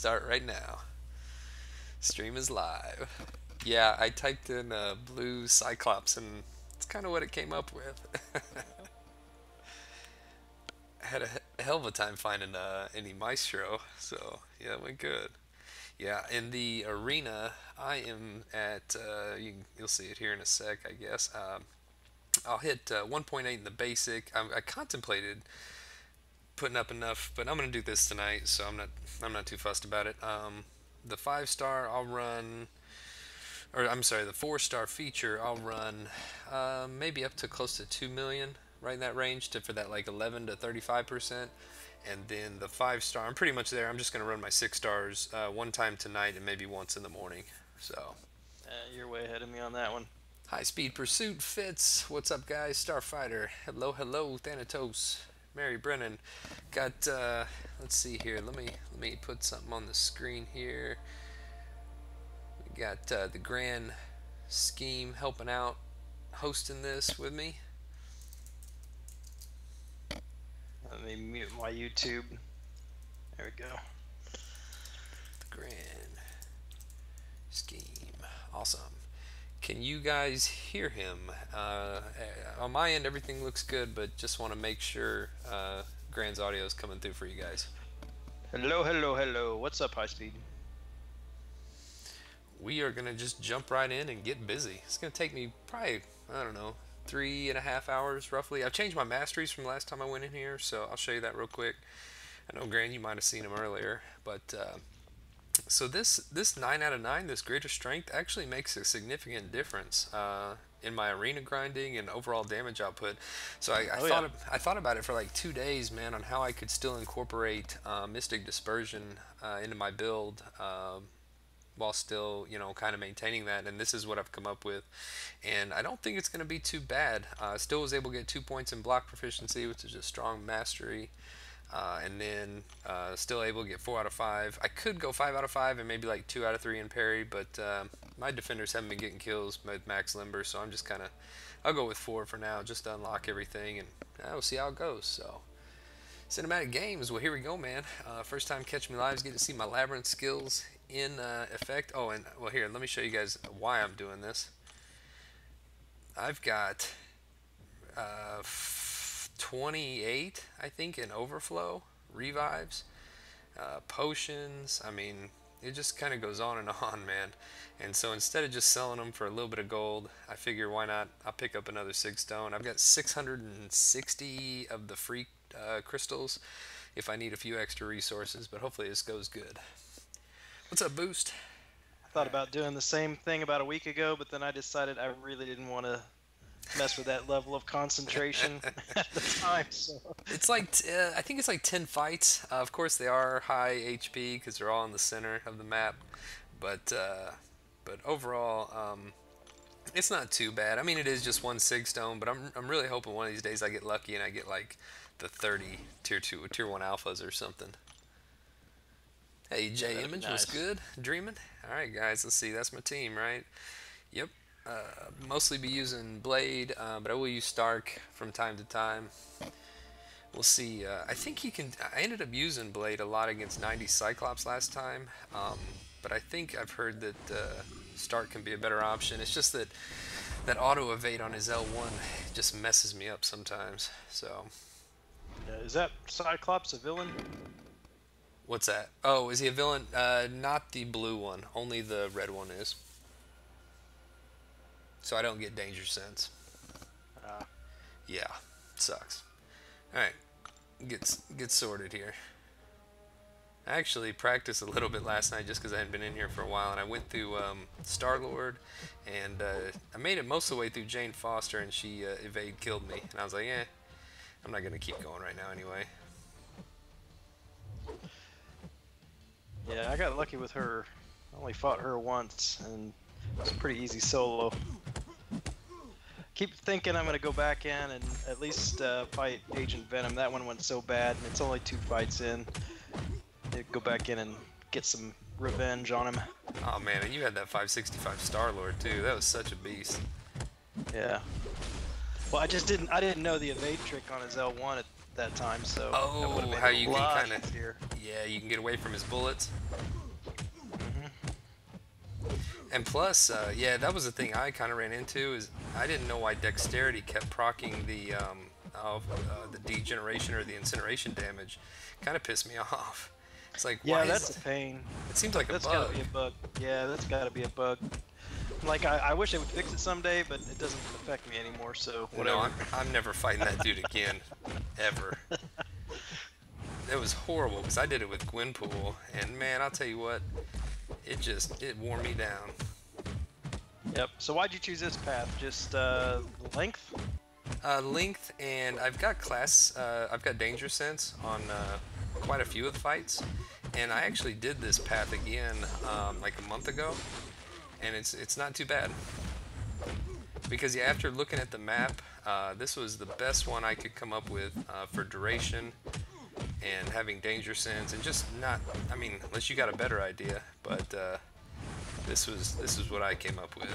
Start right now. Stream is live. Yeah, I typed in blue Cyclops and it's kind of what it came up with. I had a hell of a time finding any Maestro, so yeah, it went good. Yeah, in the arena, I am at, you'll see it here in a sec, I guess. I'll hit 1.8 in the basic. I contemplated putting up enough, but I'm gonna do this tonight, so I'm not too fussed about it. The 5 star I'll run, or I'm sorry, the 4 star feature I'll run maybe up to close to 2 million, right in that range to for that like 11 to 35%. And then the 5 star, I'm pretty much there. I'm just gonna run my 6 stars one time tonight and maybe once in the morning. So You're way ahead of me on that one. high speed pursuit fits. What's up, guys? Starfighter. Hello, hello, Thanatos. Mary Brennan. Got let's see here. Let me put something on the screen here. We got the Grand Scheme helping out, hosting this with me. Let me mute my YouTube. There we go. The Grand Scheme. Awesome. Can you guys hear him? On my end, everything looks good, but just want to make sure Grand's audio is coming through for you guys. Hello, hello, hello. What's up, High Speed? We are going to just jump right in and get busy. It's going to take me probably, I don't know, 3.5 hours roughly. I've changed my masteries from last time I went in here, so I'll show you that real quick. I know, Grand, you might have seen him earlier, but so this 9 out of 9, this greater strength, actually makes a significant difference in my arena grinding and overall damage output. So I thought about it for like 2 days, man, on how I could still incorporate Mystic Dispersion into my build. While still, kind of maintaining that, and this is what I've come up with, and I don't think it's going to be too bad. Still was able to get 2 points in block proficiency, which is a strong mastery, and then still able to get 4 out of 5. I could go 5 out of 5 and maybe like 2 out of 3 in parry, but my defenders haven't been getting kills with max limber, so I'm just kind of, I'll go with 4 for now, just to unlock everything, and we'll see how it goes. So cinematic games, well, here we go, man. First time catching me live, get to see my Labyrinth skills in effect. Oh, and well, here, let me show you guys why I'm doing this. I've got 28, I think, in overflow revives, potions. I mean, it just kind of goes on and on, man. And so instead of just selling them for a little bit of gold, I figure why not, I'll pick up another 6 stone. I've got 660 of the free crystals if I need a few extra resources, but hopefully this goes good. What's up, Boost? I thought about doing the same thing about a week ago, but then I decided I really didn't want to mess with that level of concentration at the time. So it's like I think it's like 10 fights. Of course, they are high HP because they're all in the center of the map, but overall, it's not too bad. I mean, it is just one sig stone, but I'm really hoping one of these days I get lucky and I get like the 30 tier 2 tier 1 alphas or something. Hey, J Image, what's good? Dreaming? Alright, guys, let's see. That's my team, right? Yep. Mostly be using Blade, but I will use Stark from time to time. We'll see. I think he can. I ended up using Blade a lot against 90 Cyclops last time, but I think I've heard that Stark can be a better option. It's just that auto evade on his L1 just messes me up sometimes. So. Is that Cyclops a villain? What's that? Oh, is he a villain? Not the blue one. Only the red one is. So I don't get danger sense. Yeah, sucks. All right, get sorted here. I actually practiced a little bit last night just because I hadn't been in here for a while, and I went through Star-Lord, and I made it most of the way through Jane Foster, and she evade killed me, and I was like, I'm not gonna keep going right now anyway. Yeah, I got lucky with her. I only fought her once, and it was a pretty easy solo. Keep thinking I'm going to go back in and at least fight Agent Venom. That one went so bad, and it's only 2 fights in. Go back in and get some revenge on him. Oh man, and you had that 565 Star-Lord too. That was such a beast. Yeah. Well, I didn't know the evade trick on his L1 that time, so that would have Oh, made how it you a can lot kind of, easier. yeah, you can get away from his bullets. Hmm. And plus, yeah, that was the thing I kind of ran into is I didn't know why dexterity kept proccing the degeneration or the incineration damage. Kind of pissed me off. It's like, why Yeah, is that's a pain. it seems like a That's gotta bug. be a bug. Yeah, that's gotta be a bug. Like, I wish they would fix it someday, but it doesn't affect me anymore, so No, whatever. I'm never fighting that dude again, ever. It was horrible because I did it with Gwenpool, and man, I'll tell you what, it wore me down. Yep. So why'd you choose this path? Just length? Length, and I've got danger sense on quite a few of the fights, and I actually did this path again like a month ago, and it's not too bad. Because yeah, after looking at the map, this was the best one I could come up with for duration and having danger sense, and just not, I mean, unless you got a better idea, but this was what I came up with.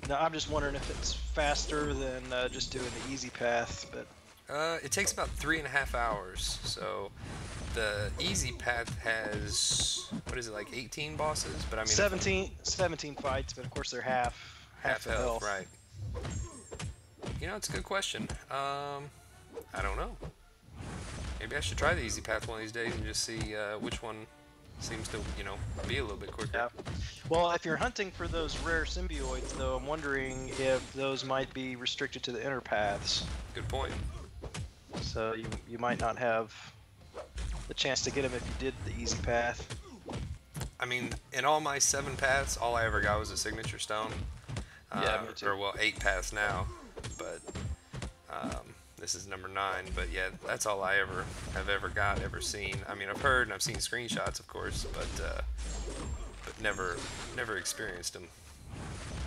No, I'm just wondering if it's faster than just doing the easy path, but It takes about 3.5 hours. So the easy path has, what is it, like 18 bosses? But I mean, 17 fights, but of course they're half the health, health. right? You know, it's a good question. I don't know. Maybe I should try the easy path one of these days and just see which one seems to, be a little bit quicker. Yeah. Well, if you're hunting for those rare symbioids, though, I'm wondering if those might be restricted to the inner paths. Good point. So you might not have the chance to get them if you did the easy path. I mean, in all my 7 paths, all I ever got was a signature stone. Yeah, me too. Or well, 8 paths now, but this is number 9. But yeah, that's all I have ever seen. I mean, I've heard and I've seen screenshots, of course, but never experienced them.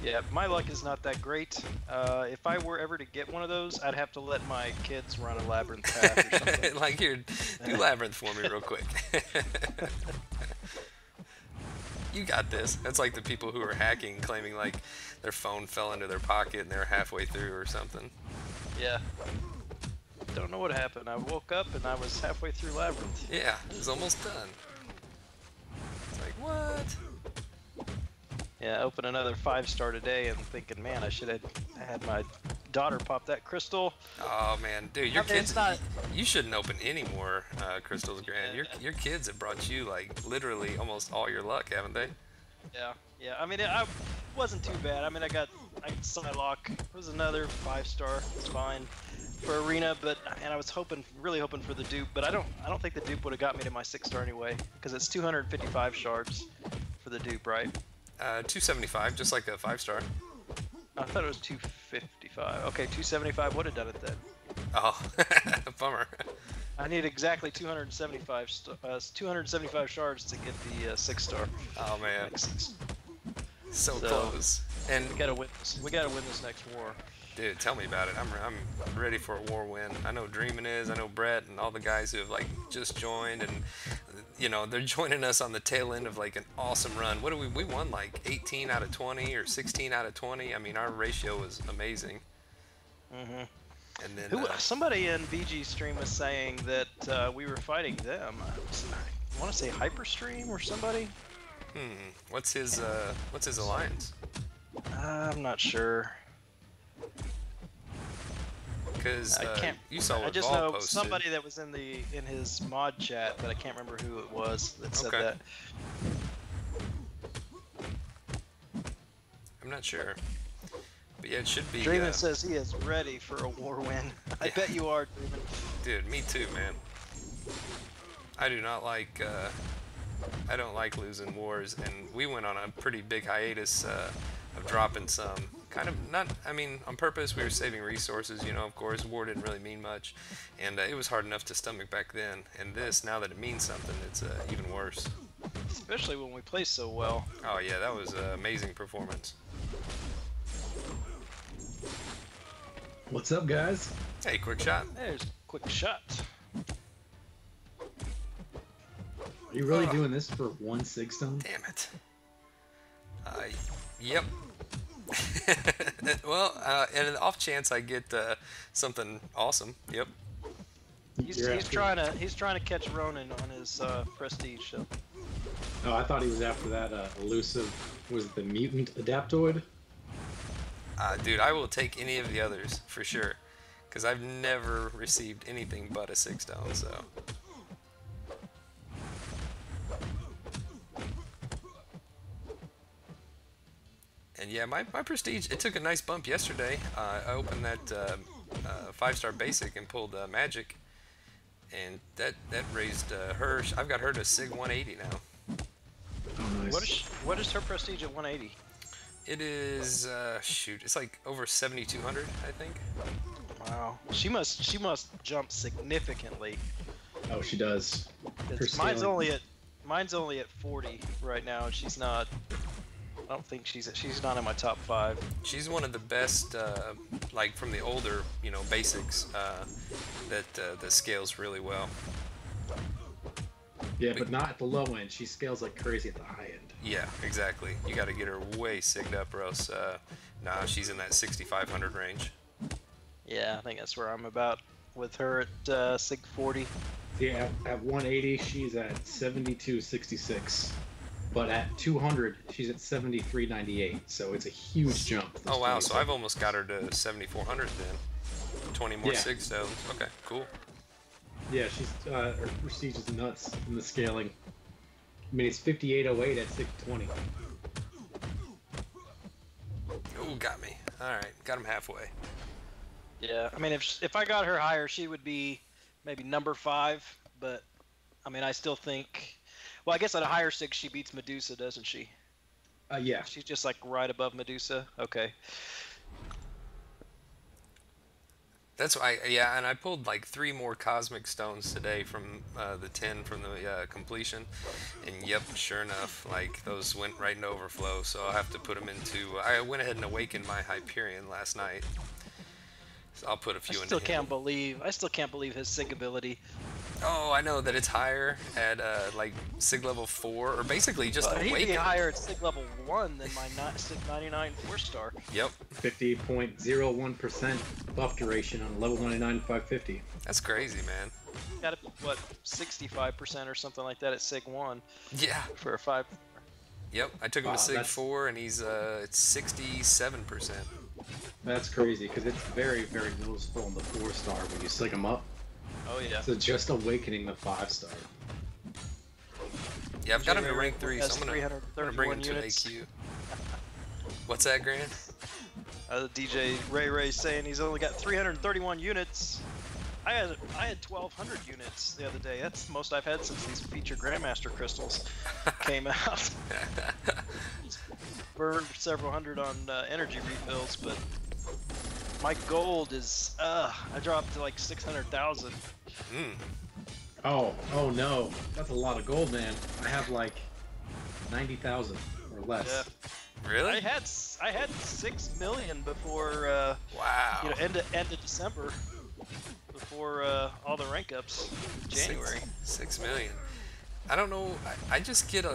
Yeah, my luck is not that great. If I were ever to get one of those, I'd have to let my kids run a labyrinth path or something. Like, here, do labyrinth for me real quick. You got this. That's like the people who are hacking, claiming like their phone fell into their pocket and they're halfway through or something. Yeah. Don't know what happened. I woke up and I was halfway through labyrinth. Yeah, it was almost done. It's like, what? Yeah, open another 5-star today and thinking, man, I should have had my daughter pop that crystal. Oh man, dude, your I mean, kids. it's not- You shouldn't open any more crystals, Grand. Your kids have brought you like literally almost all your luck, haven't they? Yeah. I mean, it wasn't too bad. I mean, I got Psylocke. It was another 5-star. It's fine for arena, and I was really hoping for the dupe, but I don't think the dupe would have got me to my 6-star anyway, because it's 255 shards for the dupe, right? 275, just like a 5-star. I thought it was 255. Okay, 275 would have done it then. Oh, bummer. I need exactly 275 shards to get the 6-star. Oh man, so So- close. And We gotta win this. We gotta win this next war. dude, tell me about it. I'm ready for a war win. I know Dreamin' is. I know Brett and all the guys who have like just joined, and they're joining us on the tail end of like an awesome run. What do we won like 18 out of 20 or 16 out of 20? I mean, our ratio was amazing. Mhm. And then Somebody in VG stream was saying that we were fighting them. I want to say Hyperstream or somebody. what's his alliance? I'm not sure. Because I can't. you saw I what just Vol know posted. somebody that was in his mod chat, but I can't remember who it was that said Okay. that. I'm not sure. But yeah, it should be. Dreamin' says he is ready for a war win. I bet you are, Dreamin'. Dude, me too, man. I do not like. I don't like losing wars, and we went on a pretty big hiatus of dropping some. Kind of not. I mean, on purpose. We were saving resources. Of course, war didn't really mean much, and it was hard enough to stomach back then. And this, now that it means something, it's even worse. Especially when we play so well. Oh yeah, that was an amazing performance. What's up, guys? Hey, quick shot. There's a quick shot. Are you really doing this for 1 6-stone? Damn it. Yep. Well, and an off chance I get something awesome. Yep. He's trying to catch Ronin on his prestige. So. Oh, I thought he was after that elusive. Was it the mutant adaptoid? Dude, I will take any of the others for sure, because I've never received anything but a 6 stone. So. And yeah, my prestige, it took a nice bump yesterday. I opened that 5-star basic and pulled magic, and that raised her. I've got her to Sig 180 now. Oh, nice. What is her prestige at 180? It is shoot, it's like over 7,200, I think. Wow, she must jump significantly. Oh, she does. Mine's only at 40 right now. She's not. I don't think she's not in my top 5. She's one of the best, like from the older, basics that scales really well. Yeah, but not at the low end. She scales like crazy at the high end. Yeah, exactly. You got to get her way sigged up, or else, nah, she's in that 6,500 range. Yeah, I think that's where I'm about with her at Sig 40. Yeah, at 180, she's at 72.66. But at 200, she's at 73.98. So it's a huge jump. Oh, wow. So I've almost got her to 7,400 then. 20 more sig stones. Okay, cool. Yeah, she's her prestige is nuts in the scaling. I mean, it's 5808 at 620. Oh, got me. All right, got him halfway. Yeah, I mean, if I got her higher, she would be maybe number 5. But I mean, I still think. Well, I guess at a higher 6, she beats Medusa, doesn't she? Yeah. She's just like right above Medusa. Okay. That's why, yeah, and I pulled like 3 more cosmic stones today from the 10 from the completion, and yep, sure enough, like those went right into overflow. So I'll have to put them into. I went ahead and awakened my Hyperion last night. So I'll put a few. I still can't believe his sig ability. Oh, I know that it's higher at like Sig level 4, or basically just awaken. He'd be higher at Sig level 1 than my Sig 99 4-star. Yep. 50.01% buff duration on level 99 550. That's crazy, man. Got what 65% or something like that at Sig 1. Yeah. For a 5. Yep. I took him to Sig 4, and he's it's 67%. That's crazy because it's very, very noticeable in the 4-star when you sig him up. Oh yeah. So just awakening the 5-star. Yeah, I've got him to rank 3, so I'm gonna bring him to an units. AQ. What's that, Grant? DJ Ray saying he's only got 331 units. I had 1,200 units the other day. That's the most I've had since these feature Grandmaster crystals came out. Burned several hundred on energy refills, but my gold is I dropped to like 600,000. Oh no, that's a lot of gold, man. I have like 90,000 or less. Yeah. Really? I had 6 million before. Wow. End of December, before all the rank ups, January. 6 million. I don't know. I just get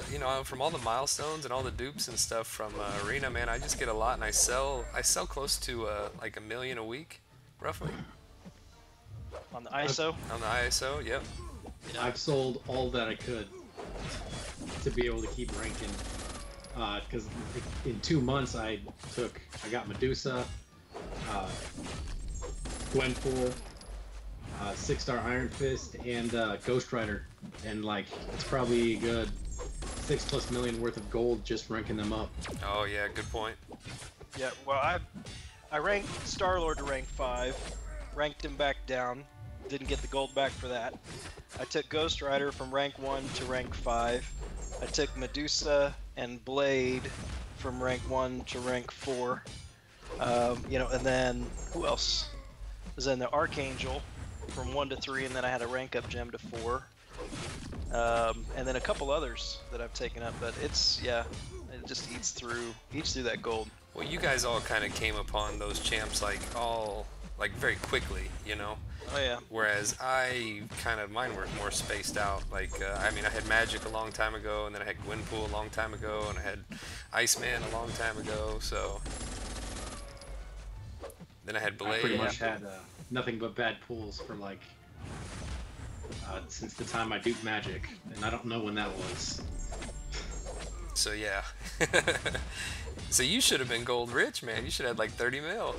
from all the milestones and all the dupes and stuff from Arena, man. I just get a lot, and I sell close to like 1 million a week, roughly. On the ISO. On the ISO, yep. Yeah. I've sold all that I could to be able to keep ranking. Because in 2 months I got Medusa, Gwenpool, 6-star Iron Fist, and Ghost Rider, and like it's probably a good 6+ million worth of gold just ranking them up. Oh yeah, good point. Yeah, well I ranked Star-Lord to rank 5, ranked him back down, didn't get the gold back for that. I took Ghost Rider from rank 1 to rank 5. I took Medusa and Blade from rank 1 to rank 4. And then who else? Was in the Archangel from 1 to 3, and then I had a rank up gem to 4. And then a couple others that I've taken up, but it just eats through that gold. Well, you guys all kind of came upon those champs like very quickly, you know. Oh yeah. Whereas mine were more spaced out. Like, I had Magic a long time ago, and then I had Gwenpool a long time ago, and I had Iceman a long time ago, so. Then I had Blade. I pretty much had nothing but bad pools for like since the time I duped Magic, and I don't know when that was. So yeah. So you should have been gold rich, man. You should have had like 30 mil.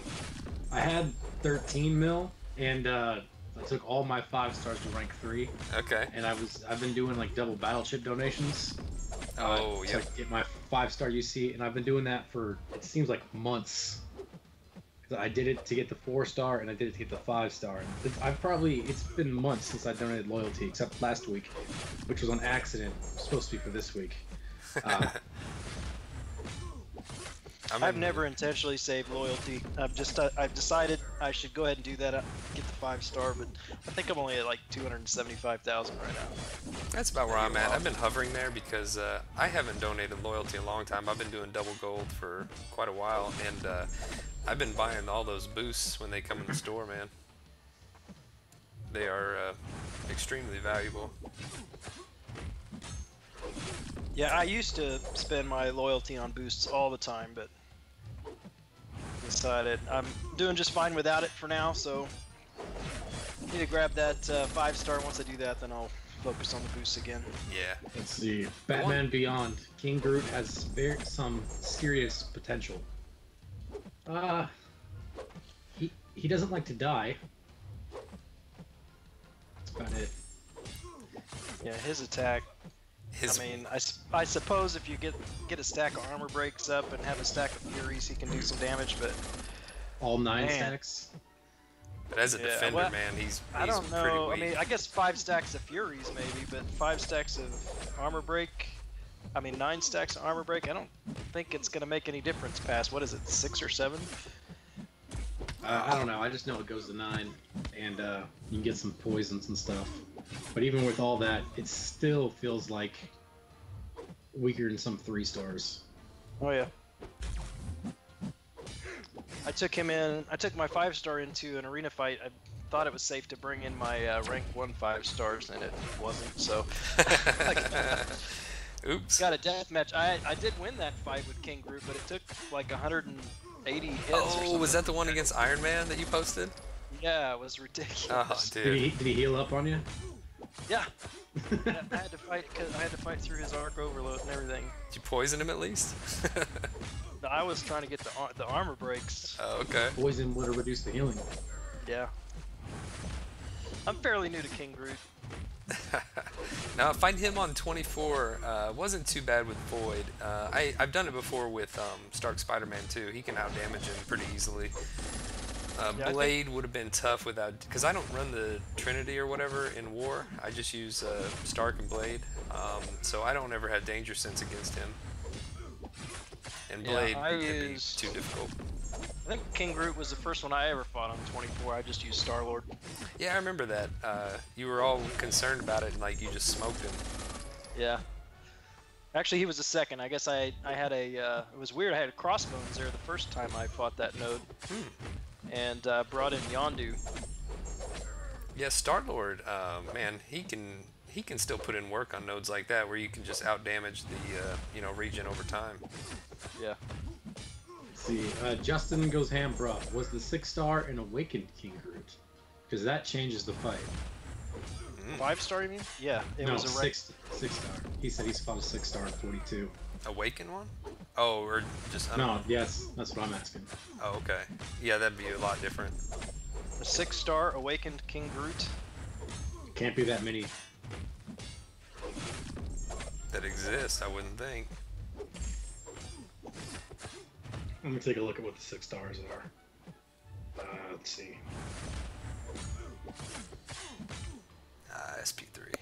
I had 13 mil, and I took all my 5 stars to rank 3. Okay. And I've been doing like double battle chip donations. Oh, yeah. To get my 5-star UC, and I've been doing that for, it seems like, months. I did it to get the 4-star, and I did it to get the 5-star. It's been months since I donated loyalty, except last week, which was on accident. It was supposed to be for this week. I've never intentionally saved loyalty. I've decided I should go ahead and do that, get the 5-star, but I think I'm only at like 275,000 right now. That's about where I'm at. I've been hovering there because I haven't donated loyalty in a long time. I've been doing double gold for quite a while, and I've been buying all those boosts when they come in the store, man. They are extremely valuable. Yeah, I used to spend my loyalty on boosts all the time, but decided I'm doing just fine without it for now, so need to grab that 5-star. Once I do that, then I'll focus on the boosts again. Yeah. Let's see. Batman Beyond. King Groot has some serious potential. He doesn't like to die. That's about it. Yeah, his attack. I mean, I suppose if you get a stack of armor breaks up and have a stack of furies, he can do some damage, but all 9 stacks. But as a defender, well, man, he's I don't know. pretty weak. I mean, I guess 5 stacks of furies maybe, but 5 stacks of armor break. I mean, 9 stacks of armor break. I don't think it's gonna make any difference past, what is it, 6 or 7? I don't know. I just know it goes to 9, and you can get some poisons and stuff. But even with all that, it still feels like weaker than some 3-stars. Oh yeah. I took my 5-star into an arena fight. I thought it was safe to bring in my rank 1 5-stars, and it wasn't, so... Oops. Got a death match. I did win that fight with King Groot, but it took like 180 hits or something. Was that the one against Iron Man that you posted? Yeah, it was ridiculous. Oh, dude. Did he heal up on you? Yeah. I had to fight because I had to fight through his arc overload and everything. Did you poison him at least? No, I was trying to get the armor breaks. Oh, okay. Poison would have reduced the healing. Yeah. I'm fairly new to King Groot. Now, find him on 24 wasn't too bad with Void. I've done it before with Stark Spider-Man too. He can outdamage him pretty easily. Blade would have been tough without, because I don't run the Trinity or whatever in War. I just use Stark and Blade, so I don't ever have danger sense against him. And Blade can be too difficult. I think King Groot was the first one I ever fought on 24. I just used Star-Lord. Yeah, I remember that. You were all concerned about it, and like you just smoked him. Yeah. Actually, he was the second. I guess I had a. It was weird. I had crossbones there the first time I fought that node, and brought in Yondu. Yeah, Star-Lord. Man, he can still put in work on nodes like that, where you can just outdamage the regen over time. Yeah. See, Justin goes ham, bro. Was the 6-star an awakened King Groot? Because that changes the fight. 5-star, you mean? Yeah, it no, was a 6-star. He said he's fought a 6-star in 42. Awaken one? Oh, or just no? Yes, that's what I'm asking. Oh, okay. Yeah, that'd be a lot different. A 6-star awakened King Groot. Can't be that many. That exists, I wouldn't think. Let me take a look at what the 6-stars are. Let's see. SP3.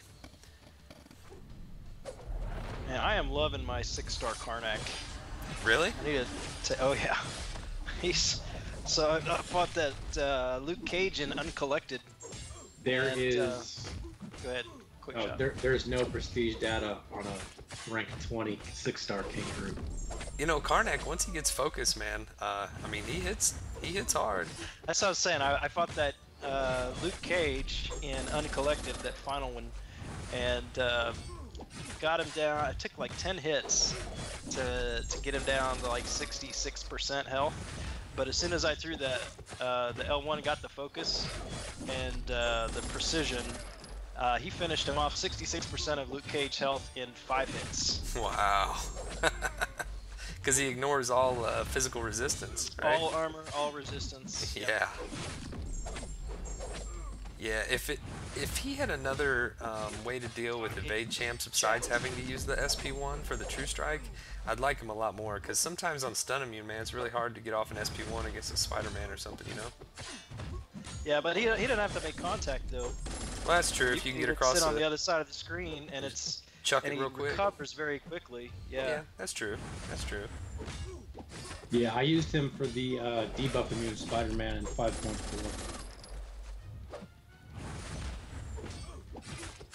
Man, I am loving my 6-star Karnak. Really? I need to. Oh yeah. So I fought that Luke Cage in Uncollected. There is. Go ahead. Quick shot. There's no prestige data on a rank 20 6-star King Groot. You know, Karnak, once he gets focused, man, I mean, he hits hard. That's what I was saying. I fought that Luke Cage in Uncollected, that final one, and got him down. I took like 10 hits to get him down to like 66% health. But as soon as I threw that, the L1 got the focus and the precision, He finished him off 66% of Luke Cage health in 5 hits. Wow. Because he ignores all physical resistance, right? All armor, all resistance. Yeah. Yeah, if he had another way to deal with evade champs besides having to use the SP1 for the True Strike, I'd like him a lot more. Because sometimes on stun immune, man, it's really hard to get off an SP1 against a Spider-Man or something, you know? Yeah, but he didn't have to make contact though. Well, that's true. If you can get across sit on the other side of the screen and it's chuck and it he real quick. recovers very quickly. Yeah. That's true. That's true. Yeah, I used him for the debuff immune Spider-Man in 5.4.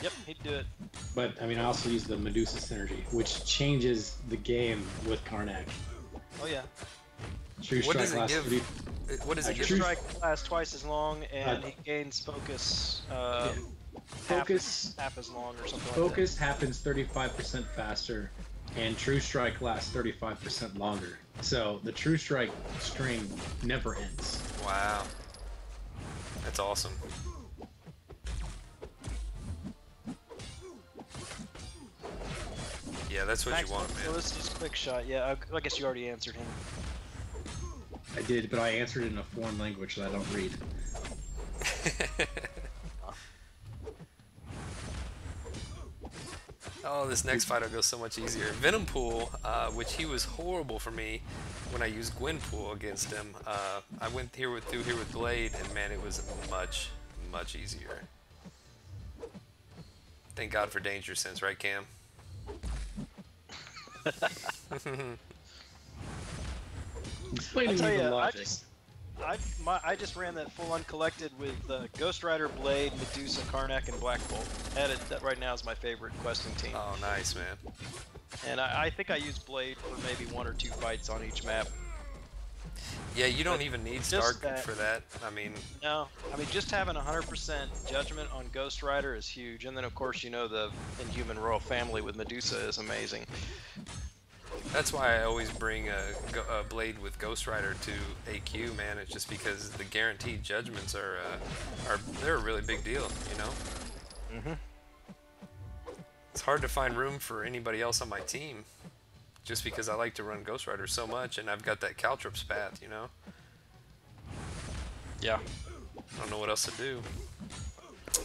Yep, he'd do it. But I mean, I also use the Medusa synergy, which changes the game with Karnak. Oh yeah. True What does Strike it lasts give? 30 What does it True give? Strike lasts twice as long, and he gains focus. Focus half as long or something Focus happens 35% faster, and True Strike lasts 35% longer. So the True Strike string never ends. Wow. That's awesome. Yeah, that's what you want, So man. let's just quick shot. Yeah, I guess you already answered him. I did, but I answered it in a foreign language that I don't read. Oh, this next fight will go so much easier. Venom Pool, which he was horrible for me when I used Gwenpool against him. I went through here with Blade, and man, it was much, much easier. Thank God for Danger Sense, right, Cam? Explaining tell the you, logic. I just ran that full uncollected with Ghost Rider, Blade, Medusa, Karnak, and Black Bolt. That right now is my favorite questing team. Oh, nice, man. And I think I use Blade for maybe 1 or 2 fights on each map. Yeah, you don't even need Stark for that. I mean, No, I mean just having 100% judgment on Ghost Rider is huge, and then of course you know the Inhuman Royal Family with Medusa is amazing. that's why I always bring a Blade with Ghost Rider to AQ, man. It's just because the guaranteed judgments they're a really big deal, you know. Mhm. It's hard to find room for anybody else on my team, just because I like to run Ghost Rider so much, and I've got that Caltrops path, you know. Yeah. I don't know what else to do.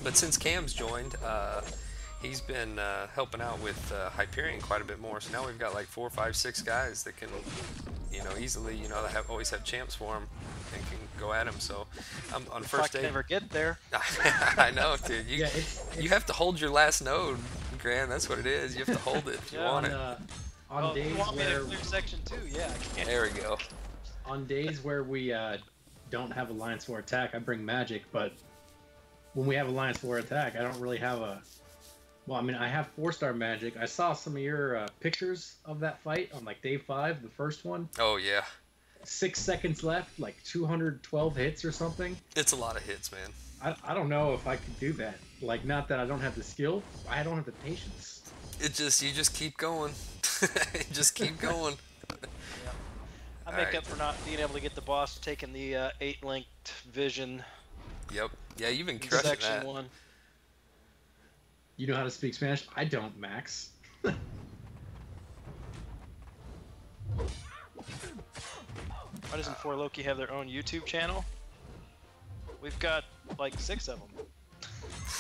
But since Cam's joined, he's been helping out with Hyperion quite a bit more. So now we've got like 4, 5, 6 guys that can, you know, easily, you know, that always have champs for him and can go at him. So on first day, If I can ever get there. I know, dude. It's You have to hold your last node, Grant. That's what it is. You have to hold it if you Yeah, want it. on If days you want me where to clear section 2? Yeah, I can. There we go. on days where we don't have Alliance War attack, I bring magic. But when we have Alliance War attack, I don't really have a. Well, I mean, I have 4-star magic. I saw some of your pictures of that fight on like day 5, the first one. Oh yeah, 6 seconds left, like 212 hits or something. it's a lot of hits, man. I don't know if I could do that. Like, not that I don't have the skill, I don't have the patience. You just keep going. Just keep going. I make Alright. up for not being able to get the boss taking the 8-linked vision Yep. Yeah, you've been in crushing section that. 1. You know how to speak Spanish? I don't, Max. Why doesn't 4Loki have their own YouTube channel? We've got like 6 of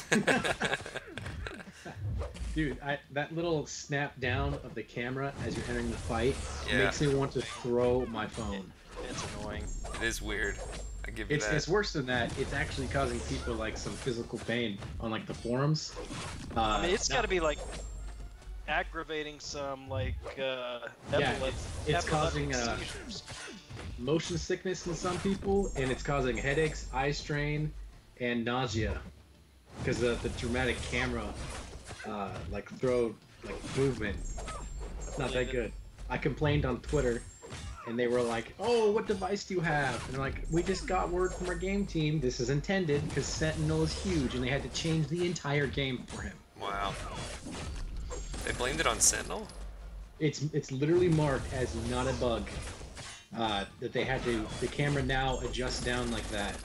them. Dude, that little snap down of the camera as you're entering the fight Yeah. makes me want to throw my phone. It's annoying. It is weird. I give you that. It's worse than that. It's actually causing people like some physical pain on like the forums. I mean, it's now- got to be like aggravating some like Yeah, it's causing seizures. motion sickness in some people, and it's causing headaches, eye strain, and nausea because of the dramatic camera movement. It's not that good. I complained on Twitter, and they were like, "Oh, what device do you have?" And they're like, "We just got word from our game team. This is intended because Sentinel is huge, and they had to change the entire game for him." Wow. They blamed it on Sentinel? It's literally marked as not a bug. That they had to the camera now adjusts down like that.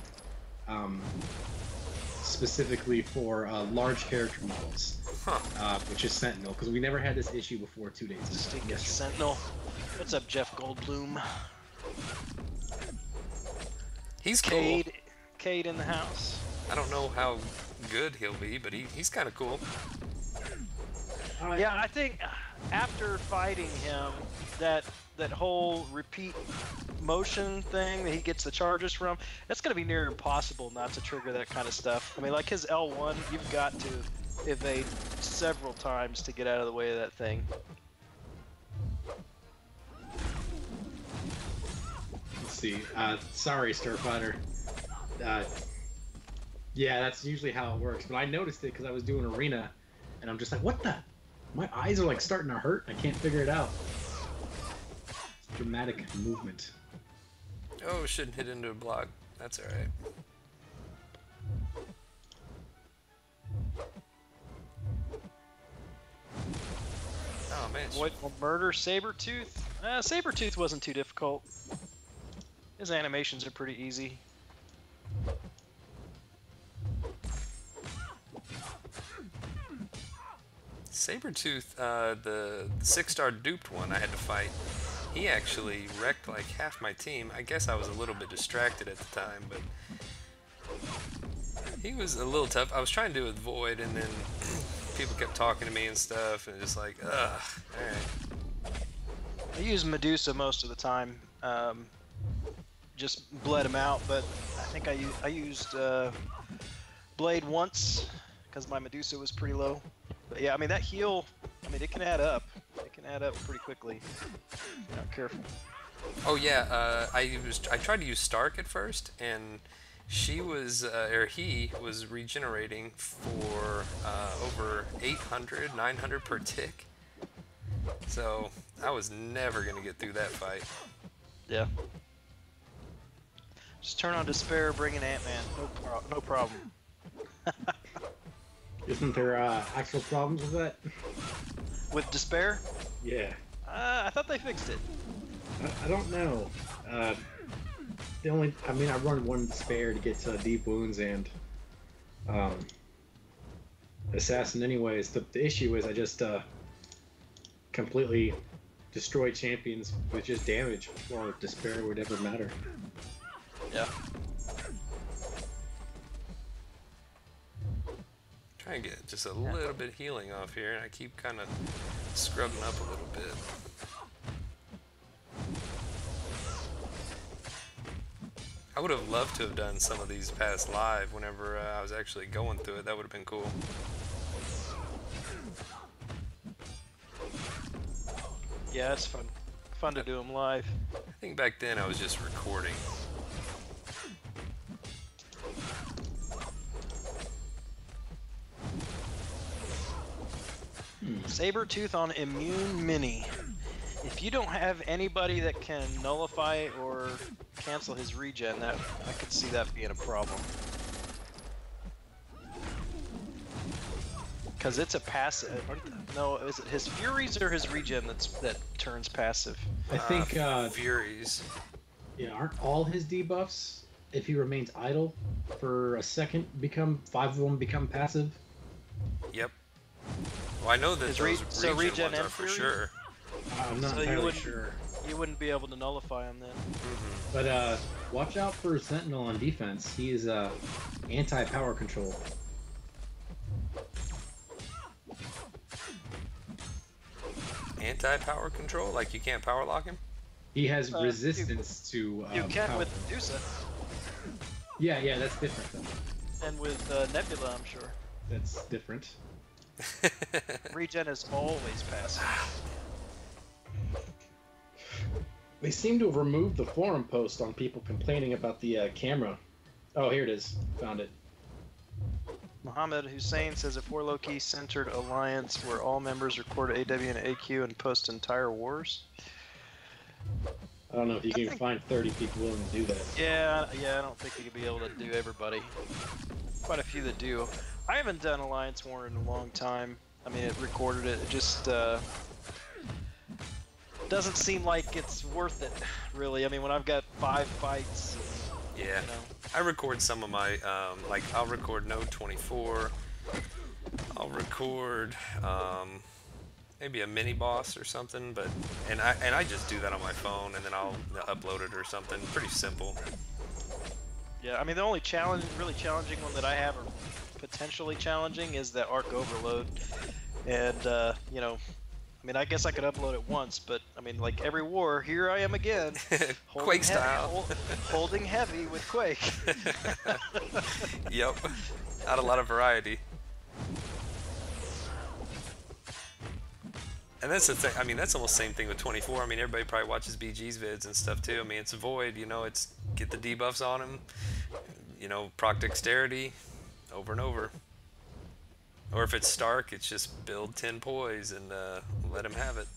specifically for large character models, Huh. which is Sentinel, because we never had this issue before 2 days ago. Stinking Sentinel. What's up, Jeff Goldblum? He's cool. Cade in the house. I don't know how good he'll be, but he's kind of cool. Yeah, I think after fighting him, that whole repeat motion thing that he gets the charges from, that's going to be near impossible not to trigger that kind of stuff. I mean, like his L1, you've got to evade several times to get out of the way of that thing. Let's see. Sorry, Starfighter. Yeah, that's usually how it works. But I noticed it because I was doing arena, and I'm just like, what the? My eyes are like starting to hurt. I can't figure it out. It's dramatic movement. Oh, shouldn't hit into a block. That's all right. Oh man. Void will murder Sabretooth. Sabretooth wasn't too difficult. His animations are pretty easy. Sabretooth, the 6-star duped one I had to fight, he actually wrecked like half my team. I guess I was a little bit distracted at the time, but he was a little tough. I was trying to do it with Void, and then people kept talking to me and stuff, and just like, ugh, alright. I use Medusa most of the time. Just bled him out, but I think I used Blade once because my Medusa was pretty low. But yeah, I mean that heal, I mean it can add up. It can add up pretty quickly. Not careful. Oh yeah, I tried to use Stark at first, and she was, or he was regenerating for over 800, 900 per tick. So I was never gonna get through that fight. Yeah. Just turn on Despair, bring in Ant-Man. No problem. Isn't there actual problems with that? With Despair? Yeah. I thought they fixed it. I don't know. I run one Despair to get deep wounds and Assassin anyways. The issue is I just completely destroy champions with just damage before Despair would ever matter. Yeah. Try and get just a little bit healing off here, and I keep kind of scrubbing up a little bit. I would have loved to have done some of these past live whenever I was actually going through it. That would have been cool. Yeah, it's fun. Fun to do them live. I think back then I was just recording. Sabretooth on Immune Mini. If you don't have anybody that can nullify or cancel his regen, I could see that being a problem. Because it's a passive. No, is it his Furies or his regen that turns passive? I think Furies. Yeah, aren't all his debuffs, if he remains idle for a second, 5 of them become passive? Yep. Well, I know that Is those regen ones and are for Fury? sure. I'm not entirely sure. You wouldn't be able to nullify him then. Mm-hmm. But watch out for Sentinel on defense. He is anti-power control. Anti-power control? Like you can't power lock him? He has resistance to You can power. with Medusa. Yeah, that's different though. And with Nebula, I'm sure. That's different. Regen is always passive. They seem to have removed the forum post on people complaining about the camera. Oh, here it is. Found it. Mohammed Hussein says a 4-low-key centered alliance where all members record AW and AQ and post entire wars. I don't know if you can find 30 people willing to do that. Yeah, I don't think you could be able to do everybody. Quite a few that do. I haven't done Alliance War in a long time. I mean, it recorded it. It just doesn't seem like it's worth it, really. I mean, when I've got 5 fights, Yeah. You know? I record some of my, like, I'll record Node 24. I'll record, maybe a mini boss or something, but, and I just do that on my phone, and then I'll upload it or something. Pretty simple. Yeah, I mean the only really challenging one that I have, or potentially challenging, is that arc overload. And you know, I mean I guess I could upload it once, but I mean like every war, here I am again, Quake style. holding heavy with Quake. Yep. Not a lot of variety. And that's the thing. I mean, that's almost the same thing with 24. I mean, everybody probably watches BG's vids and stuff too. I mean, it's Void. You know, it's get the debuffs on him. You know, proc dexterity, over and over. Or if it's Stark, it's just build 10 poise and let him have it.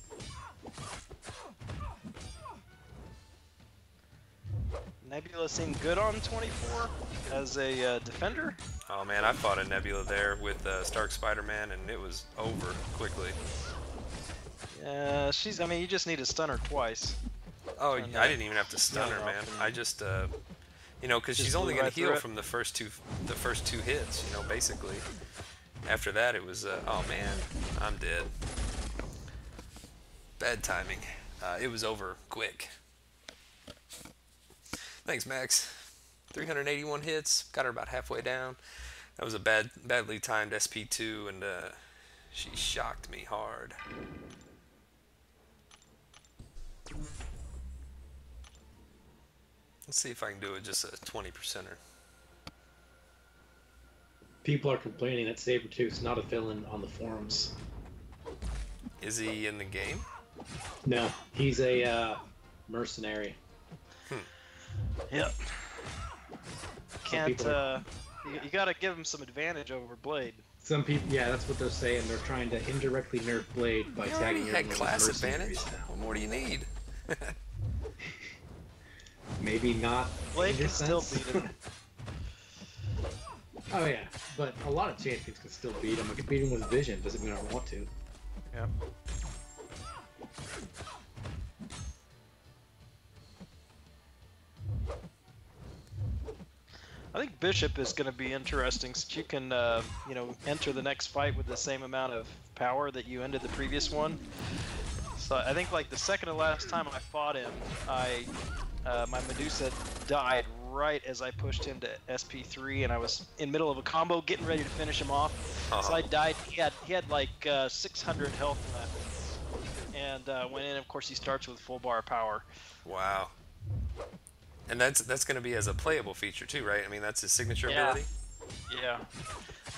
Nebula seemed good on 24 as a defender. Oh man, I fought a Nebula there with Stark Spider-Man, and it was over quickly. Yeah, I mean, you just need to stun her twice. Oh, And, I didn't even have to stun her, yeah, man. I just, you know, because Just she's only blew gonna right through heal it. from the first two hits, you know, basically. After that, it was, oh man, I'm dead. Bad timing. It was over quick. Thanks, Max. 381 hits, got her about halfway down. That was a badly timed SP2, and she shocked me hard. Let's see if I can do it just a 20%er. People are complaining that Sabretooth's not a villain on the forums. Is he in the game? No, he's a mercenary. Yep. Can't. people are- You gotta give him some advantage over Blade. Some people, yeah, that's what they're saying. They're trying to indirectly nerf Blade by You already tagging had him with class mercenaries advantage. now. What more do you need? Maybe not. Blade in can this still sense. beat him. Oh yeah, but a lot of champions can still beat him. I can beat him with Vision. Doesn't mean I don't want to. Yep. I think Bishop is going to be interesting since you can, you know, enter the next fight with the same amount of power that you ended the previous one. So I think like the second to last time I fought him, my Medusa died right as I pushed him to SP3, and I was in middle of a combo getting ready to finish him off. So I died. He had like 600 health left, and went in. Of course, he starts with full bar power. Wow. And that's going to be as a playable feature too, right? I mean, that's his signature Yeah. ability. Yeah,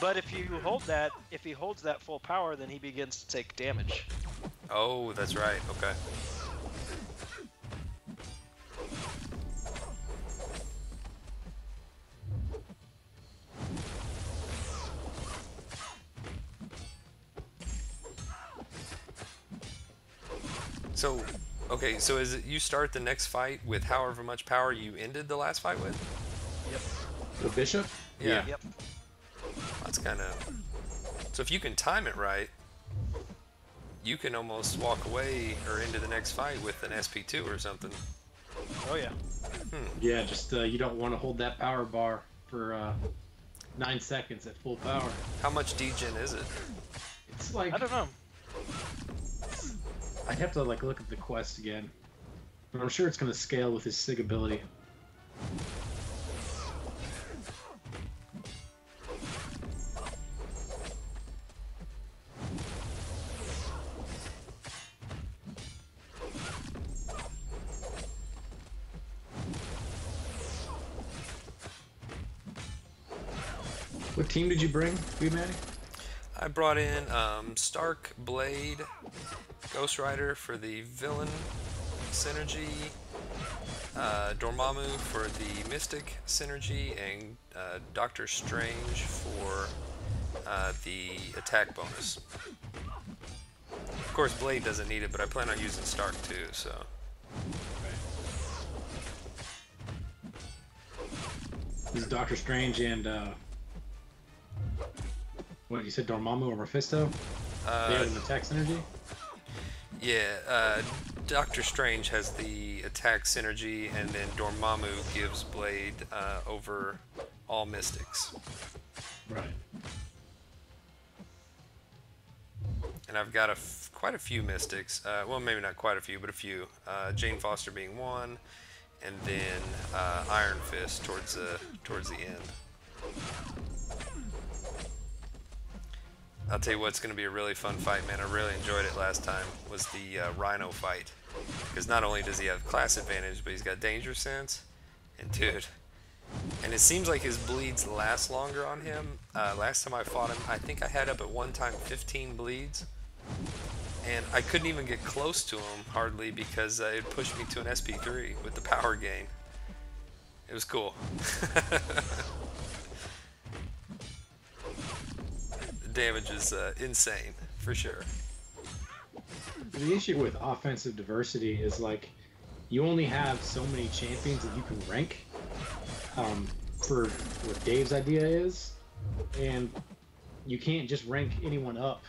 but if he holds that full power, then he begins to take damage. Oh, that's right. Okay. So, okay, so is it you start the next fight with however much power you ended the last fight with? Yep. The Bishop? Yeah. Yep. That's kind of... So if you can time it right, you can almost walk away or into the next fight with an SP2 or something. Oh yeah. Yeah, just you don't want to hold that power bar for 9 seconds at full power. How much degen is it? It's like I don't know. I'd have to like look at the quest again, but I'm sure it's going to scale with his sig ability. What team did you bring, Maddie? I brought in Stark, Blade, Ghost Rider for the villain synergy, Dormammu for the mystic synergy, and Doctor Strange for the attack bonus. Of course, Blade doesn't need it, but I plan on using Stark too, so... This is Doctor Strange and what you said, Dormammu or Mephisto? They have an attack synergy. Yeah, Doctor Strange has the attack synergy, and then Dormammu gives Blade over all mystics. Right. And I've got quite a few mystics. Well, maybe not quite a few, but a few. Jane Foster being one, and then Iron Fist towards the end. I'll tell you what's going to be a really fun fight, man. I really enjoyed it last time. Was the Rhino fight, because not only does he have class advantage, but he's got danger sense, and dude. And it seems like his bleeds last longer on him. Last time I fought him, I think I had up at one time 15 bleeds. And I couldn't even get close to him, hardly, because it pushed me to an SP3 with the power gain. It was cool. The damage is insane, for sure. The issue with offensive diversity is, like, you only have so many champions that you can rank. For what Dave's idea is, and you can't just rank anyone up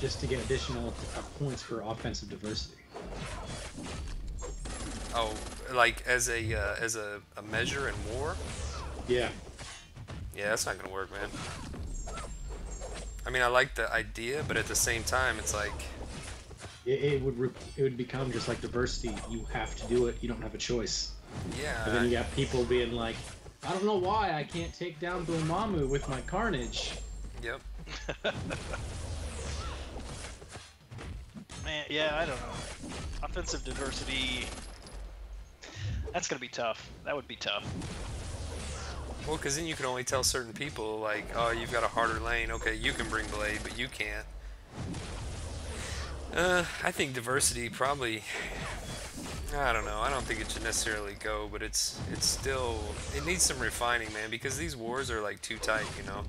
just to get additional points for offensive diversity. Oh, like as a measure in war? Yeah. Yeah, that's not gonna work, man. I mean, I like the idea, but at the same time, it's like It would become just like diversity. You have to do it. You don't have a choice. yeah. And then you got people being like, I don't know why I can't take down Dormammu with my Carnage. Yep. Man, yeah, I don't know. Offensive diversity. That's gonna be tough. That would be tough. Well, because then you can only tell certain people, like, oh, you've got a harder lane. Okay, you can bring Blade, but you can't. I think diversity probably. I don't know. I don't think it should necessarily go, but it's still, it needs some refining, man, because these wars are like too tight, you know.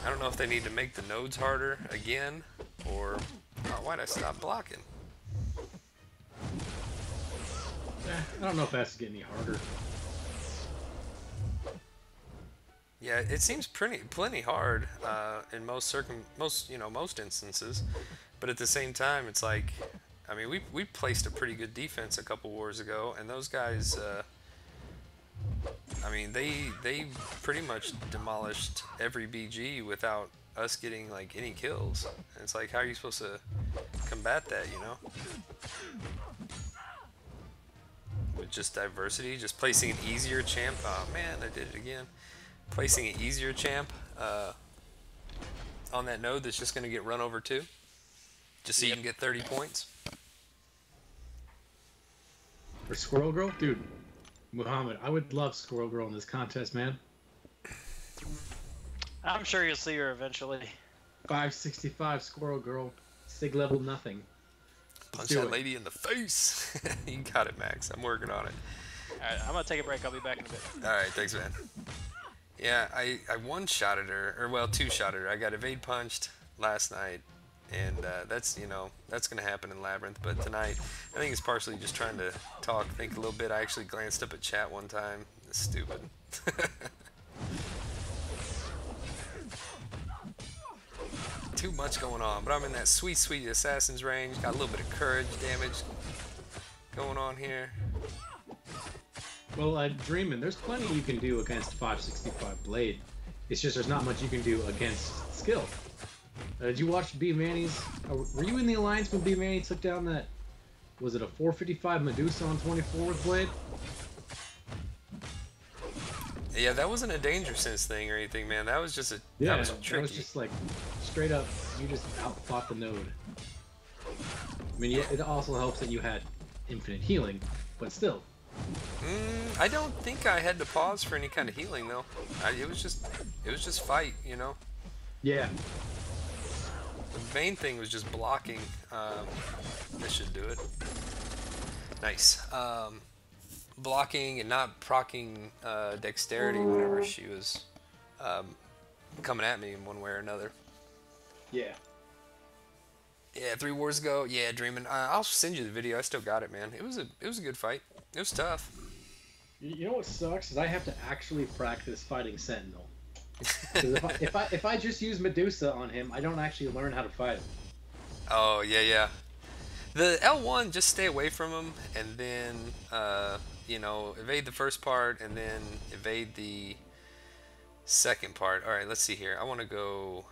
I don't know if they need to make the nodes harder again, or why'd I stop blocking? I don't know if that's getting any harder. Yeah, it seems plenty hard in most instances, but at the same time, it's like, I mean, we placed a pretty good defense a couple wars ago, and those guys, I mean, they pretty much demolished every BG without us getting like any kills. And it's like, how are you supposed to combat that, you know? With just diversity, just placing an easier champ. Oh man, I did it again. Placing an easier champ on that node that's just going to get run over too, just so you can get 30 points. For Squirrel Girl? Dude, Muhammad, I would love Squirrel Girl in this contest, man. I'm sure you'll see her eventually. 565 Squirrel Girl, Sig level nothing. Punch that lady in the face. You got it, Max. I'm working on it. Alright, I'm gonna take a break. I'll be back in a bit. Alright, thanks, man. Yeah, I one-shotted her, or well, two-shotted her. I got evade punched last night, and that's, you know, that's going to happen in Labyrinth. But tonight, I think it's partially just trying to think a little bit. I actually glanced up at chat one time. It's stupid. Too much going on, but I'm in that sweet, sweet assassin's range. Got a little bit of courage damage going on here. Well, Dreamin', there's plenty you can do against 565 Blade. It's just there's not much you can do against skill. Did you watch B Manny's? Were you in the alliance when B Manny took down that? Was it a 455 Medusa on 24 with Blade? Yeah, that wasn't a danger sense thing or anything, man. That was just that was tricky. That was just like straight up. You just outfought the node. I mean, yeah, it also helps that you had infinite healing, but still. I don't think I had to pause for any kind of healing though. It was just fight, you know. Yeah. The main thing was just blocking. This should do it. Nice. Blocking and not proccing dexterity whenever she was coming at me in one way or another. Yeah. Yeah, 3 wars ago. Yeah, Dreamin'. I'll send you the video. I still got it, man. It was a good fight. It was tough. You know what sucks is I have to actually practice fighting Sentinel. Because if I just use Medusa on him, I don't actually learn how to fight him. Oh yeah, yeah. The L1, just stay away from him, and then you know, evade the first part, and then evade the second part. All right, let's see here. I want to go.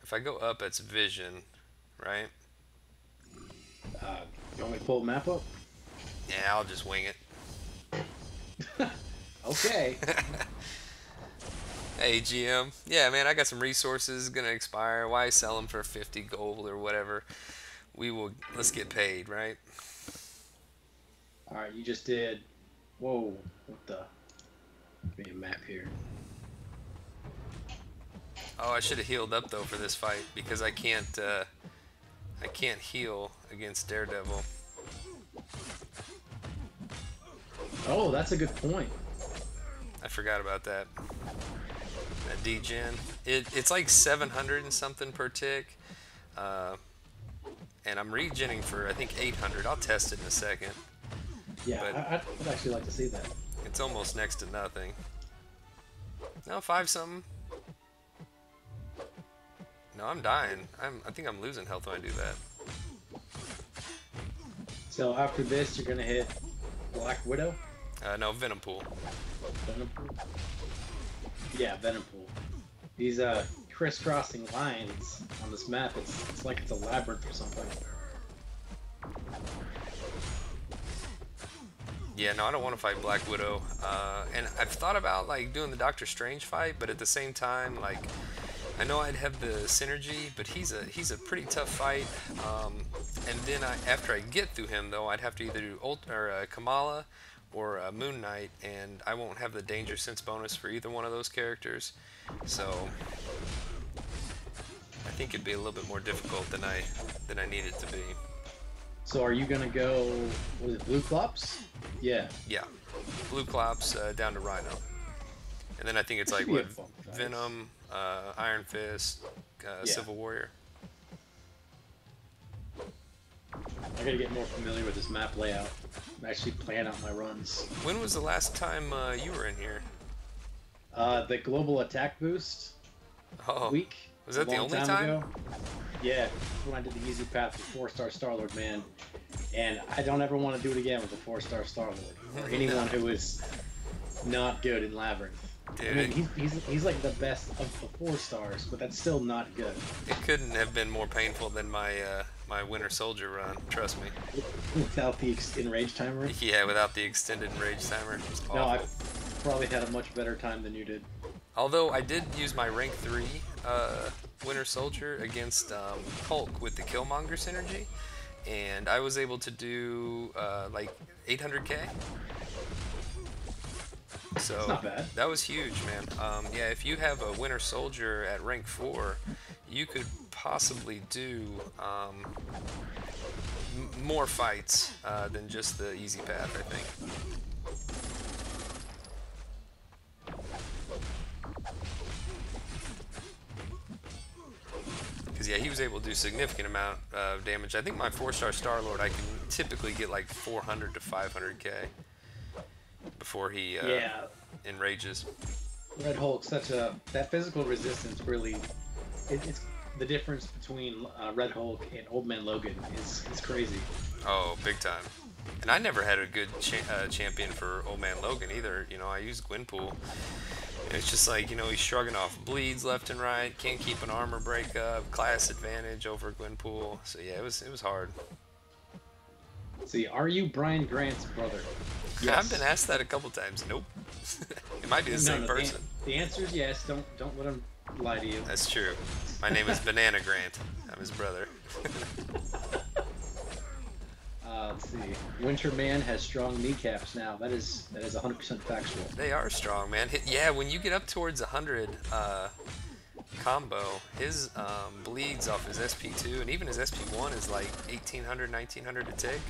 If I go up, it's vision, right? Uh, you want me to pull the map up? Yeah, I'll just wing it. Okay. Hey GM, yeah man, I got some resources gonna expire. Why sell them for 50 gold or whatever? We will. Let's get paid, right? All right, you just did. Whoa, what the? Give me a map here. Oh, I should have healed up though for this fight because I can't. I can't heal against Daredevil. Oh, that's a good point. I forgot about that. That degen. It's like 700 and something per tick. And I'm regenning for I think 800. I'll test it in a second. Yeah, But- I'd actually like to see that. It's almost next to nothing. No, 5 something. No, I'm dying. I think I'm losing health when I do that. So after this, you're gonna hit Black Widow. No, Venom Pool. Venom Pool. Yeah, Venom Pool. These crisscrossing lines on this map. It's like it's a labyrinth or something. Yeah, no, I don't want to fight Black Widow. And I've thought about like doing the Doctor Strange fight, but at the same time, like I know I'd have the synergy, but he's a pretty tough fight. And then after I get through him, though, I'd have to either do Kamala or Moon Knight, and I won't have the danger sense bonus for either one of those characters. So I think it'd be a little bit more difficult than I need it to be. So are you gonna go? What is it? Blue Clops? Yeah. Yeah, Blue Clops down to Rhino, and then I think it's like Should be a what fun fight. Venom, Iron Fist, Yeah. Civil Warrior. I gotta get more familiar with this map layout. I'm actually plan out my runs. When was the last time you were in here? The global attack boost Oh, week. was that a the long only time? Ago. Yeah, that's when I did the easy path with 4-star Star-Lord, man. And I don't ever want to do it again with a 4-star Star-Lord or anyone who is not good in Labyrinth. I Dude, mean, he's like the best of the 4 stars, but that's still not good. it couldn't have been more painful than my my Winter Soldier run. Trust me. Without the enrage timer. Yeah, without the extended rage timer, it was awful. No, I probably had a much better time than you did. Although I did use my rank 3 Winter Soldier against Hulk with the Killmonger synergy, and I was able to do like 800k. So That's not bad. that was huge, man. Yeah, if you have a Winter Soldier at rank 4, you could possibly do more fights than just the easy path, I think. Because yeah, he was able to do significant amount of damage. I think my 4-star Star-Lord, I can typically get like 400 to 500k before he Yeah, enrages. Red Hulk's that physical resistance really. It's the difference between Red Hulk and Old Man Logan is crazy. Oh, big time. And I never had a good champion for Old Man Logan either. You know, I used Gwenpool. And it's just like, you know, he's shrugging off bleeds left and right, can't keep an armor break up, class advantage over Gwenpool. So yeah, it was hard. See, are you Brian Grant's brother? I've been asked that a couple times. Nope. It might be the same person. The answer is yes. Don't let him lie to you. That's true. My name is Banana Grant. I'm his brother. Let's see. Winter Man has strong kneecaps now. That is 100% factual. They are strong, man. Yeah, when you get up towards 100 combo, his bleeds off his SP2, and even his SP1 is like 1800, 1900 a tick.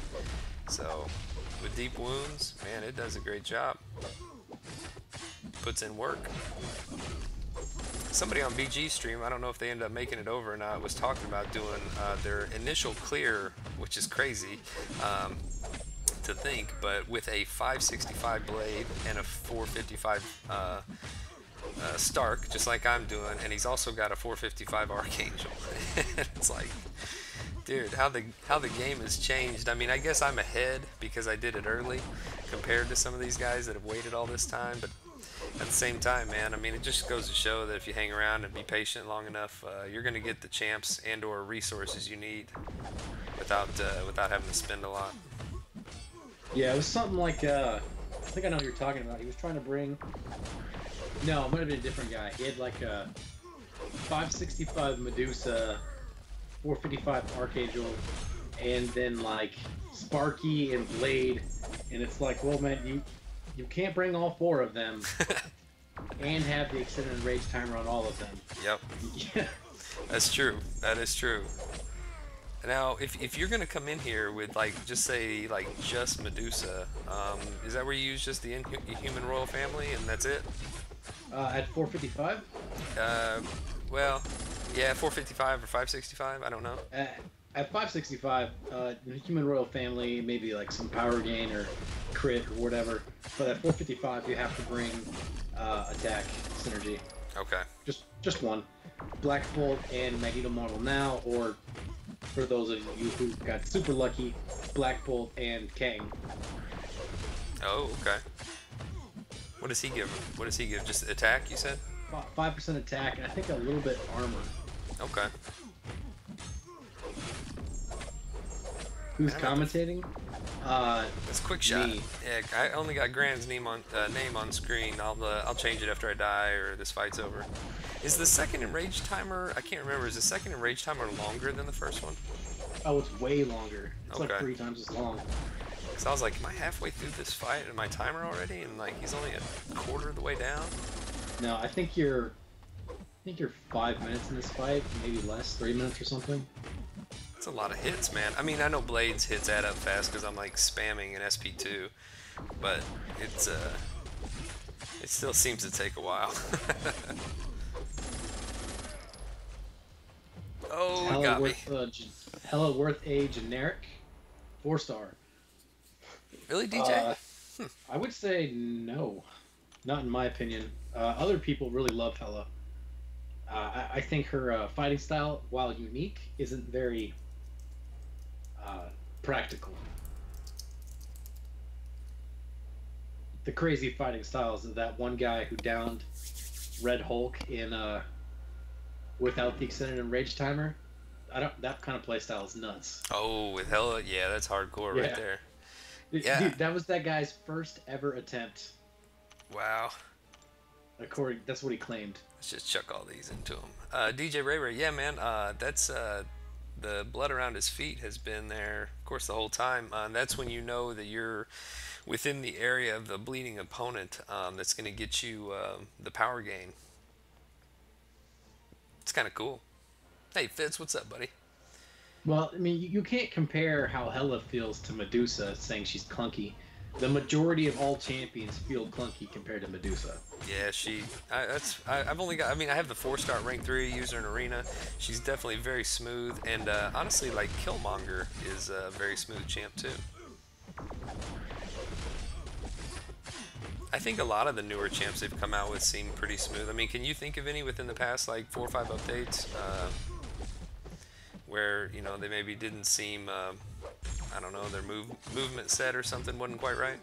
So, with deep wounds, man, it does a great job. Puts in work. Somebody on BG stream, I don't know if they ended up making it over or not, was talking about doing their initial clear, which is crazy to think, but with a 565 blade and a 455 Stark, just like I'm doing, and he's also got a 455 Archangel. It's like, dude, how the game has changed. I mean, I guess I'm ahead because I did it early compared to some of these guys that have waited all this time, but at the same time, man, I mean, it just goes to show that if you hang around and be patient long enough, you're going to get the champs and or resources you need without having to spend a lot. Yeah, it was something like I think I know what you're talking about. He was trying to bring. No, it might have been a different guy. He had like a 565 Medusa, 455 Archangel, and then like Sparky and Blade, and it's like, well, man, you can't bring all four of them and have the extended rage timer on all of them. Yep. Yeah. That's true. That is true. Now, if you're gonna come in here with like just say like just Medusa, is that where you use just the Inhuman Royal Family and that's it? At 455? Well, yeah, 455 or 565. I don't know. At 565, the Human Royal Family, maybe like some power gain or crit or whatever. But at 455, you have to bring attack synergy. Okay. Just one. Black Bolt and Magneto Model now, or for those of you who got super lucky, Black Bolt and Kang. Oh, okay. What does he give? What does he give? Just attack, you said? 5% attack, and I think a little bit armor. Okay. Who's commentating? That's quick shot. Me. Yeah, I only got Grant's name on screen. I'll change it after I die or this fight's over. Is the second enrage timer? I can't remember. Is the second enrage timer longer than the first one? Oh, it's way longer. It's like Okay. 3 times as long. Cause I was like, am I halfway through this fight and my timer already? And like, he's only a quarter of the way down. No, I think you're 5 minutes in this fight, maybe less, 3 minutes or something. That's a lot of hits, man. I mean, I know Blade's hits add up fast because I'm like spamming an SP2, but it still seems to take a while. Oh, it got me. Hella worth a generic 4-star. Really, DJ? I would say no, not in my opinion. Other people really love Hella. I think her fighting style, while unique, isn't very practical. The crazy fighting styles of that one guy who downed Red Hulk in without the extended enrage timer. That kind of playstyle is nuts. Oh, with Hella, yeah, that's hardcore right there. Yeah. Dude, that was that guy's first ever attempt. Wow. That's what he claimed. Let's just chuck all these into him. DJ Ray Ray, yeah, man, that's the blood around his feet has been there, of course, the whole time. And that's when you know that you're within the area of the bleeding opponent. That's going to get you the power gain. It's kind of cool. Hey, Fitz, what's up, buddy? Well, I mean, you can't compare how Hela feels to Medusa, saying she's clunky. The majority of all champions feel clunky compared to Medusa. Yeah, I've only got, I mean, I have the 4-star rank 3 user in Arena. She's definitely very smooth, and honestly, like, Killmonger is a very smooth champ, too. I think a lot of the newer champs they've come out with seem pretty smooth. I mean, can you think of any within the past, like, 4 or 5 updates where, you know, they maybe didn't seem, I don't know, their movement set or something wasn't quite right?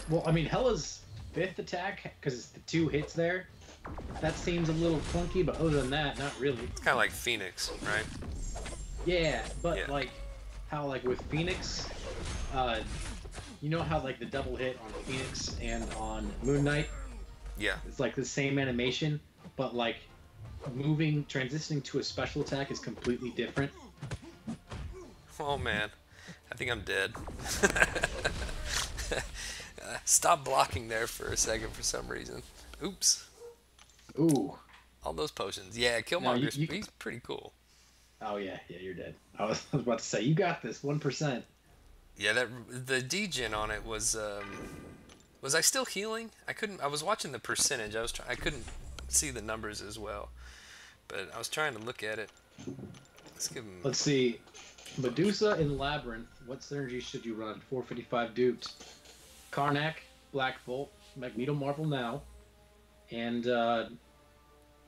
Well, I mean, Hela's 5th attack, because it's the 2 hits there, that seems a little clunky, but other than that, not really. It's kind of like Phoenix, right? Yeah, but Yeah. like, how like with Phoenix, you know how like the double hit on Phoenix and on Moon Knight, Yeah. it's like the same animation, but like transitioning to a special attack is completely different. Oh man, I think I'm dead. Stop blocking there for a second for some reason. Oops. Ooh. All those potions. Yeah, Killmonger's he's pretty cool. Oh yeah, you're dead. I was about to say, you got this, 1%. Yeah, the degen on it was I still healing? I was watching the percentage. I couldn't see the numbers as well. But I was trying to look at it. Let's give him. Let's see. Medusa in Labyrinth, what synergy should you run? 455 duped. Karnak, Black Bolt, Magneto Marvel now, and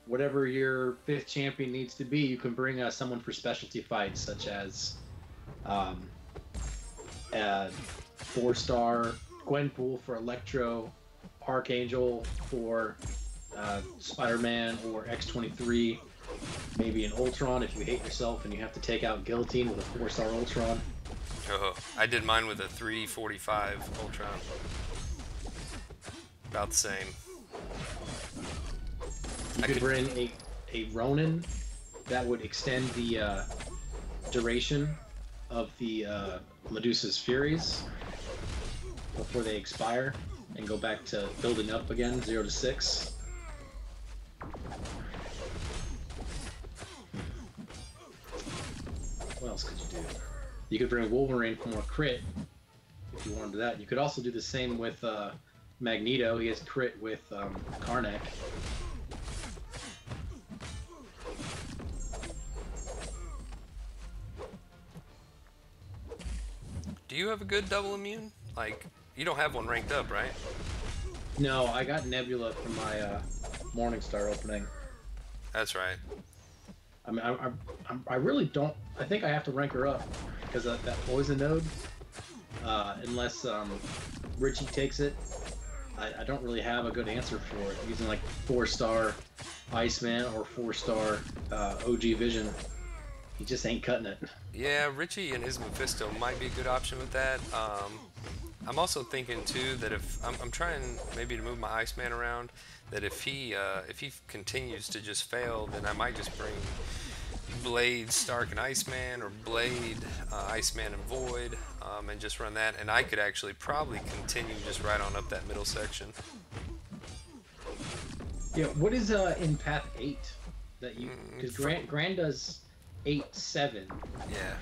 whatever your 5th champion needs to be, you can bring someone for specialty fights, such as 4-star Gwenpool for Electro, Archangel for Spider-Man or X-23, maybe an Ultron if you hate yourself and you have to take out Guillotine with a 4-star Ultron. Oh, I did mine with a 345 Ultron. About the same. You could bring a Ronin that would extend the duration of the Medusa's Furies before they expire and go back to building up again, 0 to 6. What else could you do? You could bring Wolverine for more crit if you wanted that. You could also do the same with Magneto. He has crit with Karnak. Do you have a good double immune? Like, you don't have one ranked up, right? No, I got Nebula from my Morningstar opening. That's right. I mean, I really don't. I think I have to rank her up because of that poison node. Unless Richie takes it, I don't really have a good answer for it. Using like 4-star Iceman or 4-star OG Vision, he just ain't cutting it. Yeah, Richie and his Mephisto might be a good option with that. I'm also thinking too that if I'm trying maybe to move my Iceman around, that if he continues to just fail, then I might just bring Blade, Stark, and Iceman, or Blade, Iceman, and Void, and just run that. And I could actually probably continue just right on up that middle section. Yeah, what is in Path 8 that you? Because Grand does 8-7. Yeah.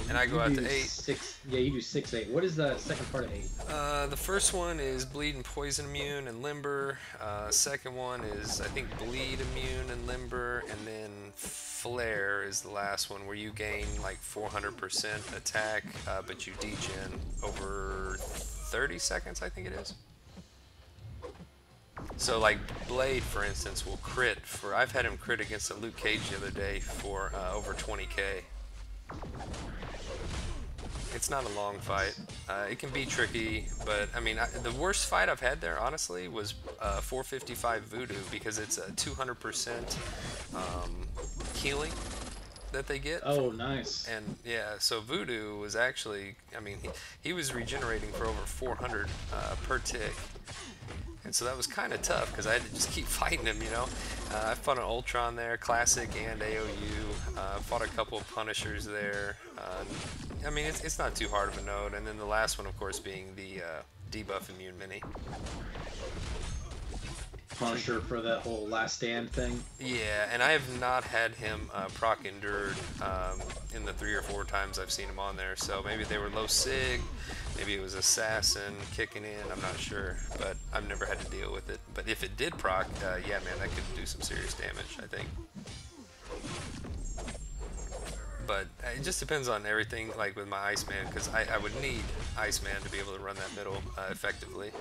And I go out to 8. 6. Yeah, you do 6-8. What is the second part of 8? The first one is Bleed and Poison Immune and Limber. Second one is, I think, Bleed Immune and Limber. And then Flare is the last one, where you gain like 400% attack, but you degen over 30 seconds, I think it is. So like Blade, for instance, will crit for... I've had him crit against a Luke Cage the other day for over 20k. It's not a long fight. It can be tricky, but I mean, the worst fight I've had there, honestly, was 455 Voodoo, because it's a 200% healing that they get. Oh, nice. And yeah, so Voodoo was actually, I mean, he was regenerating for over 400 per tick. And so that was kind of tough, because I had to just keep fighting him, you know. I fought an Ultron there, Classic and AOU. Fought a couple of Punishers there. I mean, it's not too hard of a node. And then the last one, of course, being the Debuff Immune Mini. Punisher for that whole Last Stand thing? Yeah, and I have not had him proc endured in the 3 or 4 times I've seen him on there. So maybe they were low sig, maybe it was Assassin kicking in, I'm not sure. But I've never had to deal with it. But if it did proc, yeah, man, that could do some serious damage, I think. But it just depends on everything, like with my Iceman, because I would need Iceman to be able to run that middle effectively.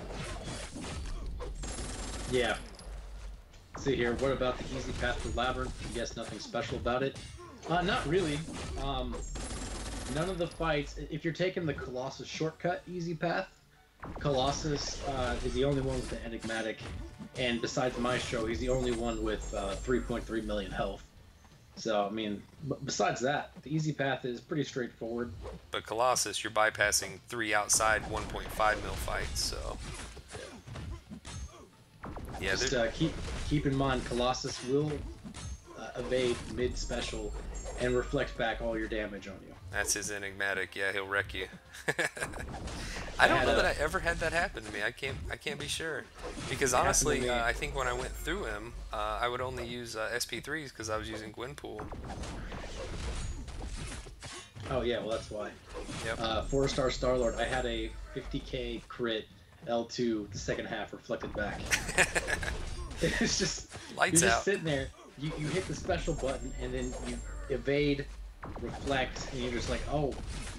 Yeah. Let's see here, what about the easy path for Labyrinth? I guess nothing special about it. Not really. None of the fights, if you're taking the Colossus shortcut easy path, Colossus is the only one with the enigmatic, and besides Maestro, he's the only one with 3.3 million health. So, I mean, besides that, the easy path is pretty straightforward. But Colossus, you're bypassing 3 outside 1.5 mil fights, so... Yeah, just keep in mind, Colossus will evade mid-special and reflect back all your damage on you. That's his enigmatic. Yeah, he'll wreck you. I don't know that I ever had that happen to me. I can't be sure, because honestly, I think when I went through him, I would only use SP3s because I was using Gwenpool. Oh yeah, well that's why. Yep. 4-star Star-Lord. I had a 50k crit L2 the second half reflected back. It's just lights you're just out. Sitting there. You hit the special button and then you evade, reflect, and you're just like, oh,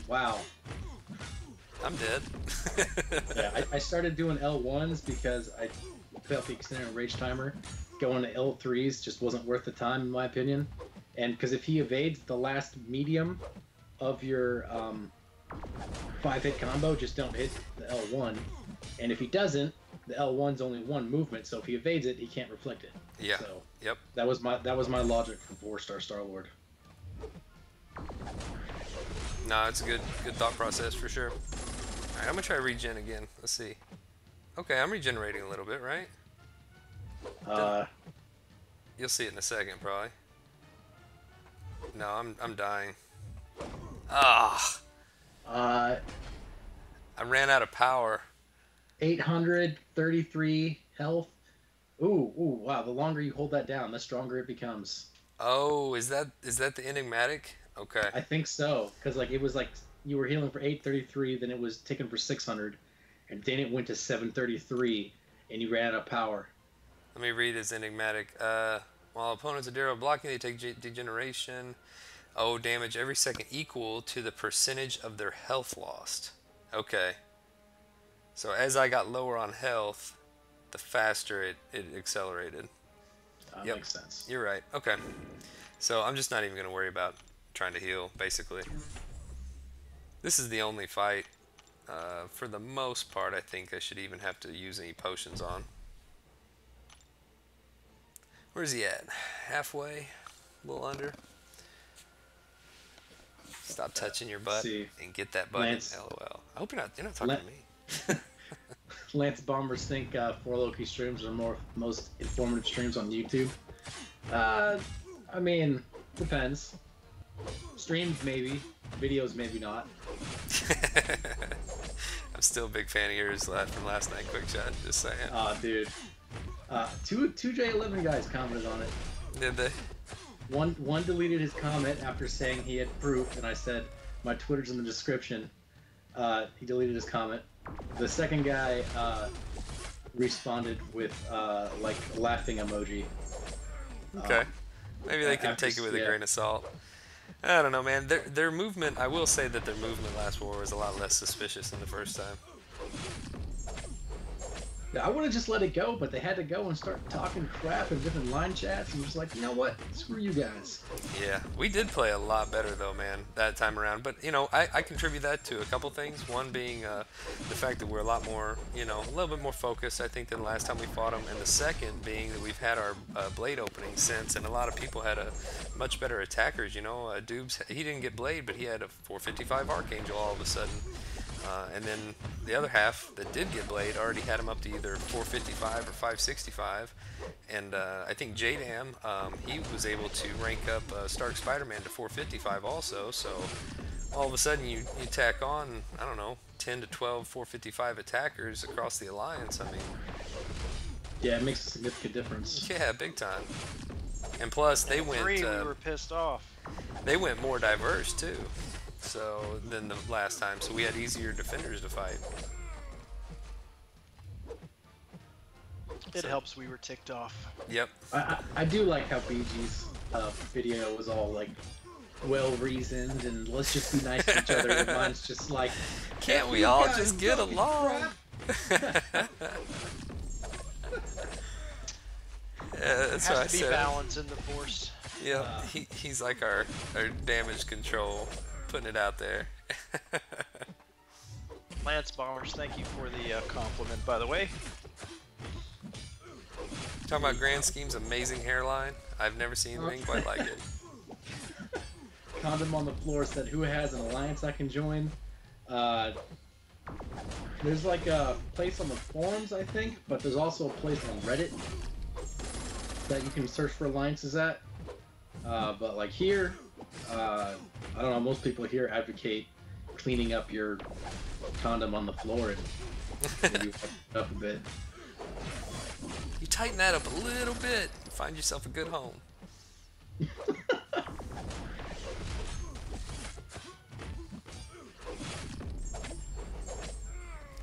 wow. I'm dead. Yeah, I started doing L1s because I felt the extended rage timer. Going to L3s just wasn't worth the time, in my opinion. And because if he evades the last medium of your 5-hit combo, just don't hit the L1. And if he doesn't, the L1's only one movement, so if he evades it, he can't reflect it. Yeah. So Yep. that was my logic for 4-star Star-Lord. No, it's a good thought process for sure. Alright, I'm gonna try regen again. Let's see. Okay, I'm regenerating a little bit, right? You'll see it in a second, probably. No, I'm dying. Ah, I ran out of power. 833 health. Ooh, wow. The longer you hold that down, the stronger it becomes. Oh, is that the enigmatic? Okay. I think so, because like it was like you were healing for 833, then it was taken for 600, and then it went to 733, and you ran out of power. Let me read his enigmatic. While opponents are zero blocking, they take degeneration. Oh, damage every second equal to the percentage of their health lost. Okay. So as I got lower on health, the faster it That accelerated. Yep. makes sense. You're right. Okay. So I'm just not even going to worry about trying to heal, basically. This is the only fight. For the most part, I think I should even have to use any potions on. Where's he at? Halfway? A little under? Stop touching your butt and get that button. Lance, LOL. I hope you're not talking to me. Lance Bombers think 4 Loki streams are most informative streams on YouTube. I mean, depends. Streams maybe, videos maybe not. I'm still a big fan of yours from last night, Quick Shot, just saying. Dude. Two J11 guys commented on it. Did they? One deleted his comment after saying he had proof, and I said my Twitter's in the description. He deleted his comment. The second guy responded with like a laughing emoji. Okay. Maybe they can take it with a grain of salt. I don't know, man. Their movement, I will say that their movement last war was a lot less suspicious than the first time. I would have just let it go, but they had to go and start talking crap in different line chats, and just like, you know what? Screw you guys. Yeah, we did play a lot better though, man, that time around. But you know, I contribute that to a couple things. One being the fact that we're a lot more, you know, a little bit more focused, I think, than the last time we fought them. And the second being that we've had our blade opening since, and a lot of people had a much better attackers. You know, Dubes, he didn't get blade, but he had a 455 Archangel all of a sudden. And then the other half that did get blade already had him up to either 455 or 565, and I think JDam, he was able to rank up Stark Spider-Man to 455 also, so all of a sudden you tack on, I don't know, 10 to 12 455 attackers across the Alliance. I mean, yeah, it makes a significant difference. Yeah, big time. And plus they went we were pissed off. They went more diverse too. So than the last time, so we had easier defenders to fight. It helps we were ticked off. Yep. I do like how BG's video was all like well reasoned and let's just be nice to each other. And mine's just like, can't we all just get along? Yeah, that's what I said. Has to be balance in the Force. Yeah, he's like our damage control. Putting it out there. Lance Bombers, thank you for the compliment, by the way. Talking about Grand Scheme's amazing hairline. I've never seen anything quite like it. Condom on the floor said, who has an alliance I can join? There's like a place on the forums, I think, but there's also a place on Reddit that you can search for alliances at. But like here, I don't know, most people here advocate cleaning up your condom on the floor and maybe up a bit. You tighten that up a little bit, find yourself a good home.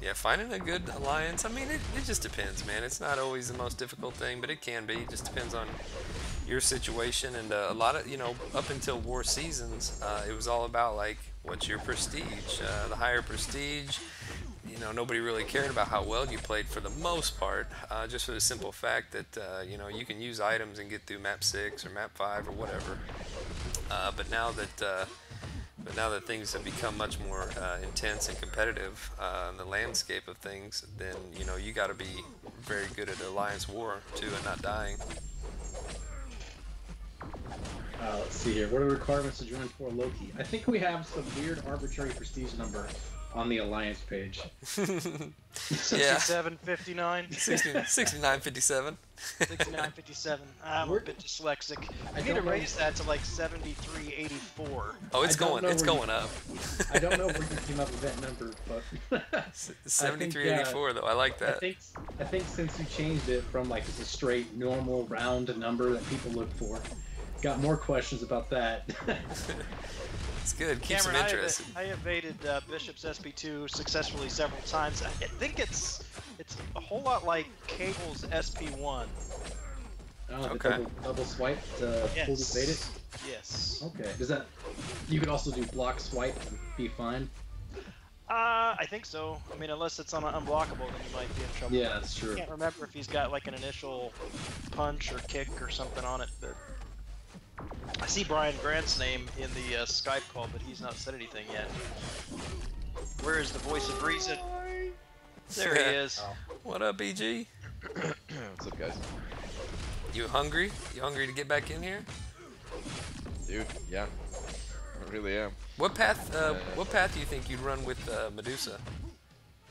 Yeah, finding a good alliance, I mean, it just depends, man. It's not always the most difficult thing, but it can be. It just depends on, your situation, and a lot of, up until war seasons, it was all about like what's your prestige. The higher prestige, nobody really cared about how well you played for the most part, just for the simple fact that you can use items and get through map 6 or map 5 or whatever. But now that things have become much more intense and competitive in the landscape of things, then you got to be very good at Alliance War too, and not dying. Let's see here. What are the requirements to join for Loki? I think we have some weird arbitrary prestige number on the Alliance page. 6759. 6957. 6957. I'm a bit dyslexic. I need to raise that to like 7384. Oh, it's going up. I don't know where you came up with that number, but 7384 though. I like that. I think since you changed it from like just a straight normal round number that people look for, got more questions about that. It's good. Keeps Cameron, them interested. I evaded Bishop's SP2 successfully several times. I think it's a whole lot like Cable's SP1. Oh, the Okay. double swipe to Yes. fully evade it? Yes. Okay. Does that... You could also do block swipe and be fine? I think so. I mean, unless it's on unblockable, then you might be in trouble. Yeah, that's true. I can't remember if he's got like an initial punch or kick or something on it, but I see Brian Grant's name in the Skype call, but he's not said anything yet. Where is the voice of reason? There he is. Oh. What up, BG? What's up, guys? You hungry? You hungry to get back in here? Dude, yeah. I really am. What path? What path do you think you'd run with Medusa?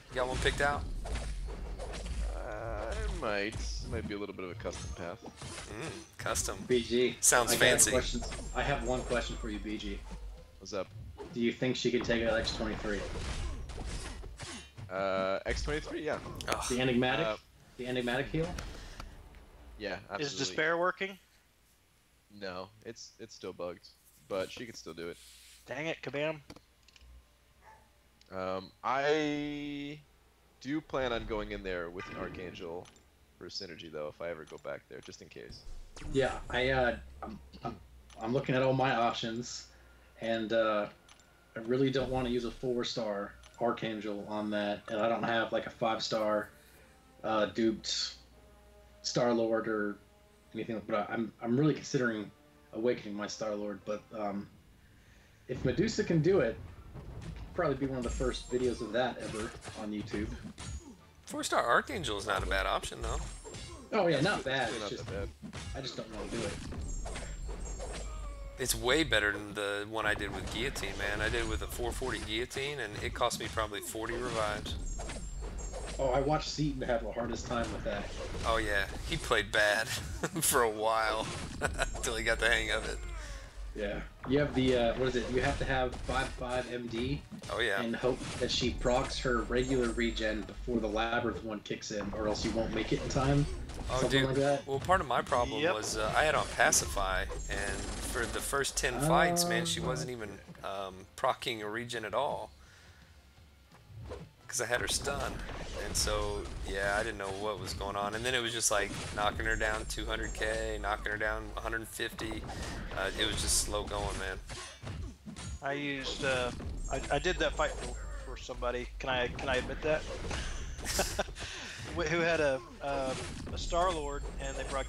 You got one picked out? I might. It might be a little bit of a custom path. Custom. BG. Sounds I got fancy. questions. I have one question for you, BG. What's up? Do you think she can take out X-23? X23? Yeah. Oh, The enigmatic? Uh, The enigmatic heal? Yeah, absolutely. Is Despair working? No, it's still bugged, but she can still do it. Dang it, Kabam. I do plan on going in there with an Archangel for synergy, though, if I ever go back there, just in case. Yeah, I'm looking at all my options, and I really don't want to use a 4-star Archangel on that, and I don't have like a 5-star duped Star-Lord or anything. But I'm really considering awakening my Star-Lord. But if Medusa can do it, probably be one of the first videos of that ever on YouTube. 4-star Archangel is not a bad option though. Oh yeah, not bad. Really It's not just, that bad. I just don't want to do it. It's way better than the one I did with Guillotine, man. I did it with a 440 Guillotine, and it cost me probably 40 revives. Oh, I watched Seaton have the hardest time with that. Oh yeah, he played bad for a while until he got the hang of it. Yeah. You have the, what is it? You have to have 5/5 MD Oh yeah. and hope that she procs her regular regen before the Labyrinth one kicks in, or else you won't make it in time. Oh, Something dude. like that. Well, part of my problem Yep. was I had on Pacify, and for the first 10 fights, man, she wasn't even proccing a regen at all. Because I had her stunned. And so, yeah, I didn't know what was going on. And then it was just like knocking her down 200k, knocking her down 150. It was just slow going, man. I used I did that fight for somebody. Can I admit that? Who had a Star-Lord, and they brought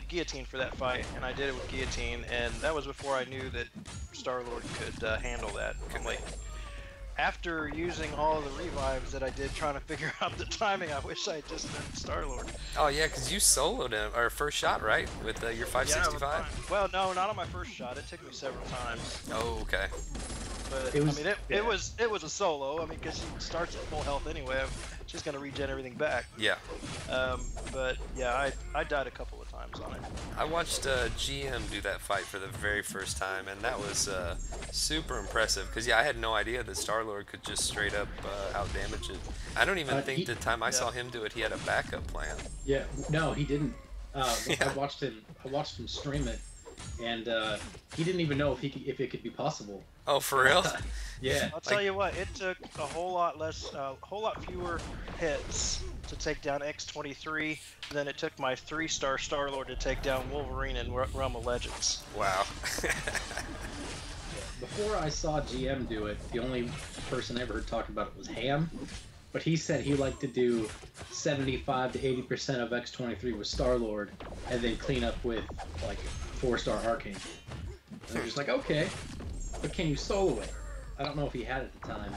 Guillotine for that fight, and I did it with Guillotine, and that was before I knew that Star-Lord could handle that. I'm like, after using all of the revives that I did trying to figure out the timing, I wish I had just done Star-Lord. Oh, yeah, because you soloed him, or first shot, right? With your 565? Well, no, not on my first shot. It took me several times. Oh, okay. But It was- I mean, yeah. it was a solo. I mean, because she starts at full health anyway. She's gonna regen everything back. Yeah. But yeah, I died a couple of times on it. I watched GM do that fight for the very first time, and that was super impressive. Because, yeah, I had no idea that Star-Lord could just straight up out-damage it. I don't even think the time I saw him do it, he had a backup plan. Yeah. No, he didn't. Yeah. I watched him stream it, and he didn't even know if it could be possible. Oh, for real? Yeah. I'll tell you what, it took a whole lot fewer hits to take down X-23 than it took my 3-star Star-Lord to take down Wolverine in Realm of Legends. Wow. Before I saw GM do it, the only person I ever heard talk about it was Ham, but he said he liked to do 75 to 80% of X-23 with Star-Lord, and then clean up with like 4-star Archangel. And they're just like, okay, but can you solo it? I don't know if he had it at the time.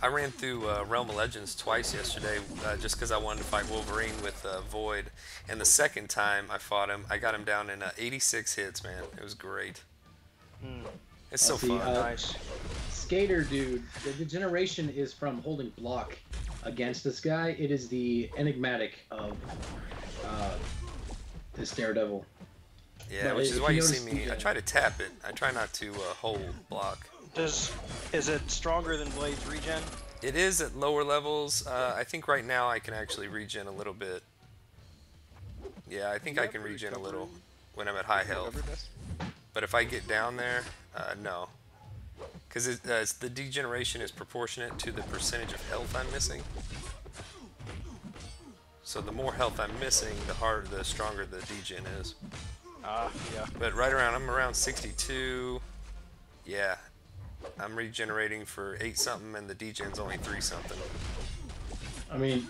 I ran through Realm of Legends twice yesterday just because I wanted to fight Wolverine with Void. And the second time I fought him, I got him down in 86 hits, man. It was great. It's so fun. Nice. Skater dude, the degeneration is from holding block against this guy. It is the enigmatic of this Daredevil. Yeah, But which is if why you you see notice me. the, I try to tap it. I try not to hold block. Is it stronger than Blade's regen? It is at lower levels. I think right now I can actually regen a little bit. Yeah, I think I can regen a little when I'm at high health. But if I get down there, no. Because the degeneration is proportionate to the percentage of health I'm missing. So the more health I'm missing, the stronger the degen is. Yeah. But I'm around 62. Yeah. I'm regenerating for 8 something and the degen's only 3 something. I mean,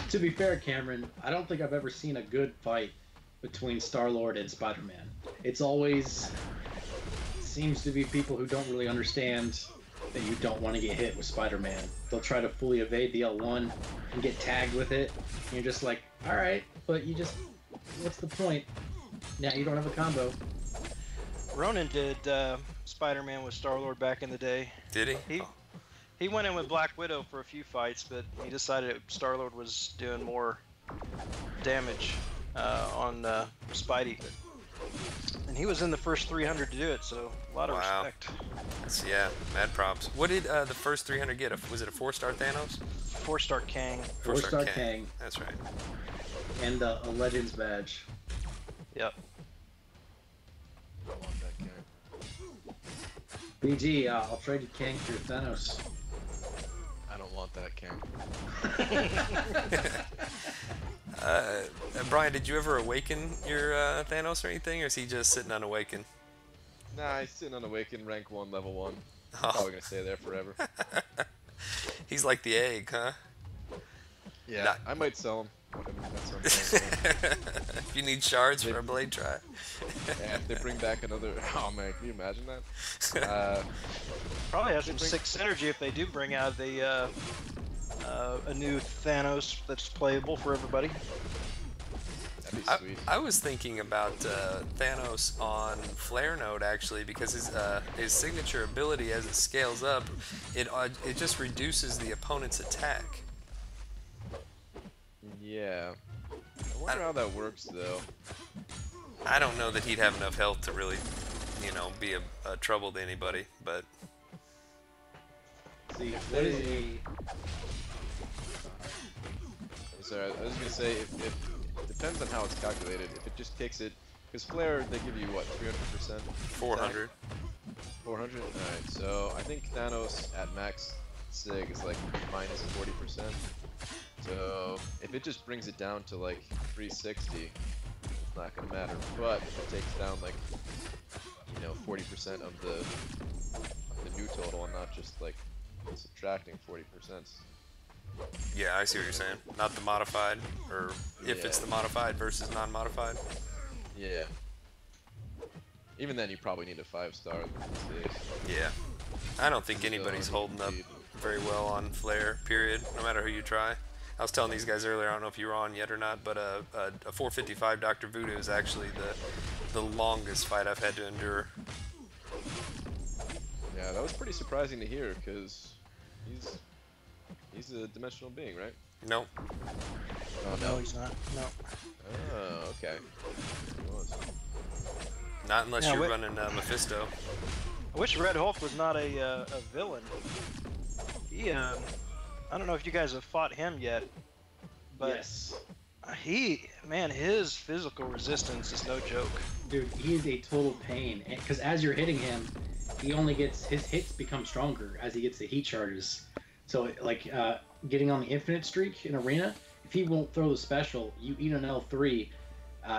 to be fair, Cameron, I don't think I've ever seen a good fight between Star-Lord and Spider-Man. It's always seems to be people who don't really understand that you don't want to get hit with Spider-Man. They'll try to fully evade the L1 and get tagged with it. And you're just like, all right, but what's the point? Now you don't have a combo. Ronan did Spider-Man with Star-Lord back in the day. Did he? He went in with Black Widow for a few fights, but he decided Star-Lord was doing more damage on Spidey. And he was in the first 300 to do it, so a lot of respect. Yeah, mad props. What did the first 300 get? Was it a 4-star Thanos? 4-star Kang. 4-star Kang. That's right. And a Legends badge. Yep. I want that Kang. BG, I'll trade you Kang for your Thanos. I don't want that Kang. Brian, did you ever awaken your Thanos or anything, or is he just sitting unawakened? Nah, he's sitting on Awaken, rank 1, level 1. Oh. Probably gonna stay there forever. He's like the egg, huh? Yeah, I might sell him. If you need shards for a blade try. Yeah, if they bring back another... Oh man, can you imagine that? Probably has some sick synergy if they do bring out a new Thanos that's playable for everybody. That'd be sweet. I was thinking about Thanos on Flare Node actually, because his signature ability as it scales up, it just reduces the opponent's attack. Yeah. I wonder how that works though. I don't know that he'd have enough health to really, be a trouble to anybody, but... See, what is a... Sorry, I was gonna say, if it depends on how it's calculated. If it just kicks it... Because Flare, they give you what, 300%? 400. 400? Alright, so I think Thanos at max sig is like minus 40%. So if it just brings it down to like 360, it's not gonna matter. But if it takes down like 40% of the new total and not just like subtracting 40%. Yeah, I see what you're saying. Not the modified, or if it's the modified versus non-modified. Yeah. Even then, you probably need a 5-star these days. Yeah. I don't think anybody's holding up very well on Flare, period, no matter who you try. I was telling these guys earlier, I don't know if you were on yet or not, but a 455 Dr. Voodoo is actually the longest fight I've had to endure. Yeah, that was pretty surprising to hear, because he's a dimensional being, right? Nope. Oh, No, he's not. No. Oh, okay. He was. Not unless you're running Mephisto. I wish Red Hulk was not a villain. He, I don't know if you guys have fought him yet, but Yes. Man, his physical resistance is no joke. Dude, he is a total pain. Because as you're hitting him, he only gets his hits become stronger as he gets the heat charges. So like getting on the infinite streak in arena, if he won't throw the special, you eat an L3.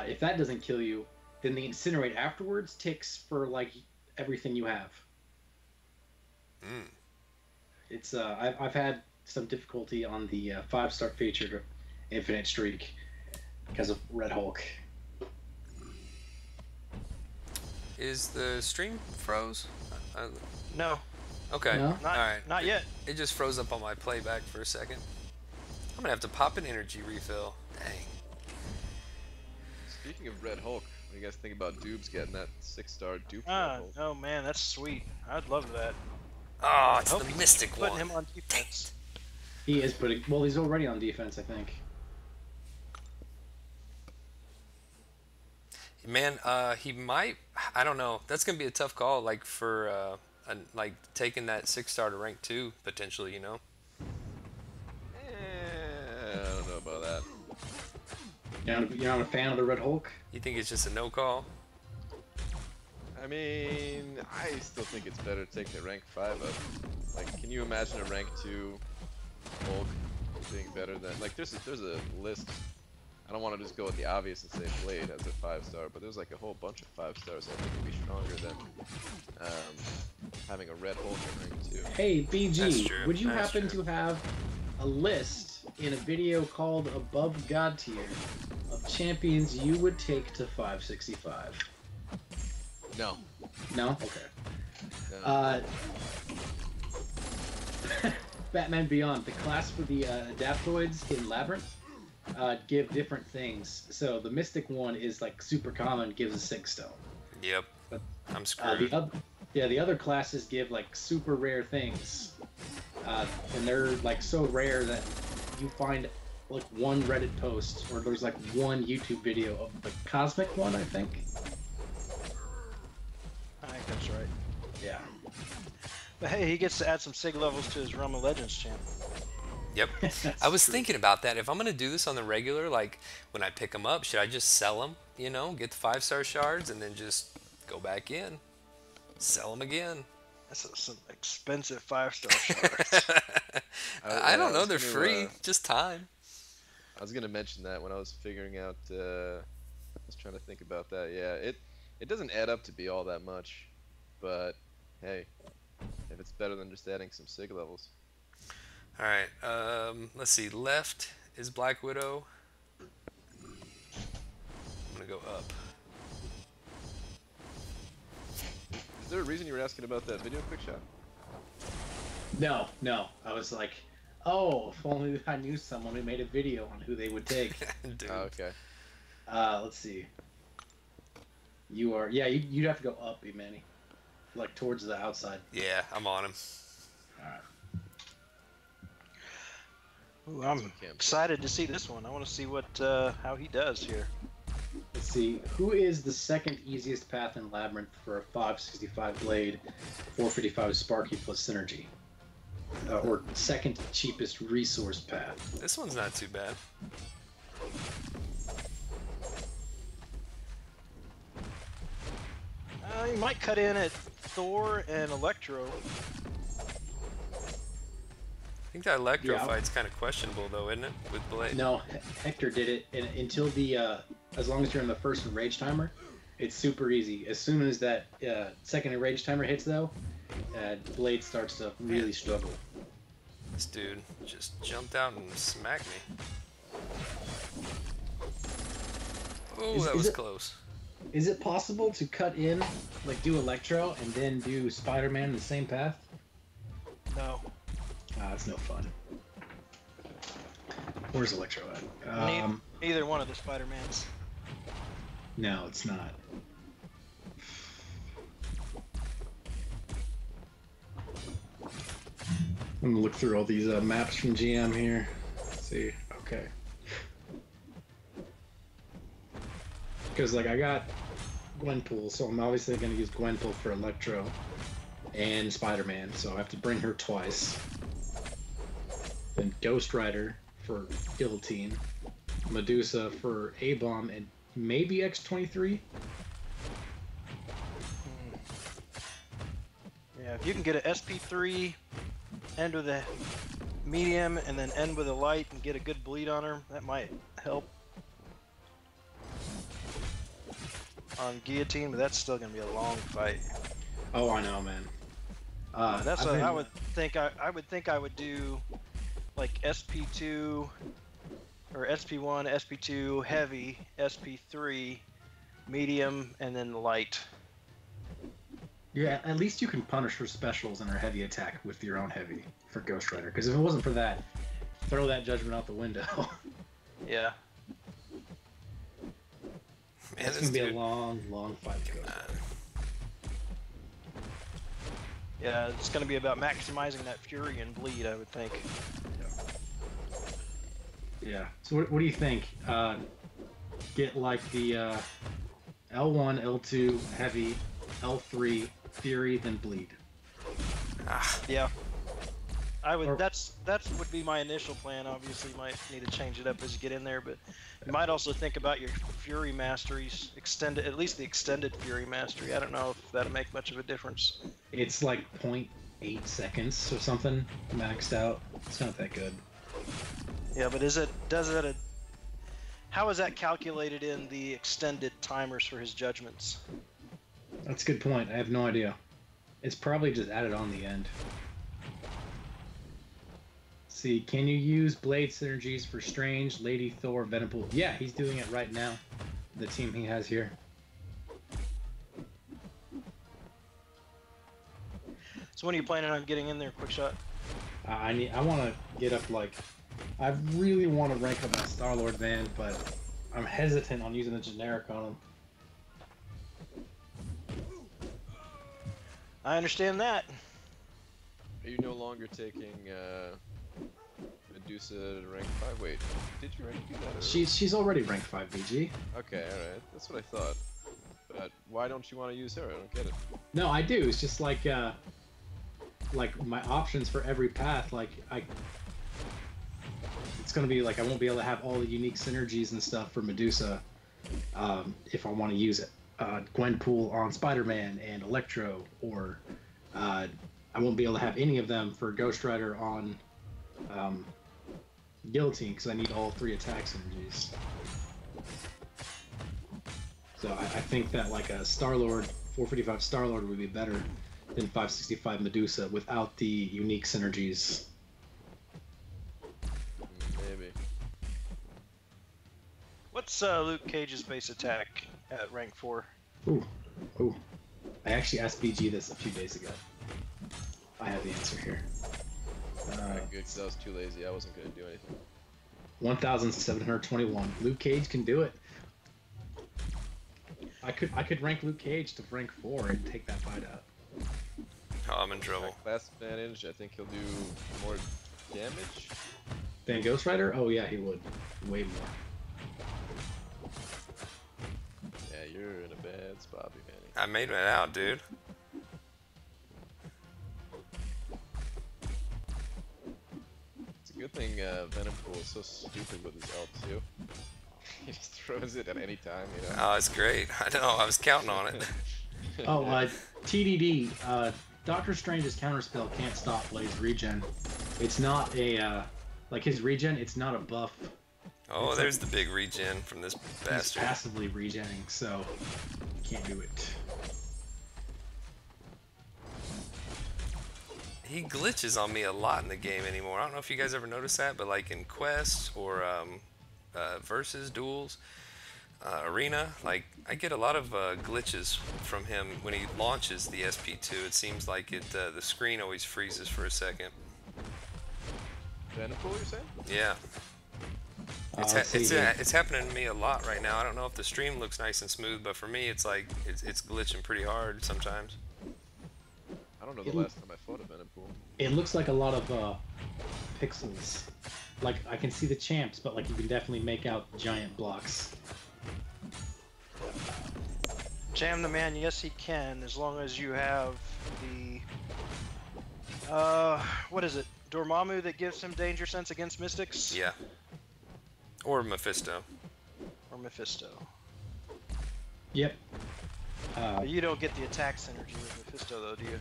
If that doesn't kill you, then the incinerate afterwards ticks for like everything you have. Mm. It's I've had some difficulty on the 5-star featured infinite streak because of Red Hulk. Is the stream froze? No, Okay. No? not, All right. not yet. It just froze up on my playback for a second. I'm gonna have to pop an energy refill. Dang. Speaking of Red Hulk, what do you guys think about Doobs getting that 6-star dupe Red Ah, Hulk? oh man, that's sweet. I'd love that. Oh, it's Hope the he's mystic Putting one. him on defense. He is putting. Well, he's already on defense, I think. Man, he might. I don't know. That's gonna be a tough call. Like for like taking that 6-star to rank 2 potentially. You know. I don't know about that. You're not a fan of the Red Hulk? You think it's just a no call? I mean, I still think it's better to take the rank 5 up. Like, can you imagine a rank 2 Hulk being better than... Like, there's a list. I don't want to just go with the obvious and say Blade as a 5-star, but there's like a whole bunch of 5 stars I think would be stronger than having a Red Hulk in rank 2. Hey, That's BG, true. would you That's happen true. to have a list in a video called Above God Tier of champions you would take to 565? No. No? Okay. No. Batman Beyond, the class for the adaptoids in Labyrinth give different things. So the Mystic one is like super common, gives a 6 stone. Yep. But, I'm screwed. the other classes give like super rare things. And they're like so rare that you find like one Reddit post or there's like one YouTube video of the Cosmic one, I think. I think that's right. Yeah. But hey, he gets to add some sig levels to his Realm of Legends champ. Yep. I was thinking about that. If I'm gonna do this on the regular, like when I pick them up, should I just sell them? You know, get the 5-star shards and then just go back in, sell them again. That's some expensive 5-star shards. I don't know. was They're gonna, free. Just time. I was gonna mention that when I was figuring out. I was trying to think about that. Yeah, it doesn't add up to be all that much, but hey, if it's better than just adding some sig levels. All right. Let's see. Left is Black Widow. I'm gonna go up. Is there a reason you were asking about that video, Quick Shot? No. I was like, oh, if only I knew someone who made a video on who they would take. Dude. Oh, okay. Let's see. You are, yeah, you'd have to go up, Manny. Like towards the outside. Yeah, I'm on him. Alright. Ooh, I'm excited to see this one. I want to see what how he does here. Let's see. Who is the second easiest path in Labyrinth for a 565 blade, 455 Sparky plus synergy? Or second cheapest resource path? This one's not too bad. You might cut in at Thor and Electro. I think that Electro Yeah. fight's kind of questionable though, isn't it? With Blade. No, Hector did it, and until the as long as you're in the first enrage timer, it's super easy. As soon as that second enrage timer hits, though, Blade starts to really struggle. This dude just jumped out and smacked me. Oh, Is that was it- close. Is it possible to cut in, like do Electro and then do Spider-Man in the same path? No. Ah, that's no fun. Where's Electro at? Neither one of the Spider-Mans. No, it's not. I'm gonna look through all these maps from GM here. Let's see, okay. Because like I got Gwenpool, so I'm obviously gonna use Gwenpool for Electro and Spider-Man, so I have to bring her twice. Then Ghost Rider for Guillotine. Medusa for A-Bomb and maybe X23. Yeah, if you can get an SP3, end with a medium, and then end with a light and get a good bleed on her, that might help on Guillotine, but that's still going to be a long fight. Oh, I know, man. That's what I would think. I would think I would do like SP2 or SP1, SP2 heavy, SP3 medium, and then light. Yeah, at least you can punish her specials and her heavy attack with your own heavy for Ghost Rider. Because if it wasn't for that, throw that judgment out the window. Yeah. Man, That's this gonna be a dude- long, long fight with Ghost Rider. Yeah, it's going to be about maximizing that fury and bleed, I would think. Yeah. So what do you think? Get like the L1, L2 heavy, L3 fury, then bleed. Yeah. I would. Or- That's would be my initial plan. Obviously, you might need to change it up as you get in there, but you might also think about your Fury masteries, extended, at least the extended Fury mastery. I don't know if that'll make much of a difference. It's like 0.8 seconds or something maxed out. It's not that good. Yeah, but how is that calculated in the extended timers for his judgments? That's a good point. I have no idea. It's probably just added on the end. See, can you use blade synergies for Strange, Lady Thor, Venompool? Yeah, he's doing it right now. The team he has here. So when are you planning on getting in there, quick shot? I want to get up like, I really want to rank up my Star-Lord van, but I'm hesitant on using the generic on him. I understand that. Are you no longer taking Medusa to rank 5? Wait, did you already do that? Or... She's already ranked 5 BG. Okay, alright. That's what I thought. But why don't you want to use her? I don't get it. No, I do. It's just like my options for every path. It's gonna be like I won't be able to have all the unique synergies and stuff for Medusa if I want to use it. Gwenpool on Spider-Man and Electro, or I won't be able to have any of them for Ghost Rider on Guillotine because I need all 3 attack synergies. So I think that like a Star-Lord, 455 Star-Lord would be better than 565 Medusa without the unique synergies. Maybe. What's Luke Cage's base attack at rank 4? Ooh. I actually asked BG this a few days ago. I have the answer here. Alright, good, because I was too lazy. I wasn't going to do anything. 1,721. Luke Cage can do it. I could rank Luke Cage to rank 4 and take that fight out. Oh, I'm in trouble. Class advantage, I think he'll do more damage. Then Ghost Rider? Oh yeah, he would. Way more. Yeah, you're in a bad spot, Manny. I made it out, dude. It's a good thing Venompool is so stupid with his L2. He just throws it at any time, you know? Oh, it's great. I know. I was counting on it. Oh, TDD. Doctor Strange's counterspell can't stop Blade's regen. It's not a like his regen. It's not a buff. Oh, It's there's the big regen from this He's bastard. passively regenning, so you can't do it. He glitches on me a lot in the game anymore. I don't know if you guys ever noticed that, but like in quests or versus duels, arena, like I get a lot of glitches from him when he launches the SP2. It seems like the screen always freezes for a second. Venompool, you're saying? Yeah. Let's see here. It's happening to me a lot right now. I don't know if the stream looks nice and smooth, but for me, it's like it's glitching pretty hard sometimes. I don't know the last time I fought a Venompool. It looks like a lot of pixels. Like I can see the champs, but like you can definitely make out giant blocks. Jam the man, yes he can, as long as you have the what is it? Dormammu that gives him danger sense against mystics? Yeah. Or Mephisto. or Mephisto. Yep. But you don't get the attack synergy with Mephisto, though, do you?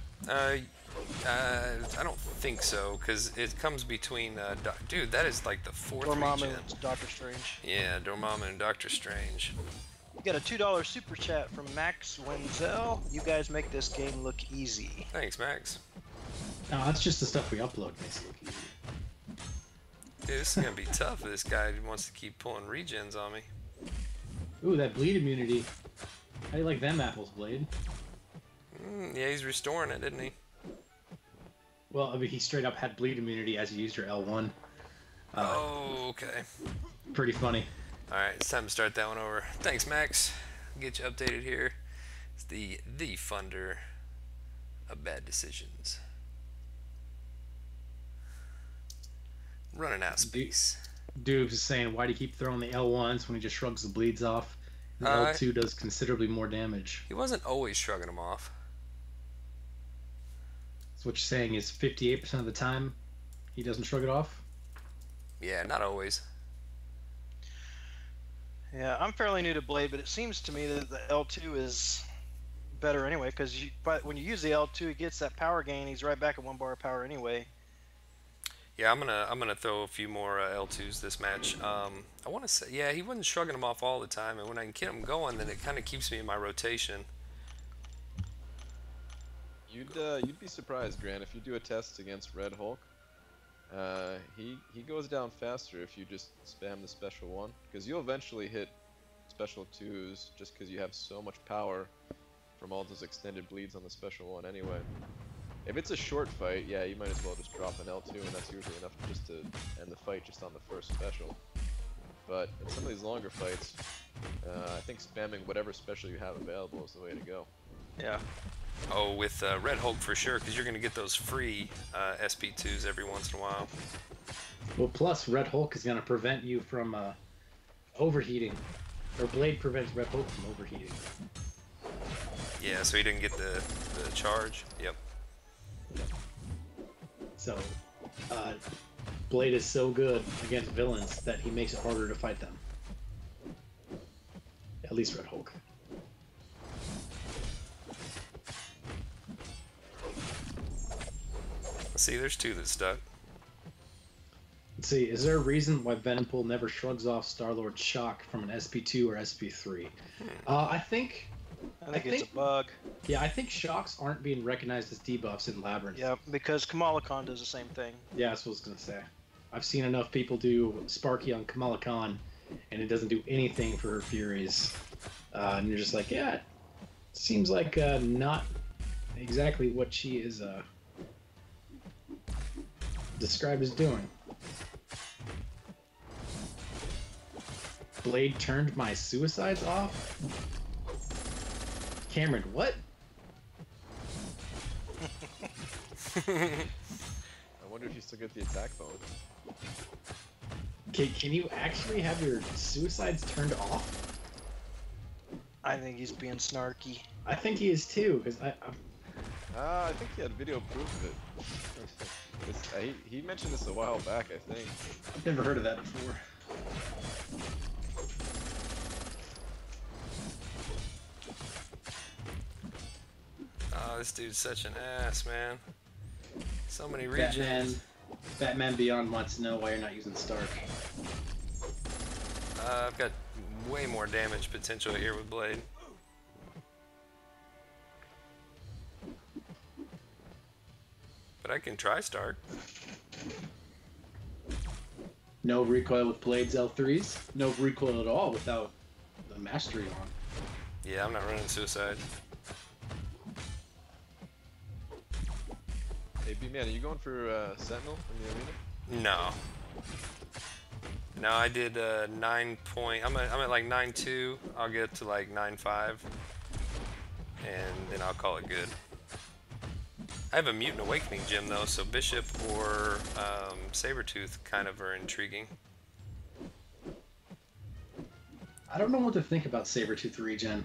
I don't think so, because it comes between. Dude, that is like the fourth Dormammu regen. and Doctor Strange. Yeah, Dormammu and Doctor Strange. We got a $2 super chat from Max Wenzel. You guys make this game look easy. Thanks, Max. No, that's just the stuff we upload, basically. Dude, this is gonna be tough if this guy wants to keep pulling regens on me. Ooh, that bleed immunity. How do you like them apples, Blade? Yeah, he's restoring it, didn't he? Well, I mean, he straight up had bleed immunity as you used your L1. Oh, okay. Pretty funny. Alright, it's time to start that one over. Thanks, Max. Get you updated here. It's the funder of bad decisions. Running out of space. Dubes is saying, why do you keep throwing the L1s when he just shrugs the bleeds off? The L2 does considerably more damage. He wasn't always shrugging them off. So what you're saying is 58% of the time he doesn't shrug it off? Yeah, not always. Yeah, I'm fairly new to Blade, but it seems to me that the L2 is better anyway, because when you use the L2, he gets that power gain. He's right back at 1 bar of power anyway. Yeah, I'm gonna throw a few more L2s this match. I want to say, yeah, he wasn't shrugging them off all the time, and when I can get him going, then it kind of keeps me in my rotation. You'd be surprised, Grant, if you do a test against Red Hulk. He goes down faster if you just spam the special 1, because you'll eventually hit special 2s just because you have so much power from all those extended bleeds on the special 1 anyway. If it's a short fight, yeah, you might as well just drop an L2, and that's usually enough just to end the fight just on the first special. But in some of these longer fights, I think spamming whatever special you have available is the way to go. Yeah. Oh, with Red Hulk for sure, because you're going to get those free SP2s every once in a while. Well, plus Red Hulk is going to prevent you from overheating. Or Blade prevents Red Hulk from overheating. Yeah, so he didn't get the charge. Yep. So, Blade is so good against villains that he makes it harder to fight them. At least Red Hulk. See, there's 2 that stuck. Let's see, is there a reason why Venompool never shrugs off Star-Lord's shock from an SP2 or SP3? I think it's a bug. Yeah, I think shocks aren't being recognized as debuffs in Labyrinth. Yeah, because Kamala Khan does the same thing. Yeah, that's what I was going to say. I've seen enough people do Sparky on Kamala Khan, and it doesn't do anything for her Furies. And you're just like, yeah, it seems like not exactly what she is described as doing. Blade turned my suicides off? Cameron, what? I wonder if you still get the attack bonus. Can you actually have your suicides turned off? I think he's being snarky. I think he is too, because I think he had video proof of it. He mentioned this a while back, I think. I've never heard of that before. Oh, this dude's such an ass, man. So many regens. Batman Beyond wants to know why you're not using Stark. I've got way more damage potential here with Blade. But I can try Stark. No recoil with Blade's L3s. No recoil at all without the mastery on. Yeah, I'm not running suicide. Hey, B-Man, are you going for Sentinel in the arena? No. No, I did 9 point. I'm at like 9.2. I'll get to like 9.5, and then I'll call it good. I have a Mutant Awakening gem though, so Bishop or Sabretooth kind of are intriguing. I don't know what to think about Sabretooth regen.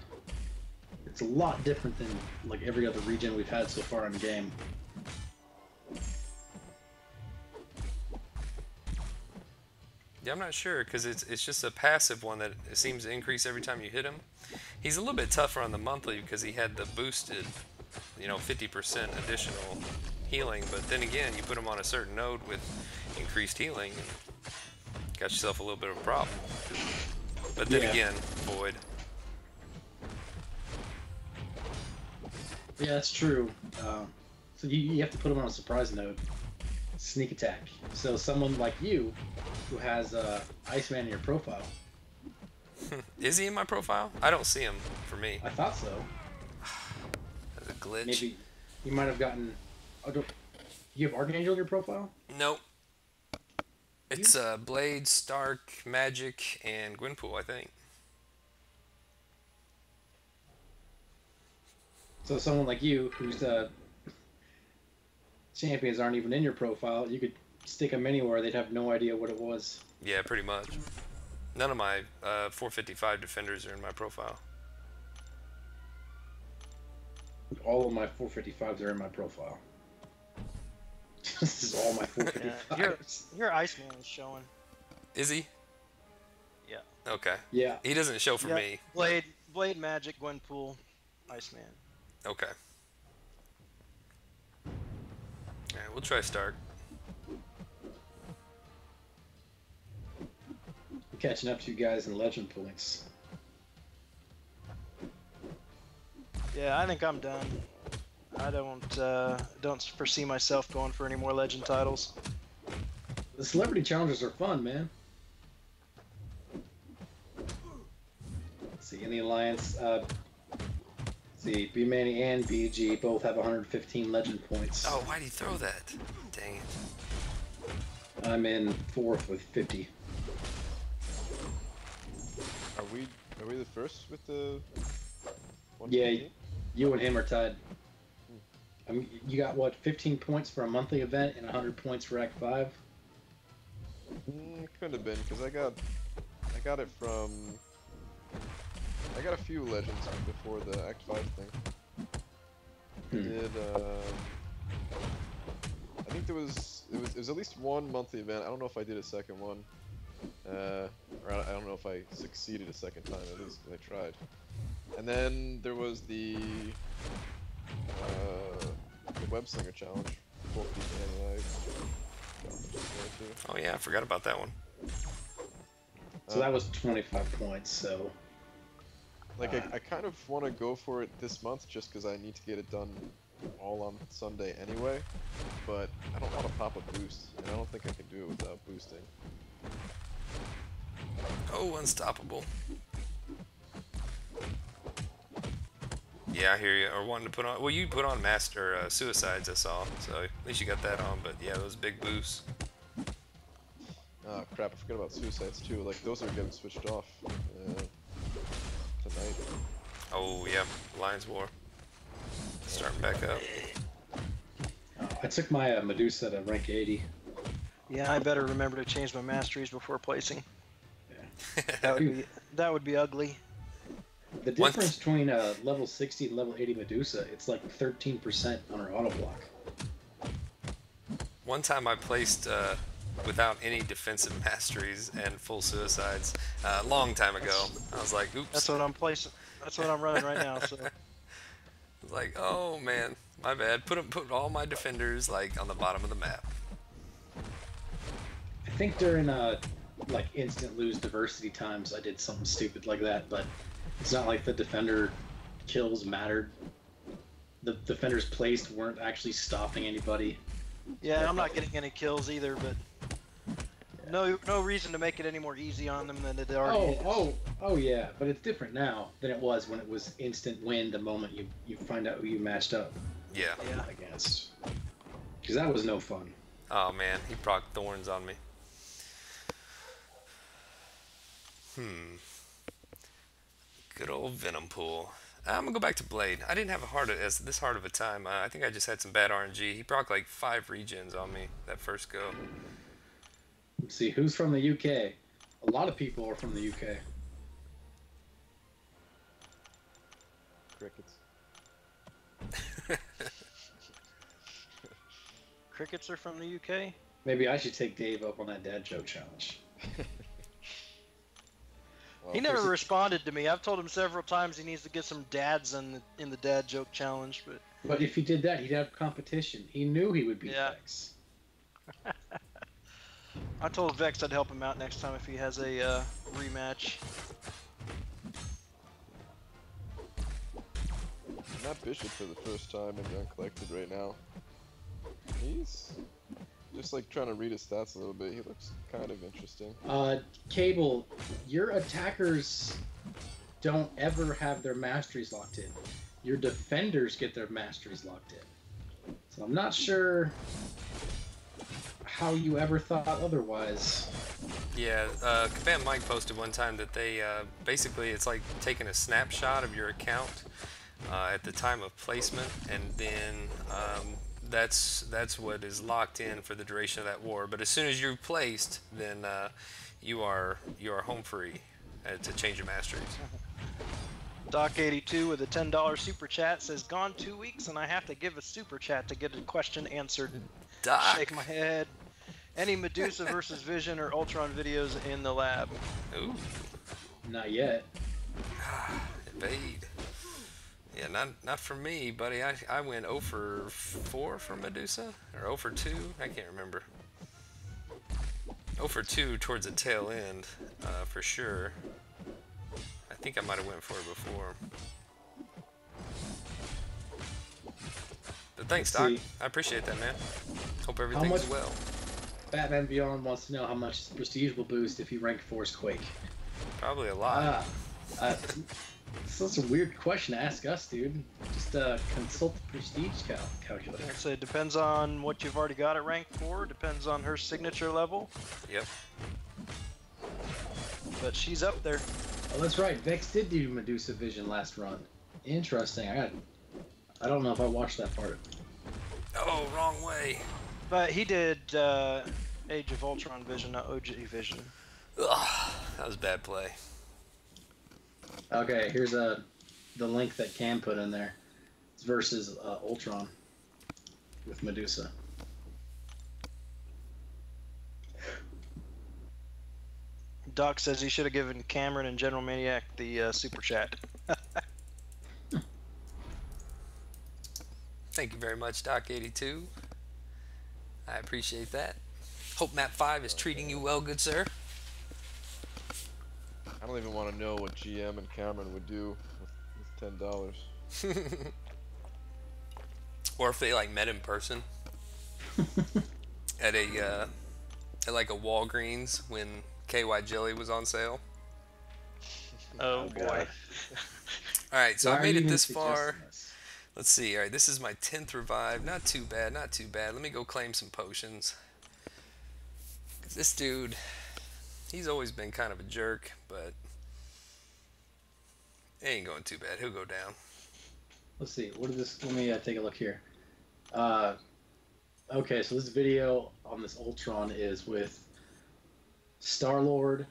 It's a lot different than like every other regen we've had so far in the game. Yeah, I'm not sure because it's just a passive one that it seems to increase every time you hit him. He's a little bit tougher on the monthly because he had the boosted, 50% additional healing. But then again, you put him on a certain node with increased healing, and got yourself a little bit of a problem. But then Yeah. again, void. Yeah, that's true. So you have to put him on a surprise node. Sneak attack. So someone like you, who has Iceman in your profile. Is he in my profile? I don't see him for me. I thought so. That's a glitch. Maybe you might have gotten. Oh, you have Archangel in your profile? Nope. It's Blade, Stark, Magic, and Gwynpool, I think. So someone like you, whose champions aren't even in your profile, you could stick them anywhere. They'd have no idea what it was. Yeah, pretty much. None of my 455 defenders are in my profile. All of my 455s are in my profile. This is all my 455s. Your Iceman is showing. Is he? Yeah. Okay. Yeah. He doesn't show for Yeah. me. Blade, Magic, Gwenpool, Iceman. Okay. Alright, we'll try Stark. I'm catching up to you guys in legend points. Yeah, I think I'm done. I don't foresee myself going for any more legend titles. The celebrity challenges are fun, man. Let's see, in the alliance, let's see, B-Manny and BG both have 115 legend points. Oh, why'd he throw that? Dang it. I'm in 4th with 50. Are we the first with the? Yeah, 115? you and him are tied. I mean, you got what, 15 points for a monthly event and 100 points for Act 5? Could have been because I got it from. I got a few legends before the Act 5 thing. I did. I think it was at least one monthly event. I don't know if I did a second one, or I don't know if I succeeded a second time. At least I tried. And then there was the web slinger challenge. Both people and I. Oh yeah, I forgot about that one. So that was 25 points, so... Like, I kind of want to go for it this month just because I need to get it done all on Sunday anyway, but I don't want to pop a boost, and I don't think I can do it without boosting. Oh, unstoppable. Yeah, I hear you. Or wanting to put on... Well, you put on Master Suicides, I saw, so at least you got that on, but yeah, those big boosts. Oh crap, I forgot about Suicides too. Like, those are getting switched off tonight. Oh, yeah, Lions War. Starting back up. I took my Medusa to rank 80. Yeah, I better remember to change my masteries before placing. Yeah. That would be ugly. The difference between level 60 and level 80 Medusa, it's like 13% on her auto block. One time I placed without any defensive masteries and full suicides a long time ago. I was like, oops. That's what I'm placing. That's what I'm running right now. So. I was like, oh man, my bad. Put all my defenders like on the bottom of the map. I think during like instant lose diversity times, I did something stupid like that, but it's not like the defender kills mattered. The defenders placed weren't actually stopping anybody. Yeah, I'm not getting any kills either, but no reason to make it any more easy on them than it already is. Oh yeah, but it's different now than it was when it was instant win the moment you find out who you matched up Yeah. against. Because that was no fun. Oh man, he proc thorns on me. Good old Venom Pool. I'm gonna go back to Blade. I didn't have this hard of a time. I think I just had some bad RNG. He proc like 5 regens on me that first go. Let's see, who's from the UK? A lot of people are from the UK. Crickets. Crickets are from the UK. Maybe I should take Dave up on that dad joke challenge. He never responded to me. I've told him several times he needs to get some dads in the dad joke challenge, But if he did that, he'd have competition. He knew he would beat Yeah. Vex. I told Vex I'd help him out next time if he has a rematch. Not Bishop for the first time in Uncollected right now. He's just like trying to read his stats a little bit. He looks kind of interesting. Cable, your attackers don't ever have their masteries locked in. Your defenders get their masteries locked in. So I'm not sure how you ever thought otherwise. Yeah, Kabam Mike posted one time that they basically it's like taking a snapshot of your account at the time of placement, and then that's what is locked in for the duration of that war. But as soon as you're placed, then you are home free to change your masteries. Doc82 with a $10 super chat says, "Gone 2 weeks and I have to give a super chat to get a question answered." Doc. Shake my head. Any Medusa versus Vision or Ultron videos in the lab? Ooh, Not yet. evade. Yeah, not for me, buddy. I went 0 for 4 for Medusa, or 0 for 2. I can't remember. 0 for 2 towards the tail end, for sure. I think I might have went for it before. But thanks, Doc. See. I appreciate that, man. Hope everything's much- well. Batman Beyond wants to know how much his prestige will boost if he ranked Force Quake. Probably a lot. This is a weird question to ask us, dude. Just consult the prestige calculator. I'd say it depends on what you've already got it ranked for. Depends on her signature level. Yep. But she's up there. Oh, that's right. Vex did do Medusa Vision last run. Interesting. I don't know if I watched that part. Oh, wrong way. But he did Age of Ultron Vision, not OG Vision. Ugh, that was bad play. Okay, here's the link that Cam put in there. It's versus Ultron with Medusa. Doc says he should have given Cameron and General Maniac the super chat. Thank you very much, Doc82. I appreciate that. Hope Map 5 is treating you well, good sir. I don't even want to know what GM and Cameron would do with $10. Or if they like met in person at a at like a Walgreens when KY Jelly was on sale. Oh boy. All right, so Why I are made you it even this far. suggesting this? Let's see. All right, this is my 10th revive. Not too bad, not too bad. Let me go claim some potions. 'Cause this dude, he's always been kind of a jerk, but it ain't going too bad. He'll go down. Let's see. What is this? Let me take a look here. Okay, so this video on this Ultron is with Star-Lord,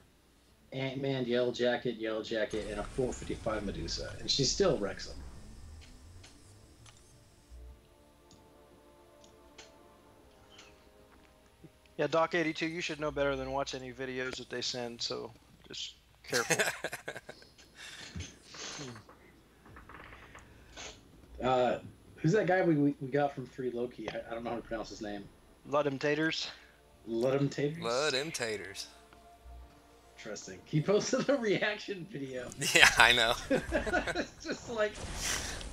Ant-Man, Yellow Jacket, and a 455 Medusa, and she still wrecks them. Yeah, Doc82, you should know better than watch any videos that they send, so just careful. Who's that guy we got from 3 Loki? I don't know how to pronounce his name. Ludum taters. Ludum Taters? Blood them taters. Interesting. He posted a reaction video. Yeah, I know. It's just like,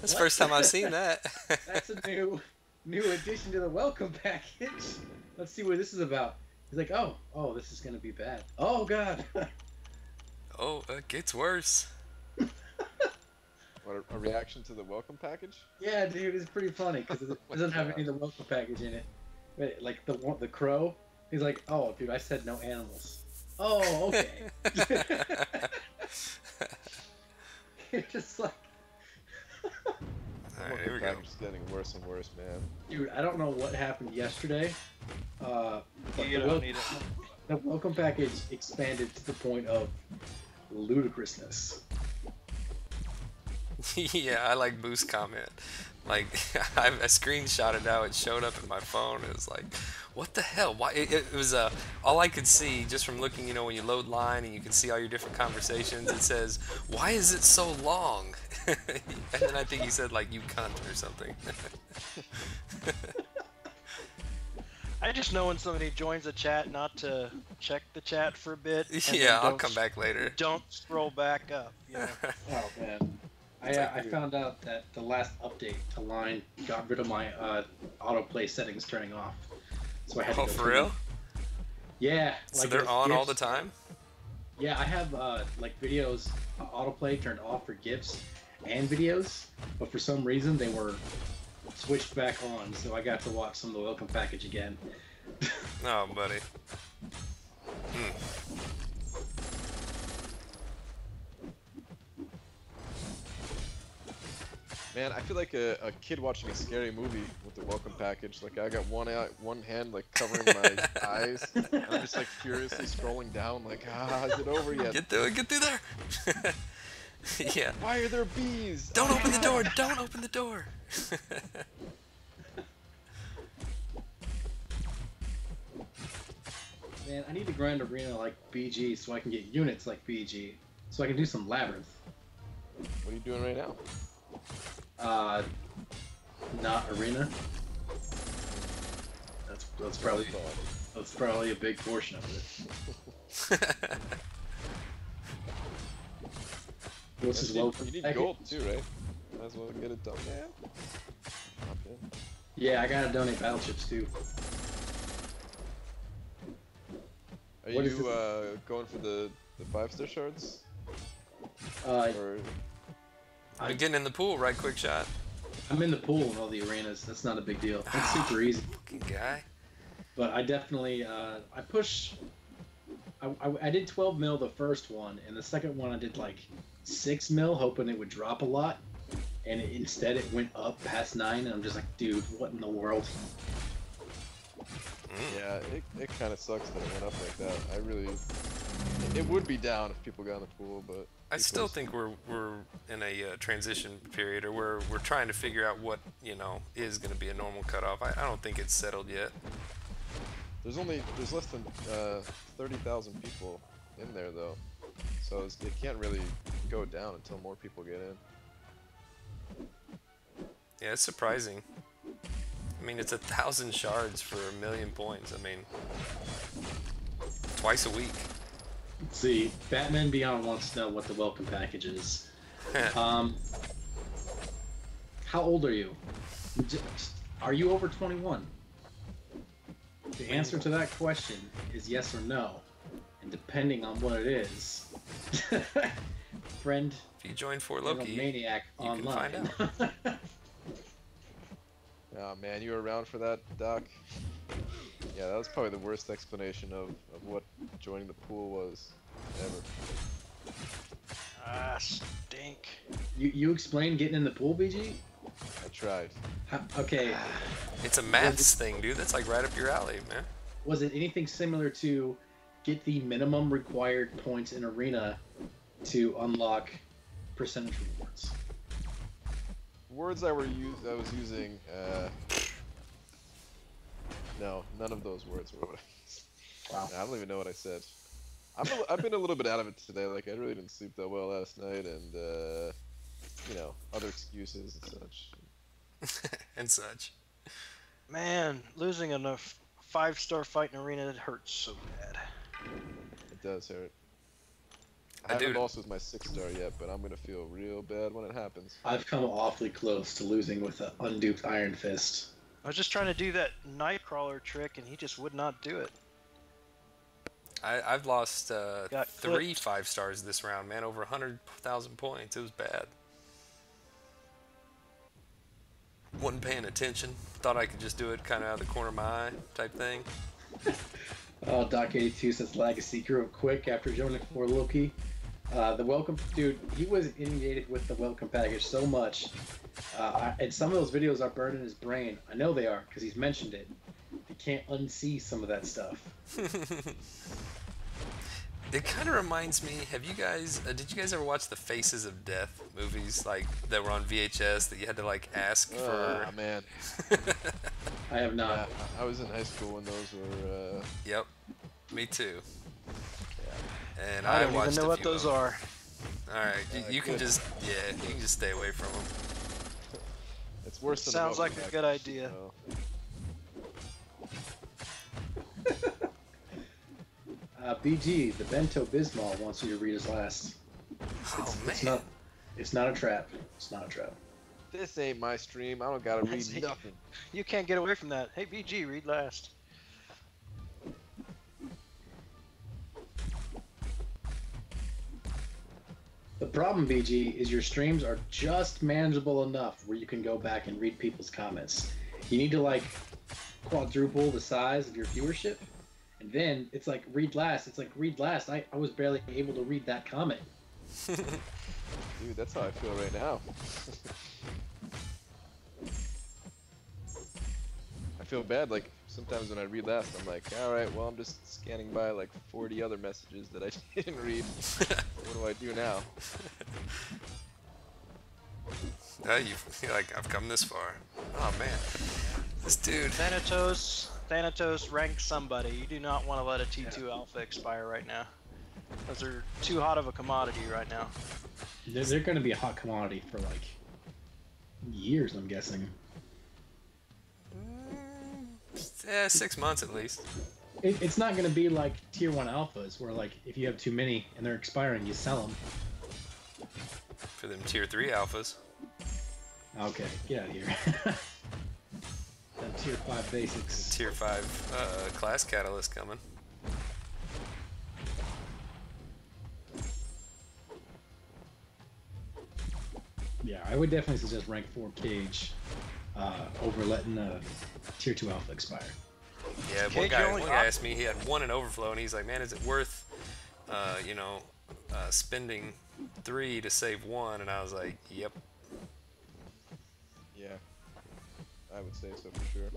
That's the what? first time I've seen that. That's a new addition to the welcome package. Let's see what this is about. He's like, oh, this is gonna be bad. Oh god. Oh, it gets worse. What, a reaction to the welcome package? Yeah, dude, it's pretty funny because it doesn't have any of the welcome package in it. But like the crow, he's like, oh, dude, I said no animals. Oh, okay. You're just like, All right, here we go. Package is getting worse and worse, man. dude, I don't know what happened yesterday. But You don't need it. the welcome package expanded to the point of ludicrousness. Yeah, I like Boost comment. Like, I screenshotted how it showed up in my phone. It was like, what the hell? Why? It was all I could see just from looking. You know, when you load line and you can see all your different conversations, it says, "Why is it so long?" And then I think he said like, "You cunt" or something. I just know when somebody joins a chat not to check the chat for a bit. And then Yeah, I'll don't come back later. Don't scroll back up. You know? Oh man, I found out that the last update to Line got rid of my autoplay settings turning off, so I had to Oh, go for through real? them. Yeah, So like they're with on all GIFs. the time? Yeah, I have like videos autoplay turned off for GIFs and videos, but for some reason they were switched back on, so I got to watch some of the welcome package again. Oh, buddy. Man, I feel like a kid watching a scary movie with the welcome package. Like I got one hand like covering my eyes, and I'm just like furiously scrolling down, like, is it over yet? Get through there. Yeah. Why are there bees? Don't open the door. Don't open the door. Man, I need to grind arena like BG so I can get units like BG, so I can do some Labyrinth. What are you doing right now? Not arena. That's probably a big portion of it. What's his welcome You need package? gold too, right? Might as well get it done, man. Okay. Yeah, I gotta donate battle chips too. Are What is you going for the 5-star shards? Or I'm getting in the pool, right? Quick shot. I'm in the pool in all the arenas. That's not a big deal. That's super easy. Fucking guy. But I definitely I push. I did 12 mil the first one, and the second one I did like 6 mil, hoping it would drop a lot, and instead it went up past 9, and I'm just like, dude, what in the world? yeah, it kind of sucks that it went up like that. I really, it would be down if people got in the pool, but I still because- think we're in a transition period, or we're trying to figure out what is going to be a normal cutoff. I don't think it's settled yet. there's less than 30,000 people in there though, so it can't really go down until more people get in. Yeah, it's surprising. I mean, it's 1,000 shards for 1,000,000 points. I mean, twice a week. Let's see, Batman Beyond wants to know what the welcome package is. How old are you? Are you over 21? The answer to that question is yes or no, and depending on what it is, friend, If you join For you're a Loki, maniac you can online. find Oh man, you were around for that, Doc? Yeah, that was probably the worst explanation of what joining the pool was ever. Ah, stink. You explained getting in the pool, BG? I tried. Okay, it's a maths thing, dude. That's like right up your alley, man. was it anything similar to get the minimum required points in arena to unlock percentage rewards? Words I was using, no, none of those words were what I Wow. I don't even know what I said. I've been a little bit out of it today, like I really didn't sleep that well last night, and other excuses and such. And such. Man, losing a 5-star fight in arena, it hurts so bad. It does hurt. I I haven't do. lost with my 6-star yet, but I'm gonna feel real bad when it happens. I've come awfully close to losing with an unduped Iron Fist. I was just trying to do that Nightcrawler trick, and he just would not do it. I've lost Got 3 clipped. 5-stars this round, man. Over 100,000 points. It was bad. Wasn't paying attention. Thought I could just do it kind of out of the corner of my eye type thing. Oh, Doc82 says Legacy grew up quick after joining for Loki. The welcome, dude, he was inundated with the welcome package so much. And some of those videos are burned in his brain. I know they are, because he's mentioned it. He can't unsee some of that stuff. It kind of reminds me. Have you guys? Did you guys ever watch the Faces of Death movies, like that were on VHS that you had to like ask for? Oh man. I have Yeah, not. I was in high school when those were. Yep, me too. And I don't watched even know a what few of those them. are. All right, you can good. just you can just stay away from them. It's worse than Sounds the like a Welcome good Back, idea. so- BG, the Bento Bismol wants you to read his last. Oh It's man, not. It's not a trap. It's not a trap. This ain't my stream. I don't gotta read See? nothing. You can't get away from that. Hey, BG, read last. The problem, BG, is your streams are just manageable enough where you can go back and read people's comments. You need to like quadruple the size of your viewership, and then it's like read last. It's like read last. I was barely able to read that comment. Dude, that's how I feel right now. I feel bad, like, sometimes when I read last, I'm like, alright, well, I'm just scanning by, like, 40 other messages that I didn't read. What do I do now? you're like I've come this far. Oh man, this dude. Thanatos, rank somebody. You do not want to let a T2 alpha expire right now. Those are too hot of a commodity right now. They're going to be a hot commodity for like years, I'm guessing. Yeah, 6 months at least. It's not going to be like tier 1 alphas where like if you have too many and they're expiring, you sell them. For them tier 3 alphas. Okay, get out of here. That tier 5 basics. Tier 5 class catalyst coming. Yeah, I would definitely suggest rank 4 cage over letting tier 2 alpha expire. Yeah, Cage one guy asked me, he had one in overflow, and he's like, man, is it worth, spending 3 to save 1? And I was like, yep. Yeah, I would say so for sure.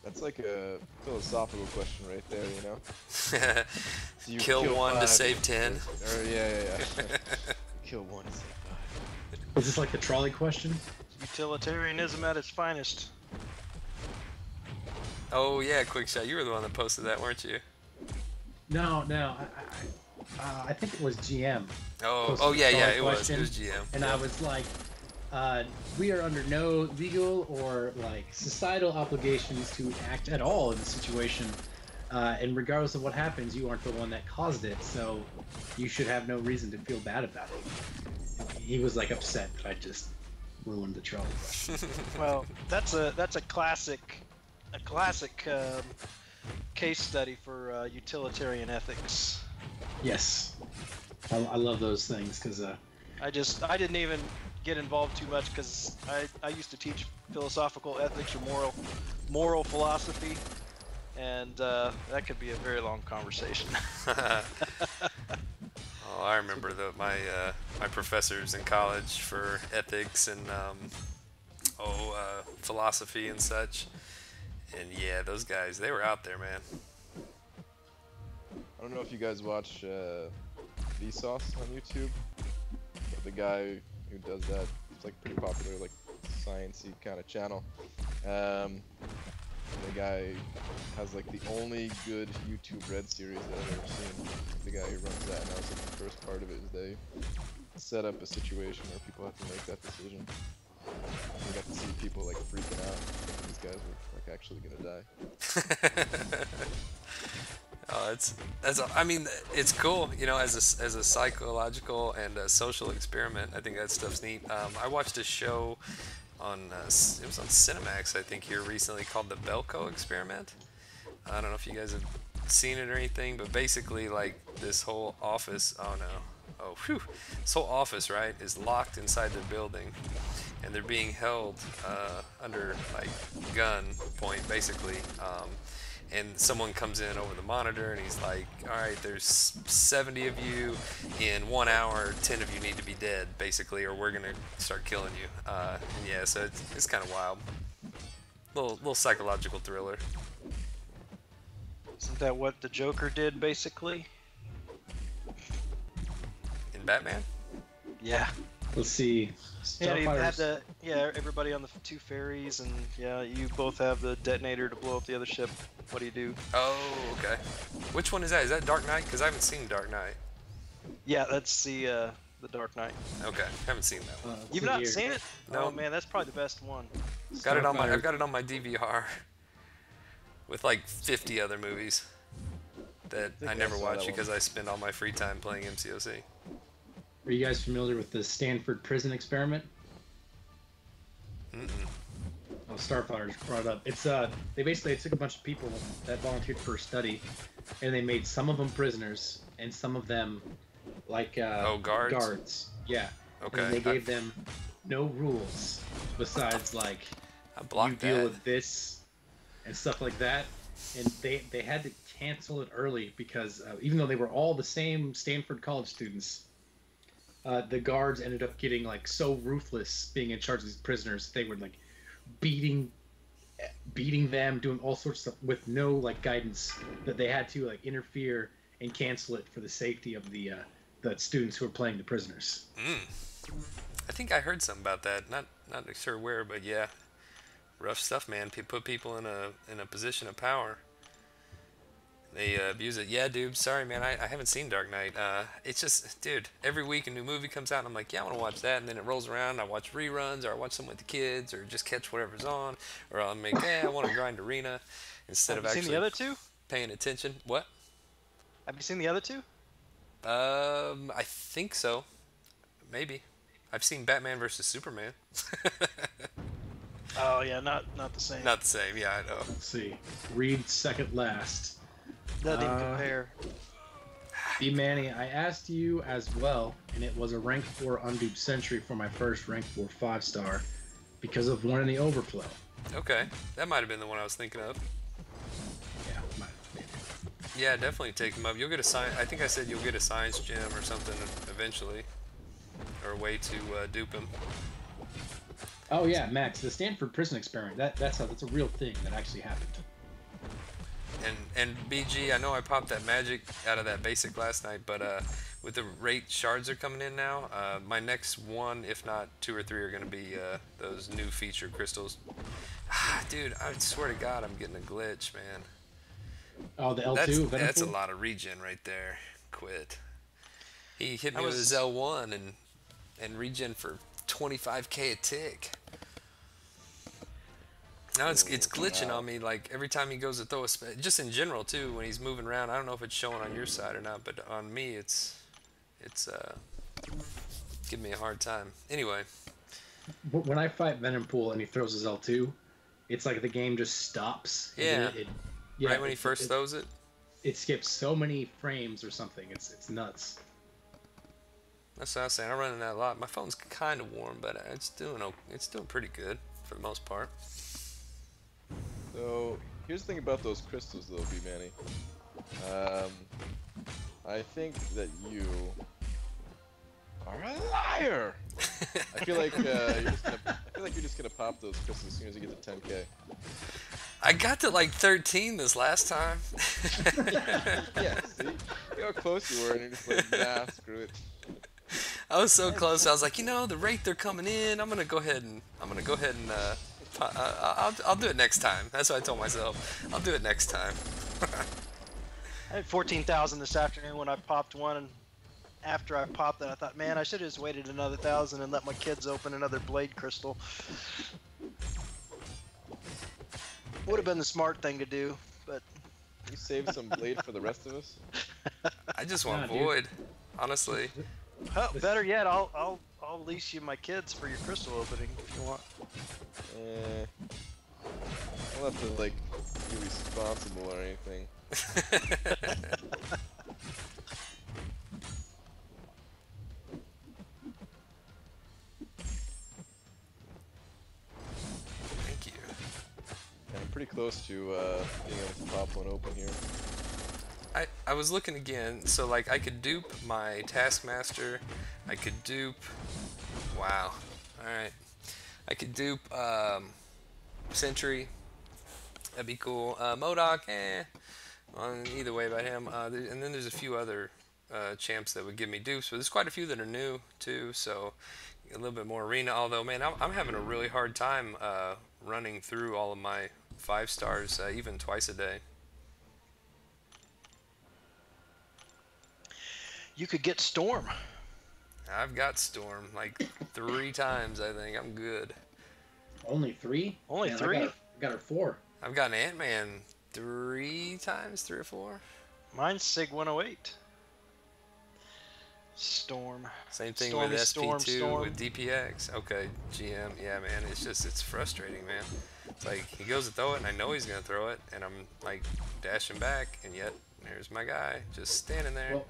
That's like a philosophical question right there, you know? Do you Kill 1 to 5 save 10. Or, yeah. Kill 1 to save 5. Is this like a trolley question? Utilitarianism at its finest. Oh yeah, quick shot. You were the one that posted that, weren't you? No. I think it was GM. Oh yeah, Trolley it was. question, It was GM. And I was like, we are under no legal or like societal obligations to act at all in the situation. And regardless of what happens, you aren't the one that caused it, so you should have no reason to feel bad about it. He was like upset that I just ruined the trolley question. Well, that's a classic case study for utilitarian ethics. Yes, I love those things because I didn't even get involved too much because I used to teach philosophical ethics or moral philosophy, and that could be a very long conversation. Oh, I remember my professors in college for ethics and philosophy and such. And yeah, those guys, they were out there, man. I don't know if you guys watch Vsauce on YouTube. But the guy who does that, it's like pretty popular, like sciencey kind of channel. The guy has like the only good YouTube Red series that I've ever seen. The guy who runs that, and that was like the first part of it, is they set up a situation where people have to make that decision. We got to see people like freaking out. Thinking these guys were like actually gonna die. I mean, it's cool, you know, as a psychological and a social experiment. I think that stuff's neat. I watched a show on it was on Cinemax, I think, here recently, called the Belko Experiment. I don't know if you guys have seen it or anything, but basically, like, this whole office. This whole office, right, is locked inside the building, and they're being held under like gun point, basically. And someone comes in over the monitor and he's like, all right, there's 70 of you. In 1 hour, 10 of you need to be dead, basically, or we're going to start killing you. And yeah, so it's kind of wild. Little psychological thriller. Isn't that what the Joker did, basically? In Batman? Yeah. Let's see. Yeah, you had Starfighters. everybody on the two ferries, and yeah, you both have the detonator to blow up the other ship. What do you do? Oh, okay. Which one is that? Is that Dark Knight? Because I haven't seen Dark Knight. Yeah, that's the Dark Knight. Okay, haven't seen that one. Let's You've see not here. seen it? No. Oh man, that's probably the best one. Got it on my. Starfighter. I've got it on my DVR. With like 50 other movies that think I I never saw watch that because I spend all my free time playing MCOC. Are you guys familiar with the Stanford Prison Experiment? Mm-mm. Oh, Starfighters brought it up. It's they basically took a bunch of people that volunteered for a study, and they made some of them prisoners and some of them like Guards? Yeah. Okay. And they gave them no rules besides like I you blocked deal that. with this and stuff like that. And they had to cancel it early because even though they were all the same Stanford college students, the guards ended up getting like so ruthless being in charge of these prisoners. They were like beating them, doing all sorts of stuff with no like guidance, that they had to like interfere and cancel it for the safety of the students who were playing the prisoners. I think I heard something about that. Not sure where, but yeah, rough stuff, man. Put people in a position of power. They abuse it. Yeah, dude. Sorry, man. I haven't seen Dark Knight. It's just, dude. Every week a new movie comes out, and I'm like, yeah, I want to watch that. And then it rolls around, and I watch reruns, or I watch some with the kids, or just catch whatever's on, or I'm like, I want to grind Arena instead Have of you seen actually the other two? paying attention. What? Have you seen the other two? I think so. Maybe. I've seen Batman versus Superman. Oh yeah, not the same. Not the same. Yeah, I know. Let's see. Reed second last. Doesn't even compare. B Manny, I asked you as well, and it was a rank 4 unduped sentry for my first rank 4 5-star because of one in the overflow. Okay, that might have been the one I was thinking of. Yeah, maybe. Yeah, definitely take them up. You'll get a science. I think I said you'll get a science gem or something eventually, or a way to dupe him. Oh yeah, Max, the Stanford Prison Experiment. That's a real thing that actually happened. And BG, I know I popped that magic out of that basic last night, but with the rate shards are coming in now, my next one, if not 2 or 3, are going to be those new feature crystals. Dude, I swear to God, I'm getting a glitch, man. Oh, the L2. That's a Venompool? lot of regen right there. Quit. He hit I me with was- his L1 and regen for 25k a tick. Now it's glitching on me, like every time he goes to throw a just in general too, when he's moving around. I don't know if it's showing on your side or not, but on me it's giving me a hard time. Anyway, When I fight Venompool and he throws his L2, it's like the game just stops. Yeah. Yeah, right when he first throws it. It skips so many frames or something. It's nuts. That's what I was saying. I'm running that a lot. My phone's kind of warm, but it's doing pretty good for the most part. So here's the thing about those crystals, though, B Manny. I think that you are a liar. I feel like you're just gonna pop those crystals as soon as you get to 10k. I got to like 13 this last time. Yeah, see? Look how close you were, and you're just like, nah, screw it. I was so close. I was like, the rate they're coming in, I'm gonna go ahead and I'll do it next time. That's what I told myself. I'll do it next time. I had 14,000 this afternoon when I popped one, and after I popped it, I thought, man, I should have just waited another 1,000 and let my kids open another blade crystal. Would have been the smart thing to do, but You saved some blade for the rest of us? I just want Nah, dude. void, honestly. oh, better yet, I'll lease you my kids for your crystal opening if you want. I'll have to, like, be responsible or anything. Thank you. Yeah, I'm pretty close to being able to pop one open here. I was looking again, so like I could dupe my Taskmaster, I could dupe, wow, alright, I could dupe Sentry, that'd be cool. Modok, either way about him. And then there's a few other champs that would give me dupes, but there's quite a few that are new too, so a little bit more arena. Although, man, I'm having a really hard time running through all of my 5 stars, even twice a day. You could get Storm. I've got Storm like 3 times, I think. I'm good. Only 3? Only Man, 3? I got her 4. I've gotten Ant-Man 3 times, 3 or 4. Mine's Sig 108. Storm. Same thing Stormy with Storm, SP2 Storm. with DPX. Okay, GM. Yeah, man, it's frustrating, man. It's like he goes to throw it, and I know he's gonna throw it, and I'm like dashing back, and yet there's my guy just standing there. Well,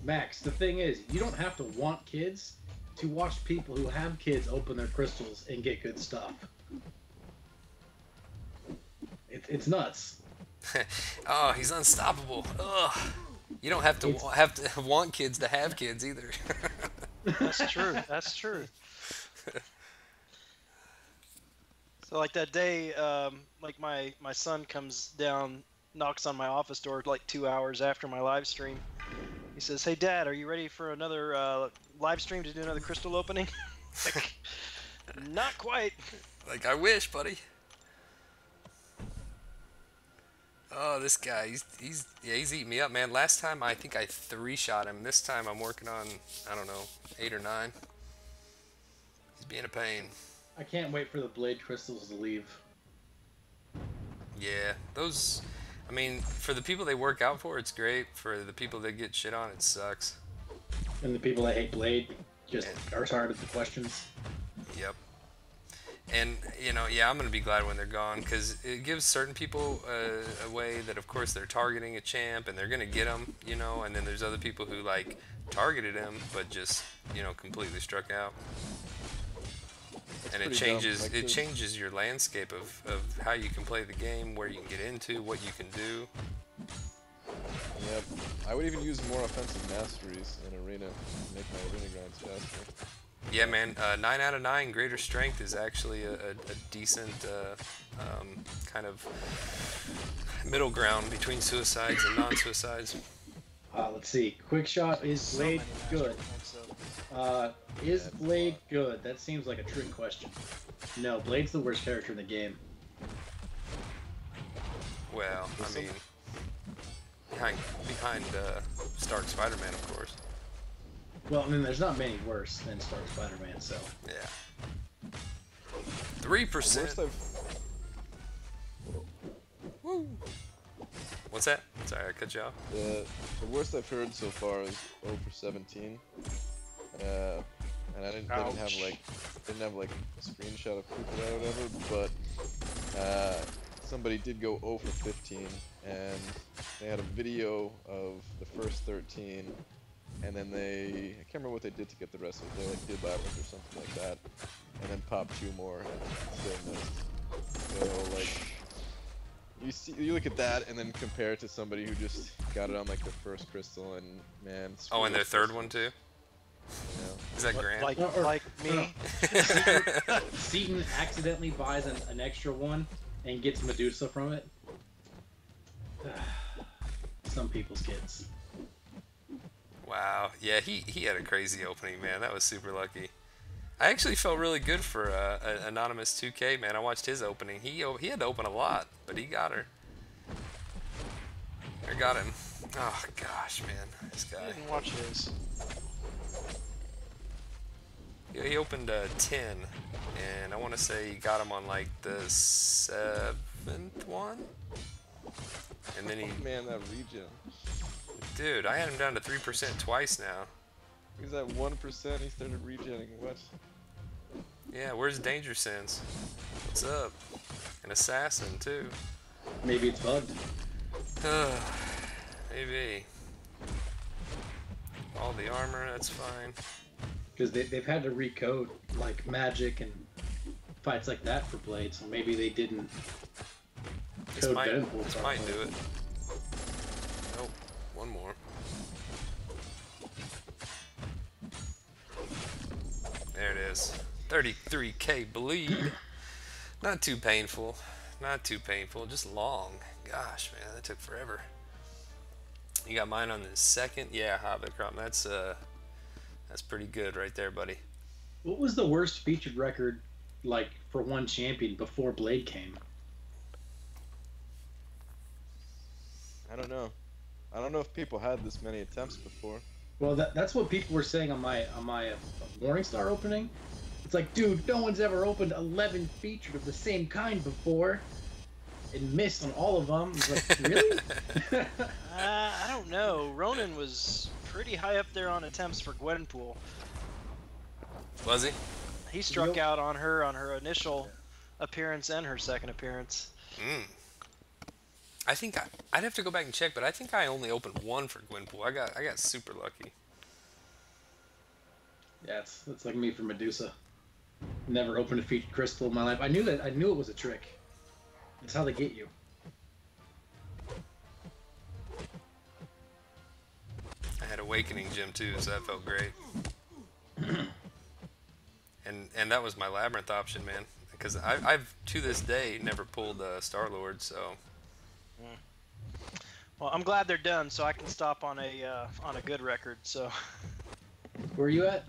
Max, the thing is, you don't have to want kids to watch people who have kids open their crystals and get good stuff. It's nuts. Oh, he's unstoppable. Ugh. You don't have to want kids to have kids either. That's true. That's true. So like that day, like my son comes down, knocks on my office door like 2 hours after my live stream. He says, "Hey Dad, are you ready for another live stream to do another crystal opening?" Like, not quite. Like, I wish, buddy. Oh, this guy, he's eating me up, man. Last time I think I 3-shot him. This time I'm working on, I don't know, 8 or 9. He's being a pain. I can't wait for the blade crystals to leave. Yeah, those, I mean, for the people they work out for, it's great. For the people that get shit on, it sucks. And the people that hate blade just are tired of the questions. Yep. And, you know, yeah, I'm going to be glad when they're gone, because it gives certain people a way that, of course, they're targeting a champ, and they're going to get him, you know, and then there's other people who, like, targeted him, but just, you know, completely struck out. That's And it pretty changes dumb. Like, it there's- changes your landscape of how you can play the game, where you can get into, what you can do. Yep. I would even use more offensive masteries in arena to make my arena grinds faster. Yeah, man, 9 out of 9 greater strength is actually a decent kind of middle ground between suicides and non-suicides. Let's see. Quick shot, is So blade many master good? points, though. Is Blade good? That seems like a trick question. No, Blade's the worst character in the game. Well, I mean, behind Stark Spider-Man, of course. Well, I mean, there's not many worse than Stark Spider-Man, so. Yeah. The 3%. worst I've Woo. What's that? Sorry, I cut you off. the worst I've heard so far is 0 for 17. And I didn't have Ouch. like a screenshot of proof of that or whatever, but somebody did go 0 for 15, and they had a video of the first 13, and then I can't remember what they did to get the rest of it. They like did Labyrinth or something like that, and then popped 2 more and still missed. So like, you look at that and then compare it to somebody who just got it on like the first crystal, and man. Oh, and their those third crystals, one too? you know. Is that Grant? Like, Or- like me. Seaton accidentally buys an extra one and gets Medusa from it. Some people's kids. Wow. Yeah, he had a crazy opening, man. That was super lucky. I actually felt really good for Anonymous 2K, man. I watched his opening. He had to open a lot, but he got her. I got him. Oh, gosh, man. This I guy. didn't watch his. Yeah, he opened 10, and I want to say he got him on like the 7th one. And then he, Oh, man, that regen. dude, I had him down to 3% twice now. He's at 1%, he started regenning. What? Yeah, where's Danger Sense? What's up? An assassin too. Maybe it's bugged. Maybe. All the armor, that's fine. Because they've had to recode like magic and fights like that for Blade, so maybe they didn't This code might Deadpool this properly. might do it. Nope, one more. There it is. 33k bleed. Not too painful. Not too painful. Just long. Gosh, man, that took forever. You got mine on the second. Yeah, Hobbitcrom. That's pretty good right there, buddy. What was the worst featured record like for one champion before Blade came? I don't know. I don't know if people had this many attempts before. Well, that's what people were saying on my Morningstar opening. It's like, dude, no one's ever opened 11 featured of the same kind before and missed on all of them. It's like, really? I don't know. Ronan was pretty high up there on attempts for Gwenpool. Was he? He struck out on her initial appearance and her second appearance. I think I'd have to go back and check, but I think I only opened one for Gwenpool. I got super lucky. Yeah, it's like me for Medusa. Never opened a featured crystal in my life. I knew it was a trick. That's how they get you. I had Awakening Gem too, so that felt great. and that was my Labyrinth option, man. Because I've to this day never pulled Star-Lord, so. Well, I'm glad they're done, so I can stop on a good record. So. Where are you at?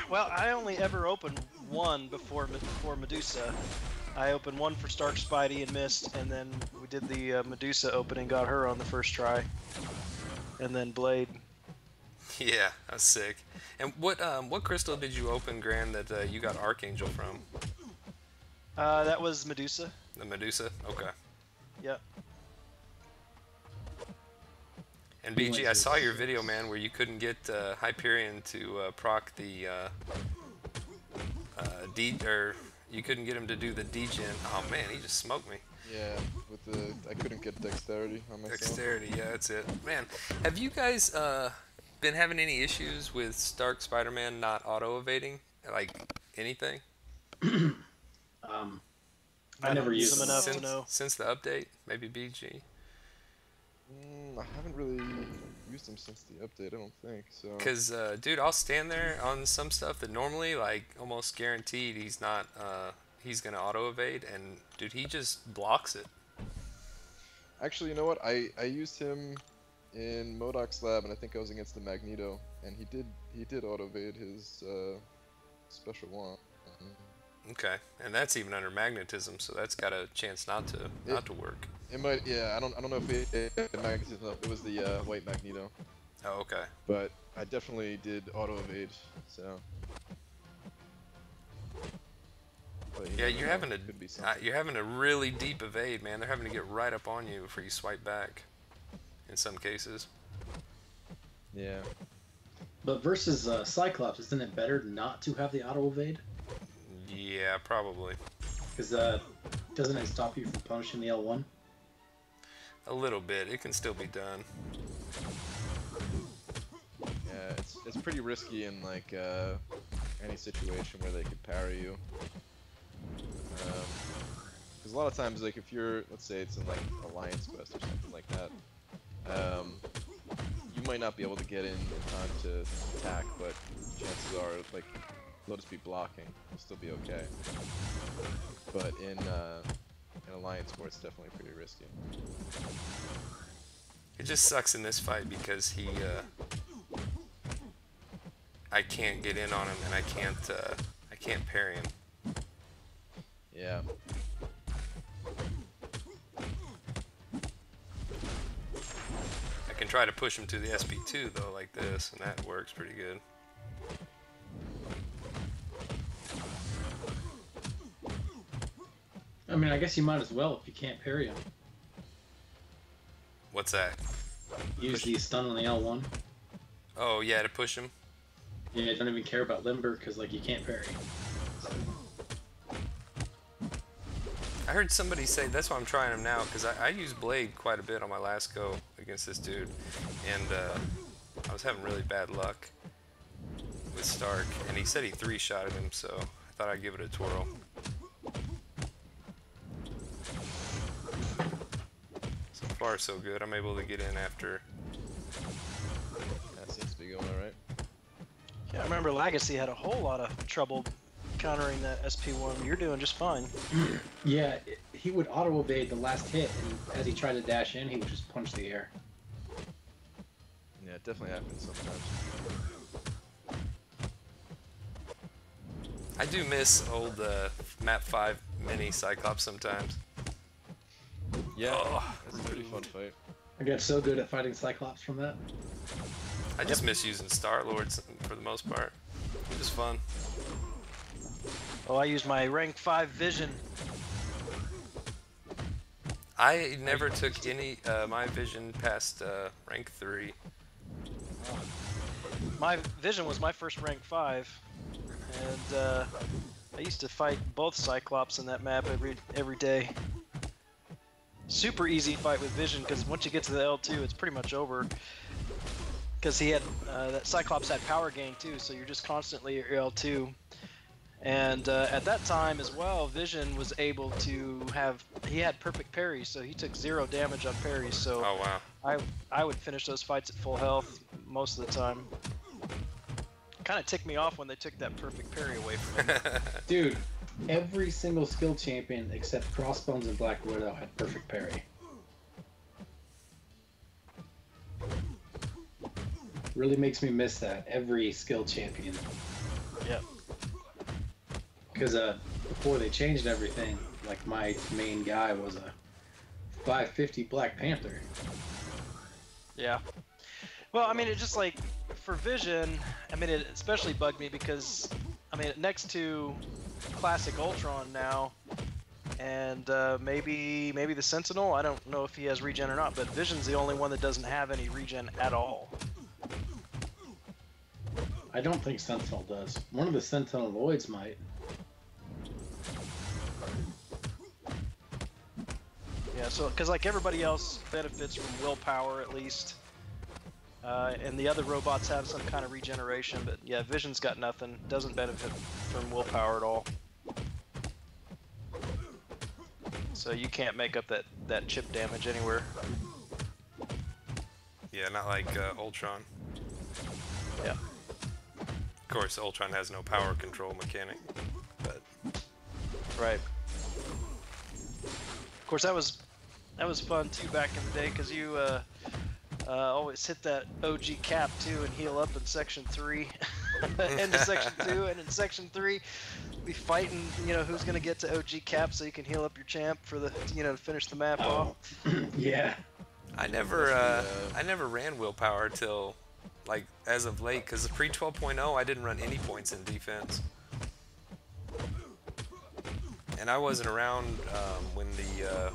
Well, I only ever opened one before Medusa. I opened one for Stark Spidey and missed, and then we did the Medusa opening, got her on the first try, and then Blade. Yeah, that's sick. And what crystal did you open, Gran, that you got Archangel from? That was Medusa. The Medusa? Okay. Yep. And BG, I saw your video, man, where you couldn't get Hyperion to proc the or you couldn't get him to do the degen. Oh man, he just smoked me. Yeah, I couldn't get dexterity on myself. Dexterity, yeah, that's it. Man, have you guys been having any issues with Stark Spider-Man not auto-evading? Like, anything? I never used them them. enough to know. Since the update? Maybe BG? I haven't really used them since the update, I don't think, so... Because, dude, I'll stand there on some stuff that normally, like, almost guaranteed he's not, he's gonna auto-evade, and, dude, he just blocks it. Actually, you know what? I used him in Modoc's lab, and I think I was against the Magneto, and he did auto-evade his, special one. Okay, and that's even under magnetism, so that's got a chance not to work. It might, yeah. I don't know if it magnetism. It was the white Magneto. Oh, okay. But I definitely did auto evade. So. But, Yeah, you're having you're having a really deep evade, man. They're having to get right up on you before you swipe back. In some cases. Yeah. But versus Cyclops, isn't it better not to have the auto evade? Yeah, probably. Because doesn't it stop you from punishing the L1? A little bit. It can still be done. Yeah, it's pretty risky in like any situation where they could parry you. Because a lot of times, like if you're, let's say it's in like Alliance Quest or something like that, you might not be able to get in time to attack, but chances are like they'll just be blocking. You'll still be okay. But in Alliance War, it's definitely pretty risky. It just sucks in this fight because I can't get in on him and I can't parry him. Yeah. I can try to push him to the SP2 though, like this, and that works pretty good. I mean, I guess you might as well if you can't parry him. What's that? Use the stun on the L1. Oh yeah, to push him. Yeah, don't even care about limber because like you can't parry. I heard somebody say that's why I'm trying him now because I used Blade quite a bit on my last go against this dude, and I was having really bad luck with Stark, and he said he 3-shotted him, so I thought I'd give it a twirl. So far, so good. I'm able to get in after. That seems to be going alright. Yeah, I remember Legacy had a whole lot of trouble countering that SP1. You're doing just fine. Yeah, he would auto evade the last hit, and as he tried to dash in, he would just punch the air. Yeah, it definitely happens sometimes. I do miss old map 5 mini Cyclops sometimes. Yeah, Oh, that's a pretty fun fight. I got so good at fighting Cyclops from that. I just miss using Star Lords for the most part. It was fun. Oh, I used my rank 5 vision. I never took any my vision past rank 3. My vision was my first rank 5, and I used to fight both Cyclops in that map every day. Super easy fight with vision, because once you get to the L2, it's pretty much over. Because he had that Cyclops had power gain too, so you're just constantly at your L2. And at that time as well, Vision was able to he had perfect parries, so he took 0 damage on parries. So Oh wow. I would finish those fights at full health most of the time. Kind of ticked me off when they took that perfect parry away from him. Dude, every single skill champion except Crossbones and Black Widow had perfect parry. Really makes me miss that. Every skill champion. Yep. Because before they changed everything, like my main guy was a 550 Black Panther. Yeah. Well, I mean, it just like for Vision, I mean, it especially bugged me because, I mean, next to Classic Ultron now, and maybe the Sentinel. I don't know if he has regen or not, but Vision's the only one that doesn't have any regen at all. I don't think Sentinel does. One of the Sentinelloids might. Yeah, so because like everybody else benefits from willpower at least, and the other robots have some kind of regeneration, but yeah, Vision's got nothing. Doesn't benefit from willpower at all. So you can't make up that chip damage anywhere. Yeah, not like Ultron. Yeah. Of course, Ultron has no power control mechanic, but Right. Of course, that was fun too back in the day because you always hit that OG cap too and heal up in section 3, into section 2, and in section 3, be fighting. You know who's gonna get to OG cap so you can heal up your champ for the to finish the map off. Yeah. I never ran willpower till like as of late, because the pre 12.0 I didn't run any points in defense, and I wasn't around when the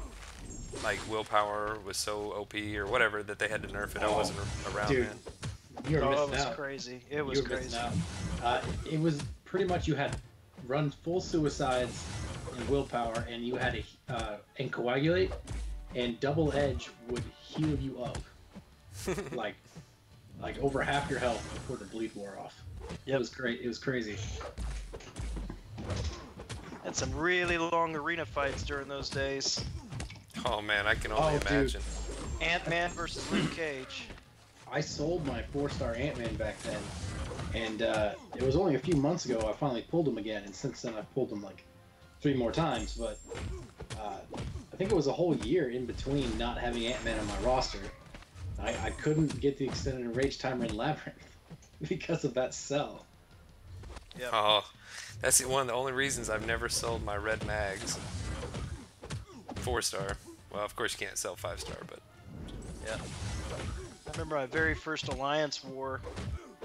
like willpower was so OP or whatever that they had to nerf it. I wasn't around Dude. then. You're Oh, missing it was out. crazy. It was You were missing crazy. out. It was pretty much you had run full suicides and willpower, and you had and coagulate, and double edge would heal you up like over half your health before the bleed wore off. Yep. It was great. It was crazy. Had some really long arena fights during those days. Oh man, I can only Oh, dude. imagine. Ant-Man versus Luke Cage. I sold my 4-star Ant-Man back then, and it was only a few months ago I finally pulled him again, and since then I've pulled him like 3 more times, but I think it was a whole year in between not having Ant-Man on my roster. I couldn't get the extended rage timer in Labyrinth because of that sell. Yep. Oh, that's one of the only reasons I've never sold my red mags. 4-star. Well, of course you can't sell 5-star, but Yeah. I remember my very first Alliance war.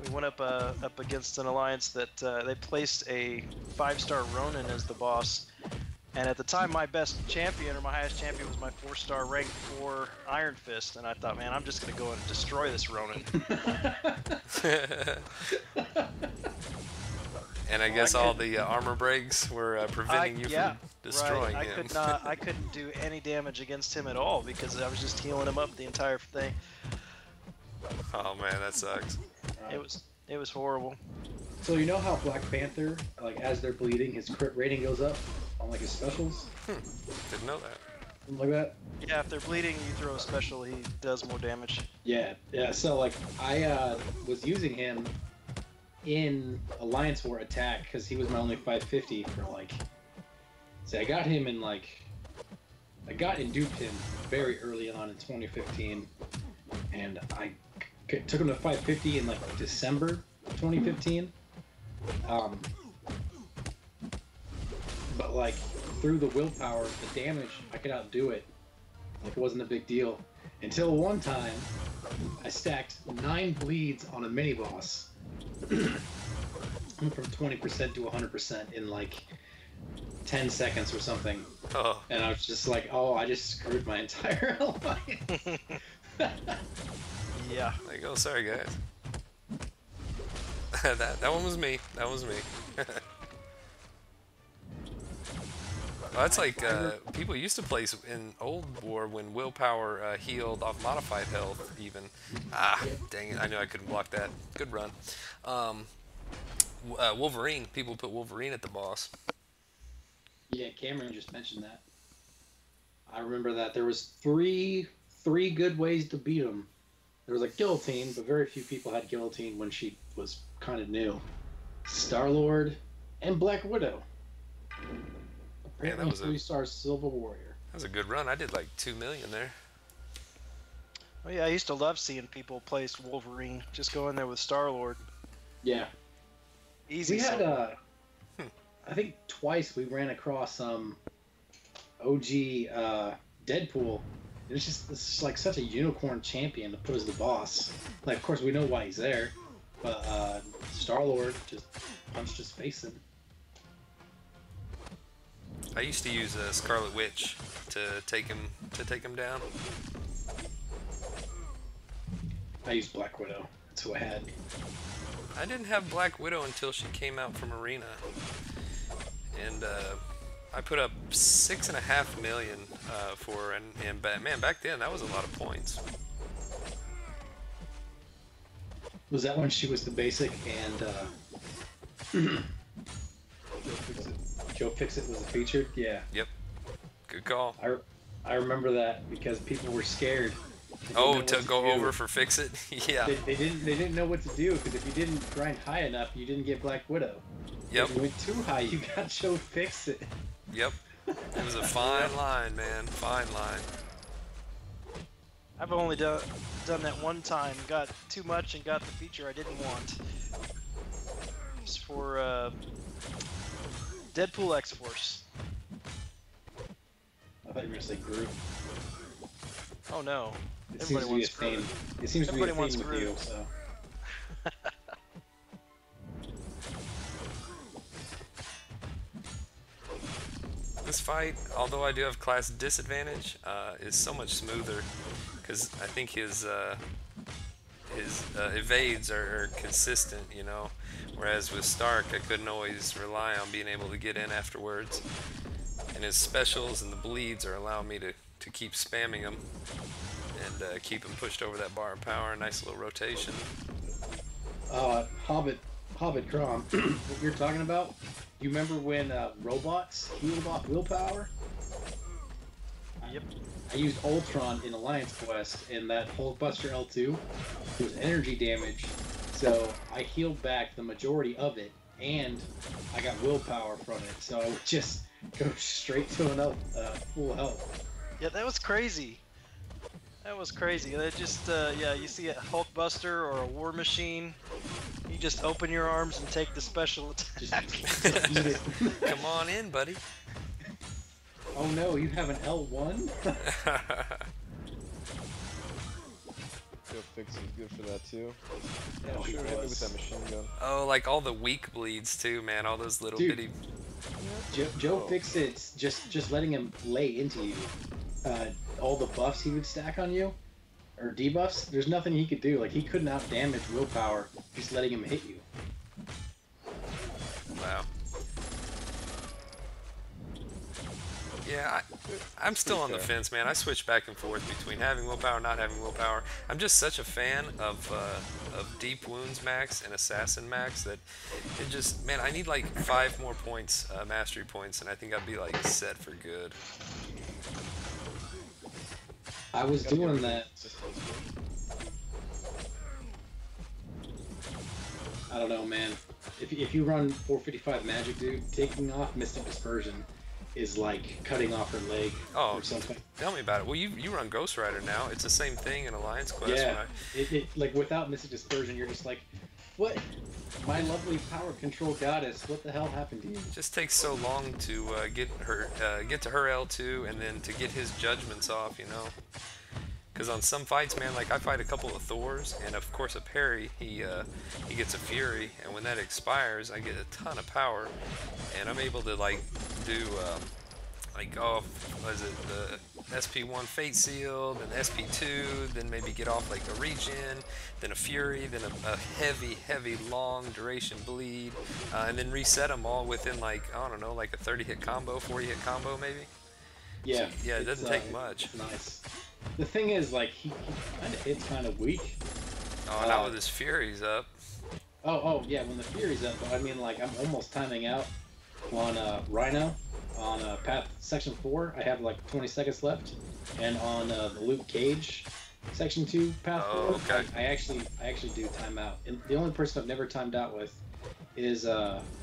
We went up against an Alliance that they placed a 5-star Ronin as the boss. And at the time, my best champion, or my highest champion, was my 4-star rank 4 Iron Fist. And I thought, man, I'm just going to go and destroy this Ronin. and I guess all the armor breaks were preventing you from destroying right. him. I couldn't do any damage against him at all because I was just healing him up the entire thing. Oh man, that sucks. It was horrible. So you know how Black Panther, like as they're bleeding, his crit rating goes up on like his specials, Didn't know that. something like that. Yeah, if they're bleeding, you throw a special, he does more damage. Yeah. So like I was using him in Alliance War attack because he was my only 550 for like. See, I got him in like. I got and duped him very early on in 2015, and I took him to 550 in like December 2015. But like through the willpower, the damage, I could outdo it. Like it wasn't a big deal. Until one time, I stacked 9 bleeds on a mini boss. Went from 20% to 100% in like 10 seconds or something. Oh. And I was just like, oh, I just screwed my entire alliance. Yeah. Like, oh, sorry guys. that one was me. That was me. Well, that's like people used to play in old war when willpower healed off modified health even. Ah, dang it! I knew I couldn't block that. Good run. Wolverine. People put Wolverine at the boss. Yeah, Cameron just mentioned that. I remember that there was three good ways to beat him. There was like Guillotine, but very few people had Guillotine when she was kind of new. Star-Lord and Black Widow. Man, that was a 3-star Silver Warrior. That was a good run. I did like 2 million there. Oh yeah, I used to love seeing people play Wolverine. Just go in there with Star-Lord. Yeah. Easy. We had I think twice we ran across OG Deadpool. It's just like such a unicorn champion to put as the boss. Like, of course, we know why he's there, but Star-Lord just punched his face in. I used to use Scarlet Witch to take him down. I used Black Widow. That's who I had. I didn't have Black Widow until she came out from Arena, and I put up 6.5 million for her, and man, back then that was a lot of points. Was that when she was the basic and Joe Fixit was the featured? Yeah. Yep. Good call. I remember that because people were scared. Oh, to go over for Fix It? Yeah. They didn't know what to do because if you didn't grind high enough, you didn't get Black Widow. Yep. If you went too high, you got Joe Fixit. Yep. It was a fine line, man. Fine line. I've only done that one time. Got too much and got the feature I didn't want. It's for Deadpool X-Force. I thought you were gonna say Groot. Oh no. It seems to be a theme. It seems to be a theme with Groot. you. So. This fight, although I do have class disadvantage, is so much smoother because I think his evades are consistent, you know. Whereas with Stark, I couldn't always rely on being able to get in afterwards. And his specials and the bleeds are allowing me to keep spamming them and keep him pushed over that bar of power. Nice little rotation. Hobbit Crom, what you're talking about? You remember when robots healed off willpower? Yep. I used Ultron in Alliance Quest, and that Hulkbuster L2 was energy damage, so I healed back the majority of it, and I got willpower from it, so I would just go straight to an full health. Yeah, that was crazy. That was crazy. That just, yeah, you see a Hulkbuster or a War Machine, you just open your arms and take the special attack. Just eat it. Come on in, buddy. Oh no, you have an L1? Joe Fix is good for that too. Oh, he Sure, hit me with was. that machine gun. Oh, like all the weak bleeds too, man. All those little Dude. bitty. Joe Fixit's just letting him lay into you. All the buffs he would stack on you, or debuffs, there's nothing he could do. Like, he couldn't out-damage willpower, just letting him hit you. Wow. Yeah, I'm still on the fence, man. I switch back and forth between having willpower, not having willpower. I'm just such a fan of Deep Wounds Max and Assassin Max that it just, man, I need like 5 more points, mastery points, and I think I'd be like set for good. I was doing that. I don't know, man. If you run 455 magic, dude, taking off Mystic Dispersion is like cutting off her leg Oh, or something. tell me about it. Well, you run Ghost Rider now. It's the same thing in Alliance Quest. Yeah, it like without Mystic Dispersion, you're just like, what? My lovely power control goddess, what the hell happened to you? It just takes so long to get to her L2 and then to get his judgments off, you know. Because on some fights, man, like I fight a couple of Thors, and of course a parry, he gets a Fury, and when that expires, I get a ton of power, and I'm able to like do what is it, the SP1 Fate Seal, then SP2, then maybe get off like a Regen, then a Fury, then a heavy, long duration bleed, and then reset them all within like, I don't know, like a 30-hit combo, 40-hit combo maybe. Yeah. So, yeah, it doesn't take much. It's nice. The thing is, like, he kind of hits kind of weak. Oh, not with his Furies up. Oh, yeah, when the Fury's up, but I mean, like, I'm almost timing out on Rhino. On Path Section 4, I have like 20 seconds left, and on the Luke Cage Section 2 Path 4, okay. I actually do time out. And the only person I've never timed out with is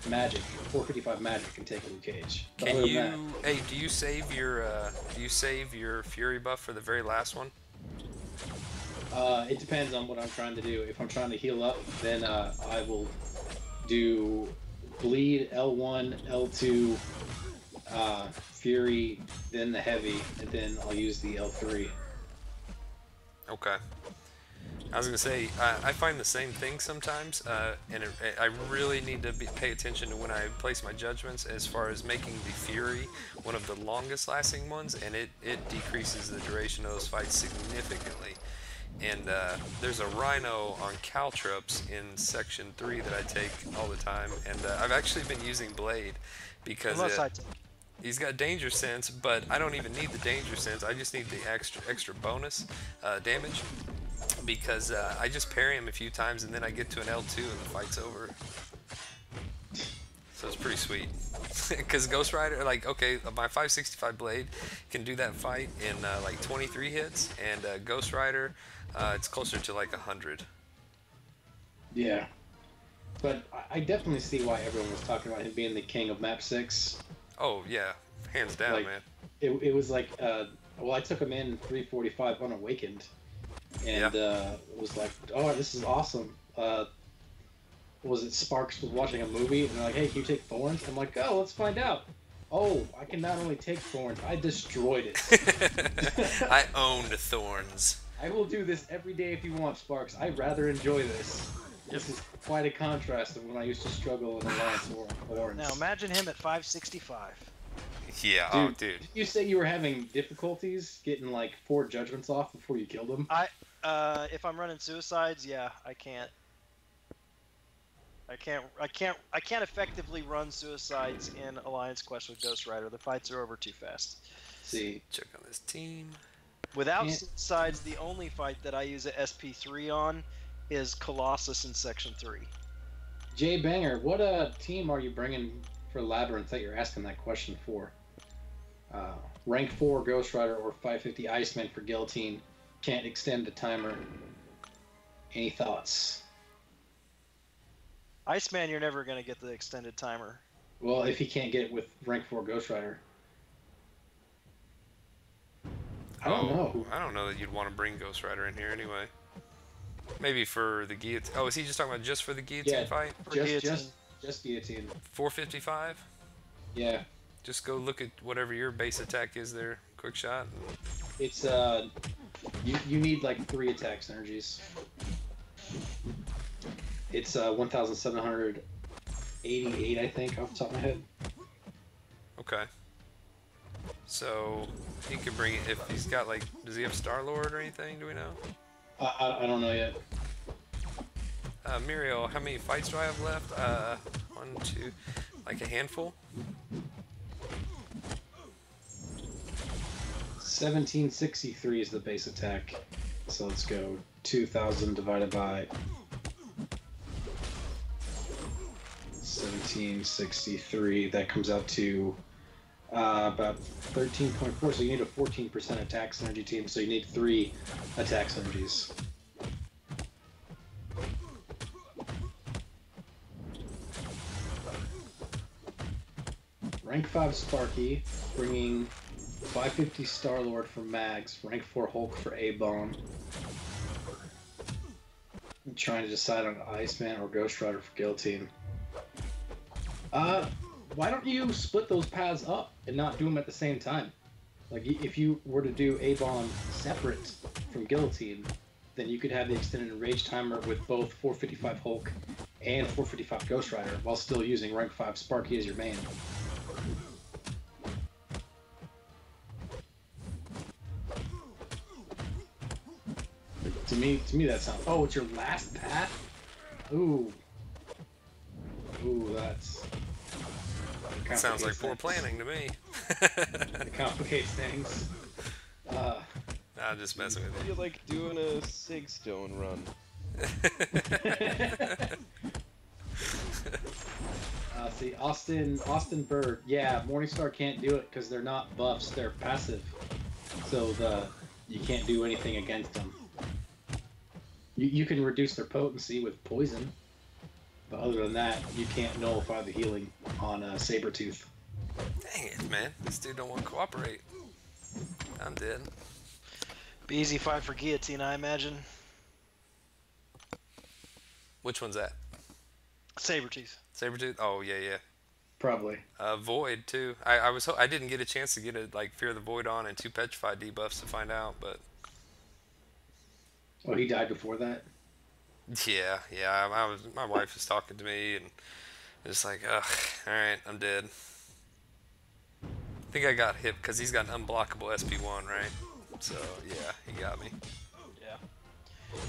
Magic. 455 Magic can take Luke Cage. But Can other you? than that, Hey, do you save your Fury buff for the very last one? it depends on what I'm trying to do. If I'm trying to heal up, then I will do Bleed, L1, L2, Fury, then the Heavy, and then I'll use the L3. Okay. I was gonna say I find the same thing sometimes, and I really need to pay attention to when I place my judgments as far as making the Fury one of the longest lasting ones, and it decreases the duration of those fights significantly. And there's a Rhino on Caltrops in Section 3 that I take all the time, and I've actually been using Blade because he's got Danger Sense, but I don't even need the Danger Sense. I just need the extra bonus damage, because I just parry him a few times and then I get to an L2 and the fight's over. So it's pretty sweet. Because Ghost Rider, like, okay, my 565 Blade can do that fight in like 23 hits, and Ghost Rider, it's closer to like 100. Yeah. But I definitely see why everyone was talking about him being the king of Map 6. Oh, yeah. Hands down, Like, man. It was like, well, I took him in 345 Unawakened, and was like, oh, this is awesome. Was it Sparks was watching a movie, and they're like, hey, can you take Thorns? I'm like, oh, let's find out. Oh, I can not only take Thorns, I destroyed it. I owned Thorns. I will do this every day if you want, Sparks. I rather enjoy this. This is quite a contrast of when I used to struggle in Alliance War on Thorns. Now imagine him at 565. Yeah, Dude, oh, dude. Did you say you were having difficulties getting like 4 judgments off before you killed him? If I'm running suicides, yeah, I can't effectively run suicides in Alliance Quest with Ghost Rider. The fights are over too fast. See, Check on this team. Without suicides, the only fight that I use a SP3 on is Colossus in Section 3. Jay Banger, what team are you bringing for Labyrinth that you're asking that question for? Rank 4 Ghost Rider or 550 Iceman for Guillotine. Can't extend the timer. Any thoughts? Iceman, you're never going to get the extended timer. Well, if he can't get it with rank 4 Ghost Rider. I don't know. I don't know that you'd want to bring Ghost Rider in here anyway. Maybe for the guillotine. Oh, is he just talking about just for the guillotine fight? Just guillotine. 455? Yeah. Just go look at whatever your base attack is there. Quick shot. It's you need like 3 attack synergies. It's 1,788, I think, off the top of my head. Okay. So he could bring it if he's got like. Does he have Star Lord or anything? Do we know? I don't know yet. Muriel, how many fights do I have left? 1, 2, like a handful. 1763 is the base attack. So let's go 2,000 divided by 1763. That comes out to about 13.4. So you need a 14% attack synergy team. So you need 3 attack synergies. rank 5 Sparky, bringing 550 Star-Lord for Mags, rank 4 Hulk for A-Bomb. I'm trying to decide on Iceman or Ghost Rider for Guillotine. Why don't you split those paths up and not do them at the same time? Like, if you were to do A-Bomb separate from Guillotine, then you could have the extended rage timer with both 455 Hulk and 455 Ghost Rider while still using rank 5 Sparky as your main. To me that sounds... Oh, it's your last path? Ooh. Ooh, that's... Sounds like poor planning to me. It complicates things. I'm just messing with You're like doing a Sig Stone run. See, Austin Bird. Yeah, Morningstar can't do it because they're not buffs; they're passive. So you can't do anything against them. You can reduce their potency with poison, but other than that, you can't nullify the healing on Sabretooth. Dang it, man. This dude don't want to cooperate. I'm dead. Be easy fight for Guillotine, I imagine. Which one's that? Sabretooth. Sabretooth? Oh, yeah, yeah. Probably. Void, too. I didn't get a chance to get a, like, Fear the Void on and 2 Petrified debuffs to find out, but... Oh, he died before that? Yeah. My wife was talking to me, and just like, ugh, alright, I'm dead. I think I got hit because he's got an unblockable SP1, right? So, yeah, he got me. Yeah.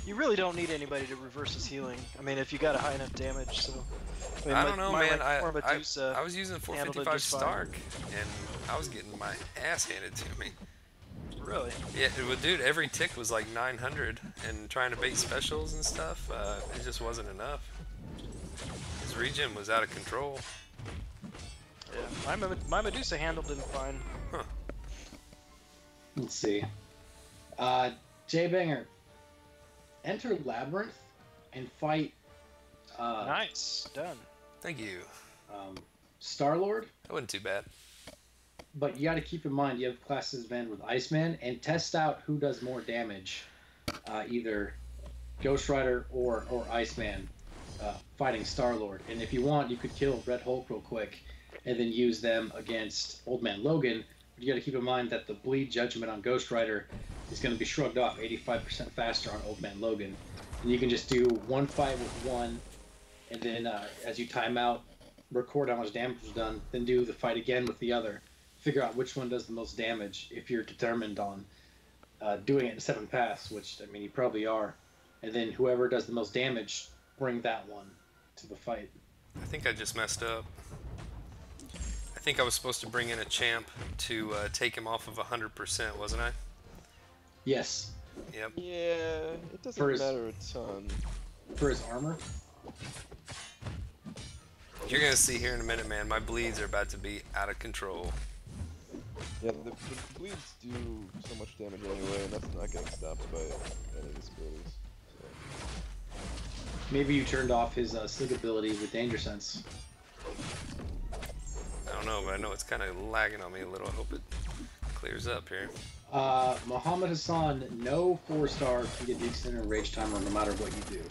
You really don't need anybody to reverse his healing. I mean, if you got a high enough damage, so... I mean, I don't know, man. I was using 455 Stark, and I was getting my ass handed to me. Really? Yeah, well, dude, every tick was like 900, and trying to bait specials and stuff, it just wasn't enough. His regen was out of control. Yeah, my Medusa handled him fine. Huh. Let's see. Jay Banger, enter Labyrinth and fight. Nice, done. Thank you. Star-Lord. That wasn't too bad. But you got to keep in mind you have classes banned with Iceman, and test out who does more damage, either Ghost Rider or Iceman, fighting Star-Lord. And if you want, you could kill Red Hulk real quick, and then use them against Old Man Logan. But you got to keep in mind that the bleed judgment on Ghost Rider is going to be shrugged off 85% faster on Old Man Logan, and you can just do one fight with one, and then as you time out, record how much damage was done, then do the fight again with the other. Figure out which one does the most damage if you're determined on doing it in 7 paths, which, I mean, you probably are. And then whoever does the most damage, bring that one to the fight. I think I just messed up. I think I was supposed to bring in a champ to take him off of 100%, wasn't I? Yes. Yep. Yeah, it doesn't matter a ton. For his armor? You're going to see here in a minute, man, my bleeds are about to be out of control. Yeah, the bleeds do so much damage anyway, and that's not getting stopped by any of his abilities. So. Maybe you turned off his Sig ability with Danger Sense. I don't know, but I know it's kind of lagging on me a little. I hope it clears up here. Muhammad Hassan, no 4-star can get the extended rage timer no matter what you do.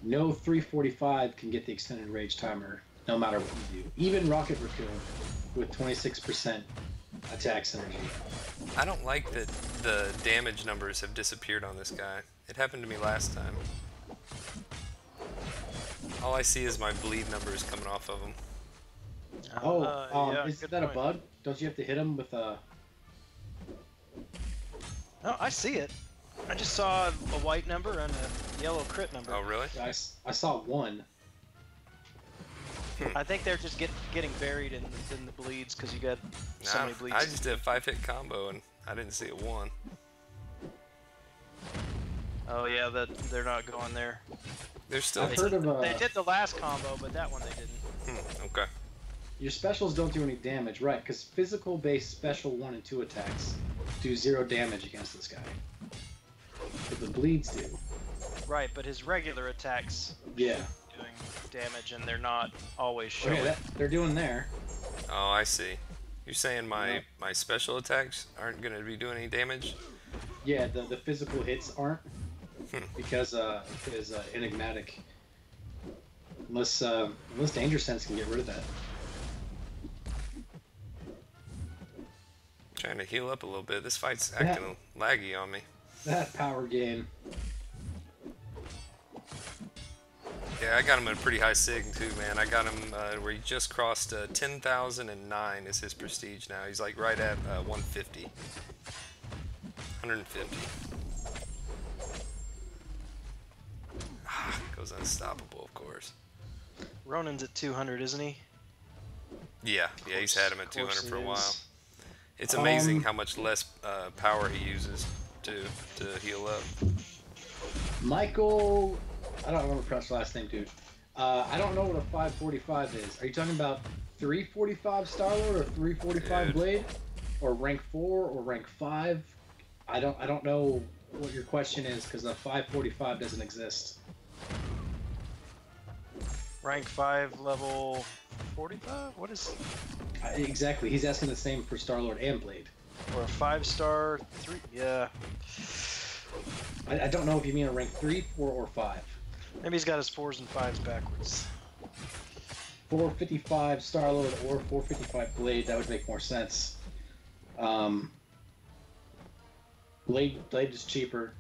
No 345 can get the extended rage timer no matter what you do. Even Rocket Raccoon with 26% attack synergy. I don't like that the damage numbers have disappeared on this guy. It happened to me last time. All I see is my bleed numbers coming off of him. Yeah, is that a bug? Don't you have to hit him with a... No, I see it. I just saw a white number and a yellow crit number. Oh, really? I saw 1. I think they're just getting buried in the bleeds because you got so many bleeds. I just did a 5-hit combo and I didn't see a 1. Oh yeah, they're not going there. They're still... I've heard of They did the last combo, but that one they didn't. Okay. Your specials don't do any damage, right? Because physical-based special 1 and 2 attacks do 0 damage against this guy. But the bleeds do. Right, but his regular attacks Yeah. doing damage, and they're not always showing. Okay, they're doing there. Oh, I see. You're saying my Yeah. my special attacks aren't gonna be doing any damage? Yeah, the physical hits aren't Hmm. because enigmatic. Unless Danger Sense can get rid of that. Trying to heal up a little bit. This fight's Yeah. acting laggy on me. That power gain. Yeah, I got him at a pretty high sig too, man. I got him where he just crossed 10,009 is his prestige now. He's like right at 150. 150. Goes unstoppable, of course. Ronin's at 200, isn't he? Yeah, he's had him at Of course 200 for a he while. is. It's amazing how much less power he uses to heal up. Michael, I don't remember Press last name, dude. I don't know what a 545 is. Are you talking about 345 Starlord or 345 Dude. Blade, or rank 4 or rank 5? I don't know what your question is because the 545 doesn't exist. Rank 5, level 45? What is... Exactly. He's asking the same for Starlord and Blade. Or a 5-star, 3... Yeah. I don't know if you mean a rank 3, 4, or 5. Maybe he's got his 4s and 5s backwards. 455 Starlord or 455 Blade, that would make more sense. Blade is cheaper,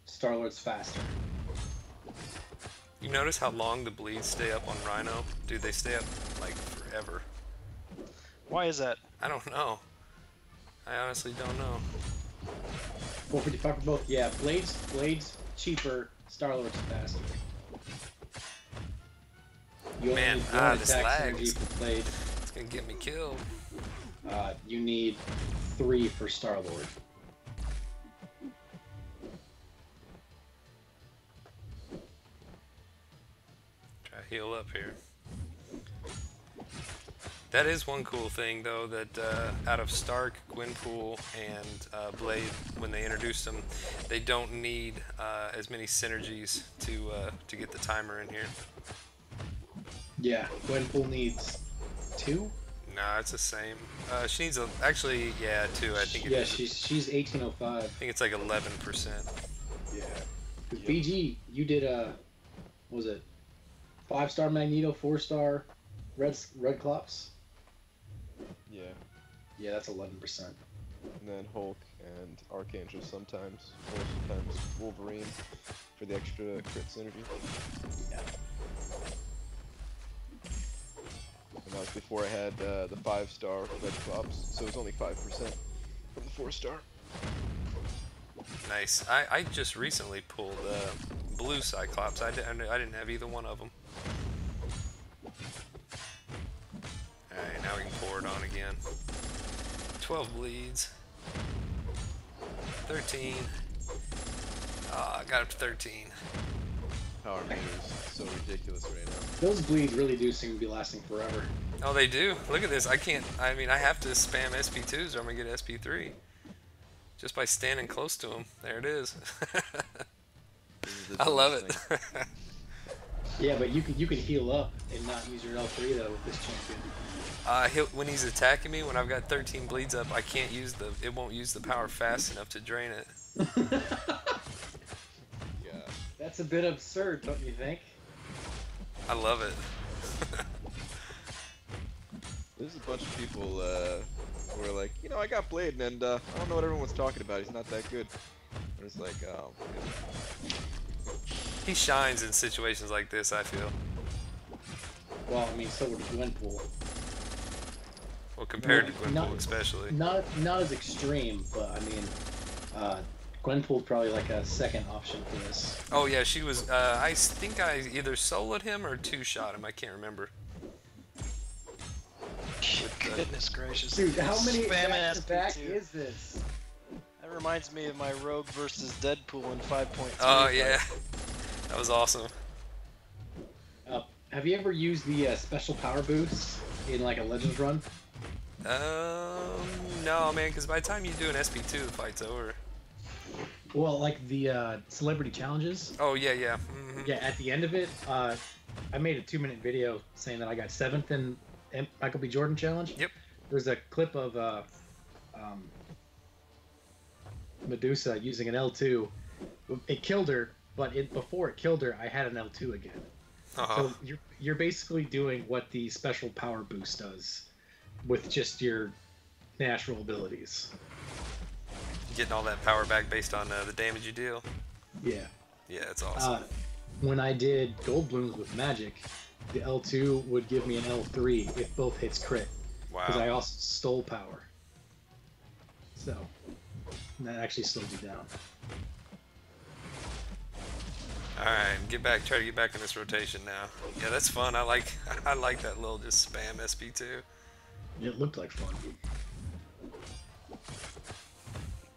Starlord's faster. You notice how long the bleeds stay up on Rhino? Dude, they stay up like forever. Why is that? I don't know. I honestly don't know. 455 for both. Yeah, Blade's cheaper, Starlord's faster. You only Man, need one this attack lag synergy is- for Blade. It's gonna get me killed. You need 3 for Starlord. Try to heal up here. That is one cool thing, though, that out of Stark, Gwenpool, and Blade, when they introduced them, they don't need as many synergies to get the timer in here. Yeah, Gwenpool needs 2? Nah, it's the same. She needs actually, yeah, 2. I think it Yeah, is. she's 1805. I think it's like 11%. Yeah. BG, you did what was it 5-star Magneto, 4-star Red Clops? Yeah. Yeah, that's 11%. And then Hulk and Archangel sometimes, or sometimes Wolverine for the extra crit synergy. Yeah. And that was before I had the 5-star Red Clops, so it was only 5% of the 4-star. Nice. I just recently pulled blue Cyclops. I didn't have either one of them. Alright, now we can pour it on again. 12 bleeds. 13. Ah, I got up to 13. Power meter is so ridiculous right now. Those bleeds really do seem to be lasting forever. Oh, they do? Look at this. I mean, I have to spam SP2s or I'm going to get SP3. Just by standing close to him. There it is. This is the I love dumbest it. thing. Yeah, but you can heal up and not use your L3 though with this champion. When he's attacking me, when I've got 13 bleeds up, I can't use it won't use the power fast enough to drain it. Yeah. That's a bit absurd, don't you think? I love it. There's a bunch of people who are like, you know, I got Blade, and I don't know what everyone's talking about. He's not that good. And it's like, oh, good. He shines in situations like this, I feel. Well, I mean, so would Gwenpool. Well, compared to Not- Gwenpool especially. Not as extreme, but I mean, Gwenpool's probably like a second option for this. Oh yeah, she was, I think I either soloed him or 2-shot him, I can't remember. Goodness gracious. Dude, how many Spam back SP2. is this? That reminds me of my Rogue versus Deadpool in 5.3. Oh yeah, that was awesome. Have you ever used the special power boost in like a Legends run? No man, because by the time you do an SP2, the fight's over. Well, like the celebrity challenges. Oh yeah, yeah. Mhm. Yeah, at the end of it, I made a 2-minute video saying that I got 7th in Michael B. Jordan challenge. Yep. There's a clip of um, Medusa using an L2. It killed her, but before it killed her, I had an L2 again. Uh-huh. So you're basically doing what the special power boost does with just your natural abilities. Getting all that power back based on the damage you deal. Yeah. Yeah, it's awesome. When I did gold blooms with magic, the L2 would give me an L3 if both hits crit. Because I Wow. also stole power. So that actually slowed you down. All right, try to get back in this rotation now. Yeah, that's fun. I like that little just spam SP2. It looked like fun.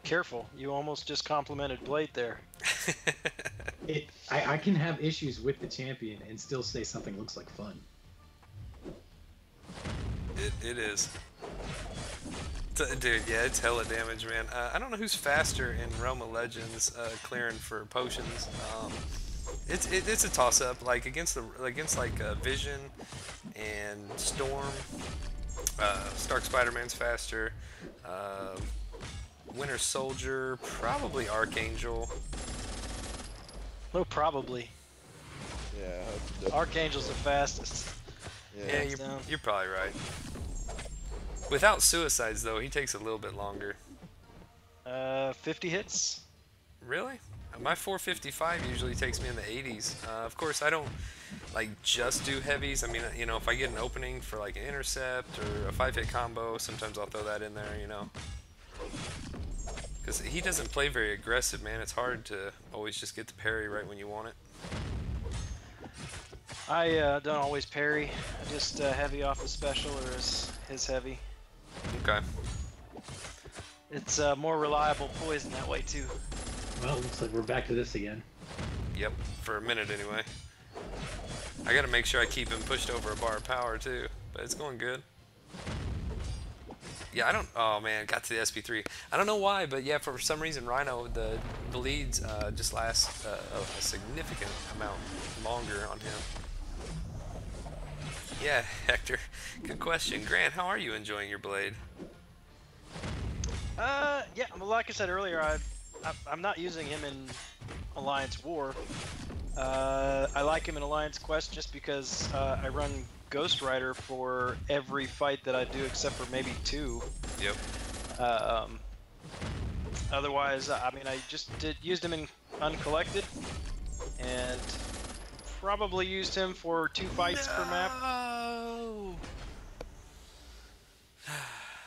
Careful, you almost just complimented Blade there. I can have issues with the champion and still say something looks like fun. It is. Dude, yeah, it's hella damage, man. I don't know who's faster in Realm of Legends clearing for potions. It's a toss-up. Like against Vision and Storm. Stark Spider-Man's faster. Winter Soldier, probably Archangel. No, probably. Yeah. Archangel's the fastest. Yeah, Hands down. you're probably right. Without suicides, though, he takes a little bit longer. 50 hits. Really? My 455 usually takes me in the 80s. Of course, I don't like just do heavies. I mean, you know, if I get an opening for like an intercept or a 5-hit combo, sometimes I'll throw that in there, you know. Because he doesn't play very aggressive, man. It's hard to always just get the parry right when you want it. I don't always parry. I just heavy off his special or his heavy. Okay. It's more reliable poison that way too. Well, looks like we're back to this again. Yep, for a minute anyway. I gotta make sure I keep him pushed over a bar of power too, but it's going good. Yeah, I don't. Oh man, got to the SP3. I don't know why, but yeah, for some reason, Rhino the leads just last a significant amount longer on him. Yeah, Hector. Good question, Grant. How are you enjoying your blade? Yeah. Well, like I said earlier, I'm not using him in Alliance War. I like him in Alliance Quest just because I run Ghost Rider for every fight that I do except for maybe 2. Yep. Otherwise, I mean, I just used him in Uncollected, and probably used him for 2 fights per map.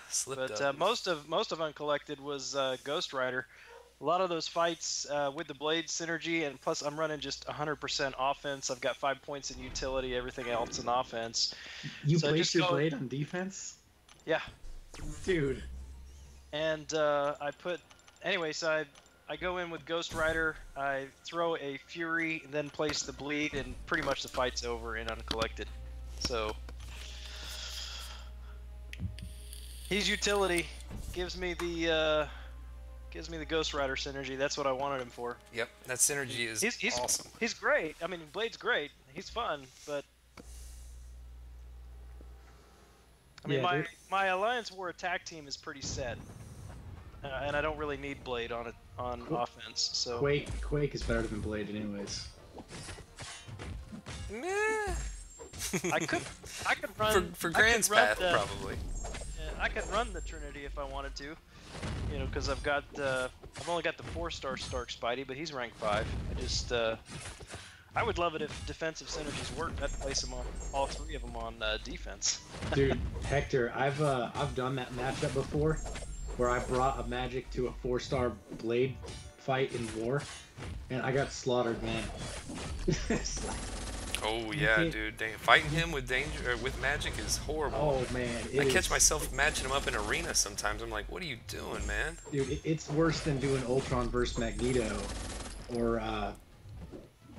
Slipped But up. most of Uncollected was Ghost Rider. A lot of those fights with the Blade synergy, and plus I'm running just 100% offense. I've got 5 points in utility, everything else in offense. You So I placed just your go- blade on defense? Yeah, Dude. and I put anyway. So I go in with Ghost Rider. I throw a Fury, and then place the Bleed, and pretty much the fight's over in Uncollected. So he's utility, gives me the Ghost Rider synergy. That's what I wanted him for. Yep, that synergy is He's awesome. He's great. I mean, Blade's great. He's fun, but I mean, Yeah, my Alliance War attack team is pretty set, and I don't really need Blade on offense. So Quake is better than Blade anyways. Meh. I could run for I could Grand's run path, the- probably. yeah, I could run the Trinity if I wanted to, you know, because I've only got the 4-star Stark Spidey, but he's rank 5. I would love it if defensive synergies worked. I'd place them on all 3 of them on defense. Dude, Hector, I've done that matchup before, where I brought a magic to a 4-star Blade fight in war, and I got slaughtered, man. Oh yeah, can't- dude. Fighting him with with magic is horrible. Oh man, I catch myself matching him up in arena sometimes. I'm like, what are you doing, man? Dude, it's worse than doing Ultron versus Magneto, or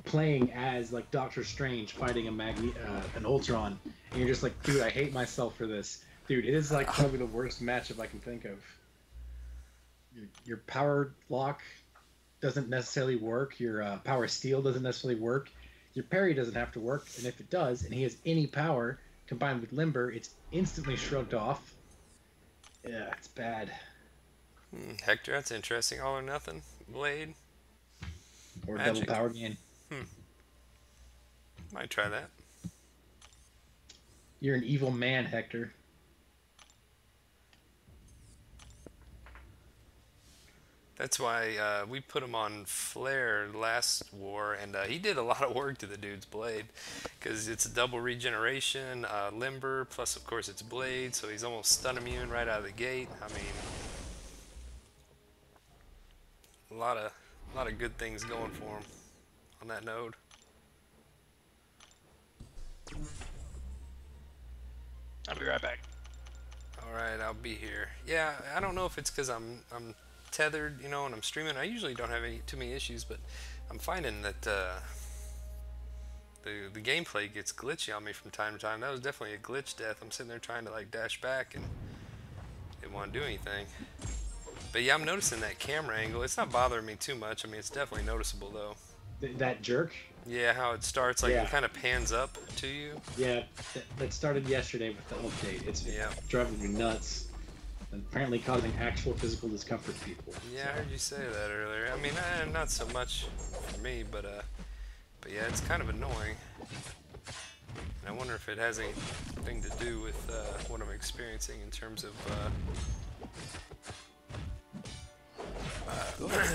playing as like Doctor Strange fighting an Ultron, and you're just like, dude, I hate myself for this. Dude, it is like probably the worst matchup I can think of. Your power lock doesn't necessarily work. Your power steal doesn't necessarily work. Your parry doesn't have to work, and if it does, and he has any power, combined with limber, it's instantly shrugged off. Yeah, it's bad. Hector, that's interesting. All or nothing blade. Or double Magic. power gain. Might try that. You're an evil man, Hector. That's why we put him on Flare last war, and he did a lot of work to the dude's blade, because it's a double regeneration, limber, plus of course it's blade, so he's almost stun immune right out of the gate. I mean, a lot of good things going for him on that node. I'll be right back. All right, I'll be here. Yeah, I don't know if it's because I'm tethered, you know, and I'm streaming. I usually don't have too many issues, but I'm finding that the gameplay gets glitchy on me from time to time. That was definitely a glitch death. I'm sitting there trying to like dash back and didn't want to do anything. But yeah, I'm noticing that camera angle. It's not bothering me too much. I mean, it's definitely noticeable though. That jerk? Yeah, how it starts, like Yeah. it kind of pans up to you. Yeah, that started yesterday with the update. It's driving me nuts. And apparently causing actual physical discomfort to people. Yeah, I heard you say that earlier. I mean, not so much for me, but yeah, it's kind of annoying. And I wonder if it has anything to do with what I'm experiencing in terms of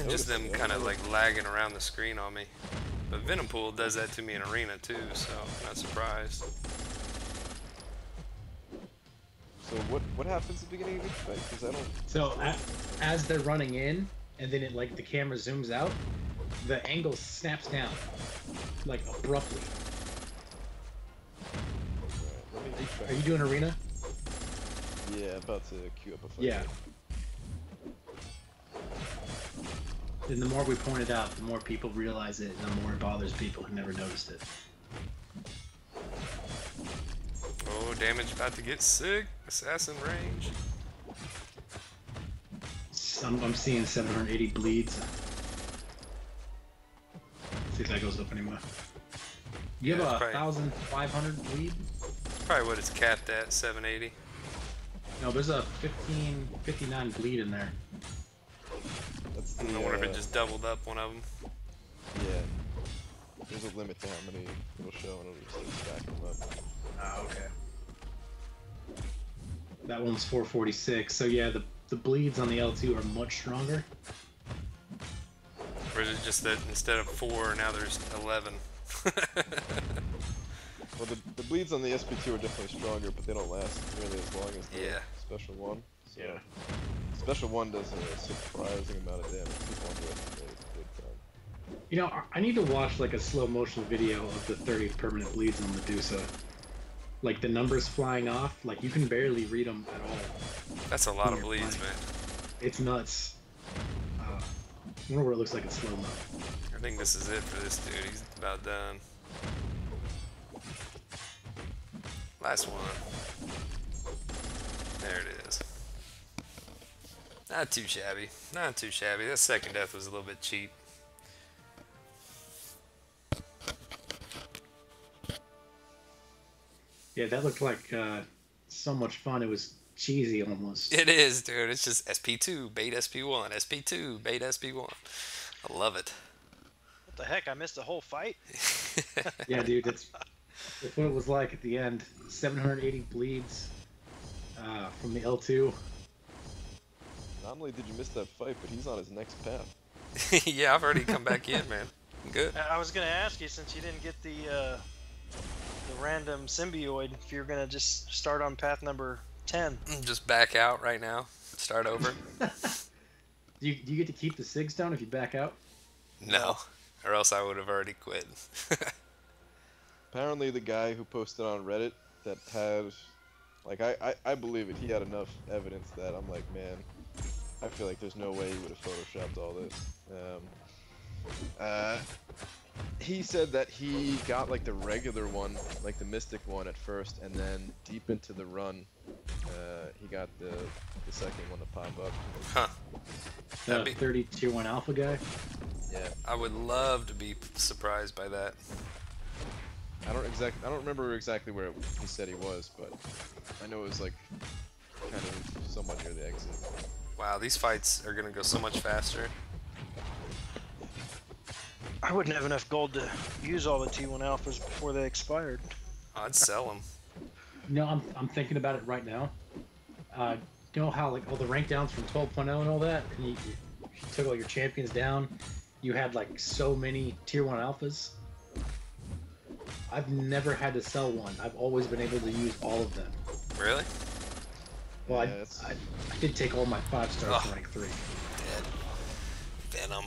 just them kind of like lagging around the screen on me. But Venom Pool does that to me in Arena too, so I'm not surprised. So what happens at the beginning of each fight? Because I don't. So as they're running in, and then the camera zooms out, the angle snaps down, like abruptly. Let me check. Are you doing arena? Yeah, about to queue up a fight. Yeah. And the more we point it out, the more people realize it, and the more it bothers people who never noticed it. Oh, damage about to get sick. Assassin range. I'm seeing 780 bleeds. See if that goes up anymore. You Yeah, have it's a probably- 1,500 bleed? That's probably what it's capped at, 780. No, there's a 59 bleed in there. That's the. I wonder if it just doubled up one of them. Yeah. There's a limit to how many it'll show, and it'll just stack them up. Ah, okay. That one's 446. So yeah, the bleeds on the L2 are much stronger. Or is it just that instead of 4, now there's 11? Well, the bleeds on the SP2 are definitely stronger, but they don't last nearly as long as the Yeah. special one. So Yeah. Special one does a surprising amount of damage. People underestimate it big time. You know, I need to watch like a slow motion video of the 30 permanent bleeds on Medusa. Like the numbers flying off, like you can barely read them at all. That's a lot of Yeah, bleeds, fine. man. It's nuts. I wonder what it looks like in slow mo. I think this is it for this dude. He's about done. Last one. There it is. Not too shabby. Not too shabby. That second death was a little bit cheap. Yeah, that looked like so much fun. It was cheesy almost. It is, dude. It's just SP2, bait SP1, SP2, bait SP1. I love it. What the heck? I missed the whole fight? Yeah, dude, that's what it was like at the end. 780 bleeds from the L2. Not only did you miss that fight, but he's on his next path. Yeah, I've already come back in, man. I'm good. I was gonna ask you, since you didn't get the random symbioid, if you're gonna just start on path number 10. Just back out right now. Start over. Do you get to keep the Sig Stone if you back out? No. Or else I would have already quit. Apparently, the guy who posted on Reddit that had, like, I believe it. He had enough evidence that I'm like, man, I feel like there's no way he would have photoshopped all this. He said that he got like the regular one, like the Mystic one at first, and then deep into the run, he got the second one to pop up. Huh. The That'd be- 30 tier 1 alpha guy? Yeah. I would love to be surprised by that. I don't remember exactly where he said he was, but I know it was like kind of somewhat near the exit. Wow, these fights are gonna go so much faster. I wouldn't have enough gold to use all the T1 alphas before they expired. I'd sell them. You know, I'm thinking about it right now. You know how like all the rank downs from 12.0 and all that, and you took all your champions down. You had like so many tier 1 alphas. I've never had to sell one. I've always been able to use all of them. Really? Well, Yeah, I did take all my 5 stars to Oh. rank 3. Dead. Venom.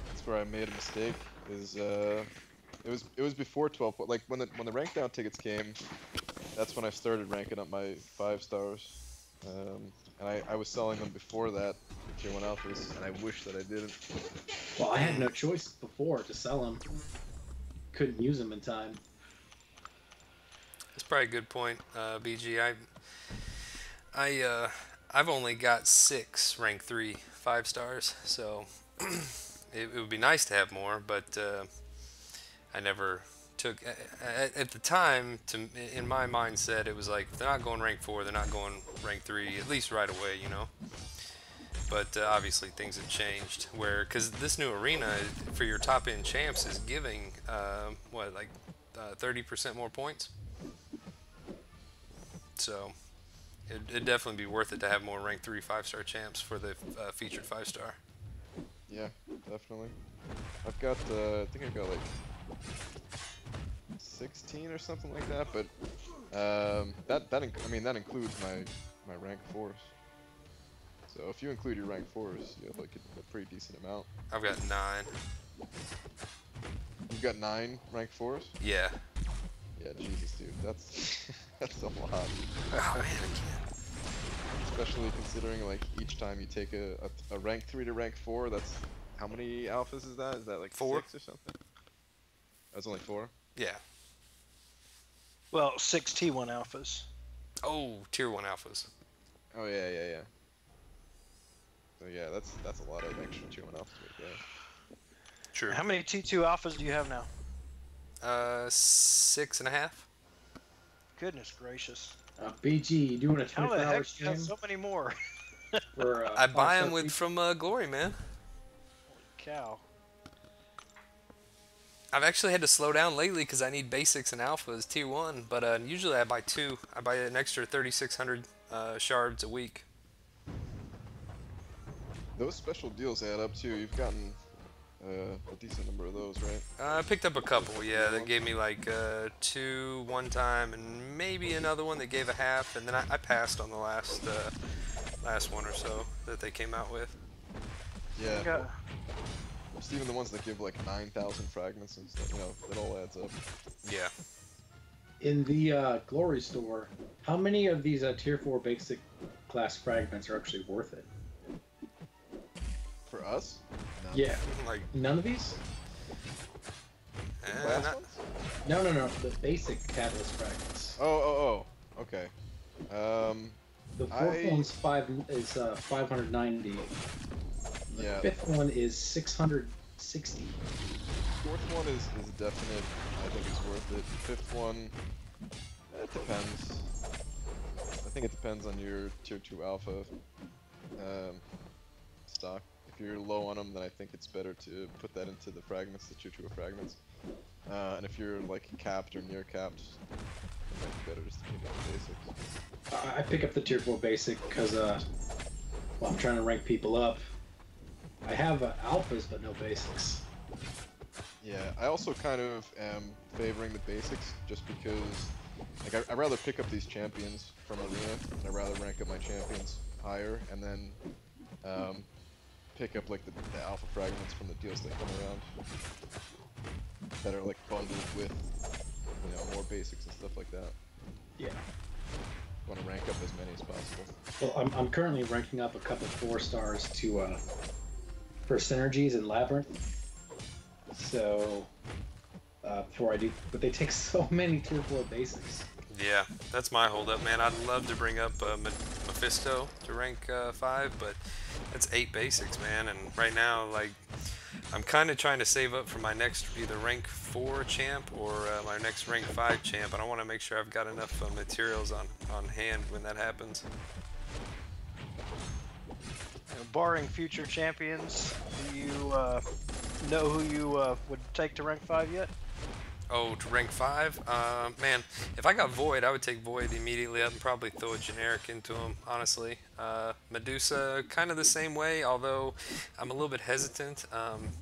That's where I made a mistake. It was before 12. But like when the rank down tickets came, that's when I started ranking up my 5 stars. And I was selling them before that, for tier 1 alphas, and I wish that I didn't. Well, I had no choice before to sell them. Couldn't use them in time. That's probably a good point, BG. I've only got 6 rank 3 5 stars, so it would be nice to have more, but I never took at the time. In my mindset, it was like if they're not going rank 4, they're not going rank 3 at least right away, you know. But obviously things have changed where because this new arena for your top end champs is giving what like 30% more points. So it'd definitely be worth it to have more rank 3 5-star champs for the featured 5-star. Yeah, definitely. I've got I think I've got like 16 or something like that, but I mean that includes my rank 4s. So if you include your rank 4s, you have like a pretty decent amount. I've got 9. You've got 9 rank 4s? Yeah. Yeah, Jesus, dude, that's that's a lot. Oh man, I can't. Especially considering like each time you take a rank 3 to rank 4, that's how many alphas is that? Is that like 4 6 or something? That's only 4. Yeah. Well, 6 T1 alphas. Oh, tier 1 alphas. Oh yeah. So yeah, that's a lot of extra tier 1 alphas right there. True. How many T2 alphas do you have now? 6.5. Goodness gracious. BG, you doing a How the 24-hour heck do you stream have so many more? for? I buy 5-star them with feature? from Glory, man. Cow. I've actually had to slow down lately because I need basics and alphas tier 1, but usually I buy 2. I buy an extra 3,600 shards a week. Those special deals add up too. You've gotten a decent number of those, right? I picked up a couple, yeah. They gave me like 2 one time and maybe another one that gave a half, and then I passed on the last one or so that they came out with. Yeah. Okay. Just even the ones that give like 9,000 fragments and stuff, you know, it all adds up. Yeah. In the Glory store, how many of these tier 4 basic class fragments are actually worth it? For us? No. Yeah. Like, None of these? Class not, ones? No. The basic catalyst fragments. Oh. Okay. The fourth one's 590. The Yeah. fifth one is 660. Fourth one is definite. I think it's worth it. Fifth one, it depends. I think it depends on your tier 2 alpha stock. If you're low on them, then I think it's better to put that into the fragments, the tier 2 fragments. And if you're like capped or near capped, it might be better just to pick up the basics. I pick up the tier 4 basic because well, I'm trying to rank people up. I have alphas but no basics. Yeah, I also kind of am favoring the basics just because, like, I'd rather pick up these champions from Arena, and I'd rather rank up my champions higher, and then pick up like the alpha fragments from the deals that come around that are like bundled with, you know, more basics and stuff like that. Yeah. Want to rank up as many as possible. Well, I'm currently ranking up a couple 4 stars to for synergies and Labyrinth. So before I do, but they take so many tier 4 basics. yeah, that's my holdup, man. I'd love to bring up Mephisto to rank 5, but that's 8 basics, man. And right now, like, I'm kind of trying to save up for my next either rank 4 champ or my next rank 5 champ, and I want to make sure I've got enough materials on hand when that happens. Barring future champions, do you know who you would take to rank 5 yet? Oh, to rank 5? Man, if I got Void, I would take Void immediately up and probably throw a generic into him, honestly. Medusa, kind of the same way, although I'm a little bit hesitant.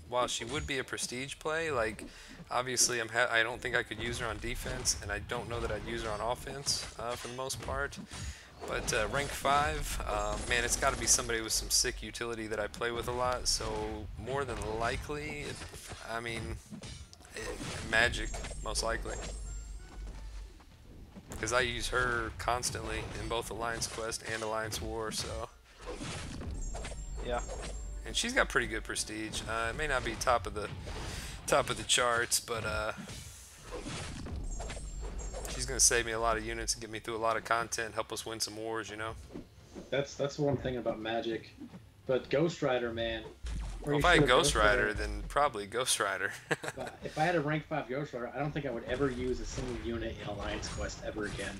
While she would be a prestige play, like, obviously I don't think I could use her on defense, and I don't know that I'd use her on offense for the most part. But rank 5, man, it's got to be somebody with some sick utility that I play with a lot, so more than likely, I mean... Magic, most likely. Because I use her constantly in both Alliance Quest and Alliance War, so... Yeah. And she's got pretty good prestige. It may not be top of the charts, but she's gonna save me a lot of units and get me through a lot of content, help us win some wars, you know? That's one thing about Magic. But Ghost Rider, man. Well, if I had Ghost Rider, then probably Ghost Rider. If I had a rank 5 Ghost Rider, I don't think I would ever use a single unit in Alliance Quest ever again.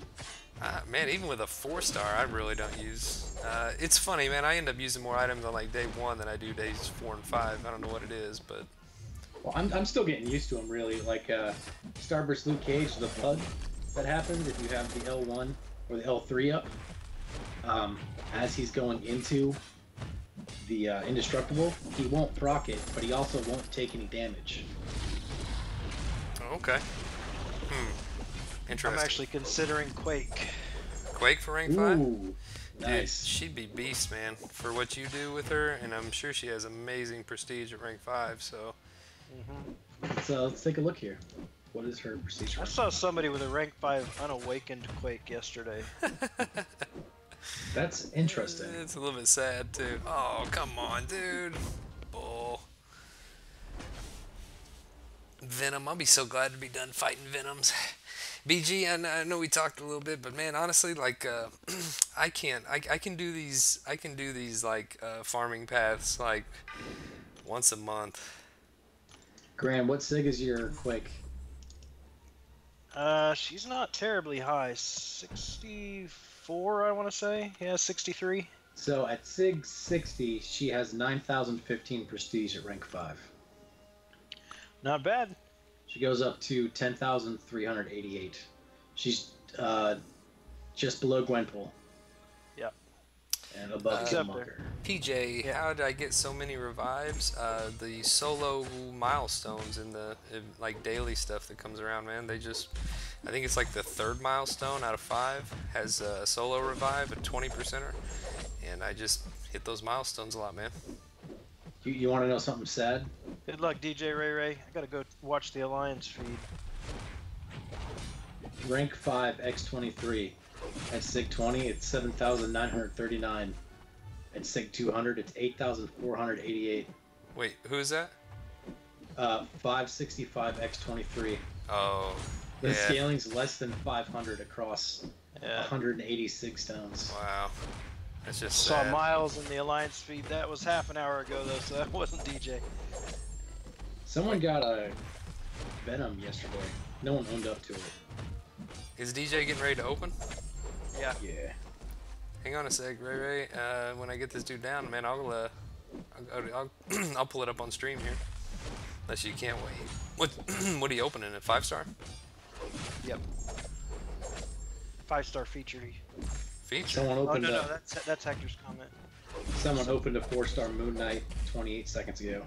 Man, even with a 4-star, I really don't use... it's funny, man, I end up using more items on like day 1 than I do days 4 and 5. I don't know what it is, but... Well, I'm still getting used to them, really. Like, Starburst Luke Cage, the bug that happens if you have the L1 or the L3 up, as he's going into the indestructible, he won't proc it, but he also won't take any damage. Okay. Interesting. I'm actually considering Quake. Quake for rank 5? Ooh, nice. Dude, she'd be beast, man, for what you do with her, and I'm sure she has amazing prestige at rank 5, so... Let's take a look here. What is her prestige? I saw somebody with a rank 5 unawakened Quake yesterday. That's interesting. It's a little bit sad, too. Oh, come on, dude. Bull. Venom, I'll be so glad to be done fighting Venoms. BG, I know we talked a little bit, but man, honestly, like, I can do these, like, farming paths, like, once a month. Graham, what sig is your Quake? She's not terribly high. 64, I want to say. Yeah, 63. So at sig 60, she has 9,015 prestige at rank 5. Not bad. She goes up to 10,388. She's just below Gwenpool. Yep. And above Killmonger. PJ, Yeah. how did I get so many revives? The solo milestones and the like daily stuff that comes around, man. They just, I think it's like the 3rd milestone out of 5 has a solo revive, a 20%er, and I just hit those milestones a lot, man. You want to know something sad? Good luck, DJ Ray Ray. I gotta go watch the Alliance feed. Rank 5 X23 at sig 20, it's 7,939. At sig 200, it's 8,488. Wait, who is that? 565 X23. Oh, The yeah. scaling's less than 500 across Yeah. 186 stones. Wow. That's just Saw sad. Miles in the Alliance feed. That was half an hour ago, though, so that wasn't DJ. Someone got a Venom yesterday. No one owned up to it. Is DJ getting ready to open? Yeah. Yeah. Hang on a sec, Ray Ray. When I get this dude down, man, I'll I'll pull it up on stream here. Unless you can't wait. What are you opening? A 5-star? Yep. 5-star feature. Feature? Someone Oh, opened no, a, that's Hector's comment. someone opened a 4-star Moon Knight 28 seconds ago.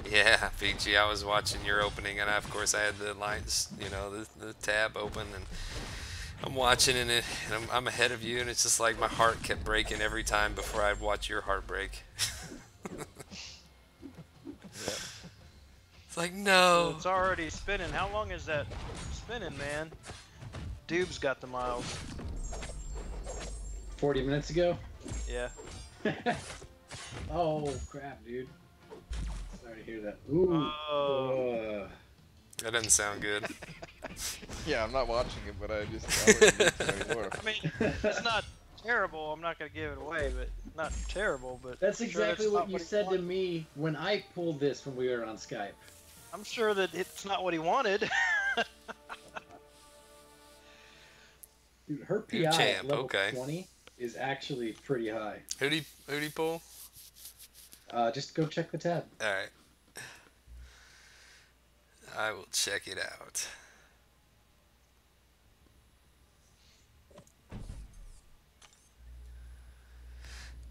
Yeah, Fiji, I was watching your opening, and of course I had the lines, you know, the tab open, and I'm watching it, and I'm ahead of you, and it's just like my heart kept breaking every time before I'd watch your heart break. It's like, no. Well, it's already spinning. How long is that spinning, man? Dube's got the miles. 40 minutes ago? Yeah. Oh, crap, dude. Sorry to hear that. Ooh. Oh. That doesn't sound good. Yeah, I'm not watching it, but I wouldn't use it anymore. I mean, it's not terrible. I'm not gonna give it away, but not terrible. But That's I'm sure exactly that's what not you he said to wanted. me when I pulled this when we were on Skype. I'm sure that it's not what he wanted. Dude, her New PI at champ, level okay. 20 is actually pretty high. Who'd he pull? Just go check the tab. Alright. I will check it out.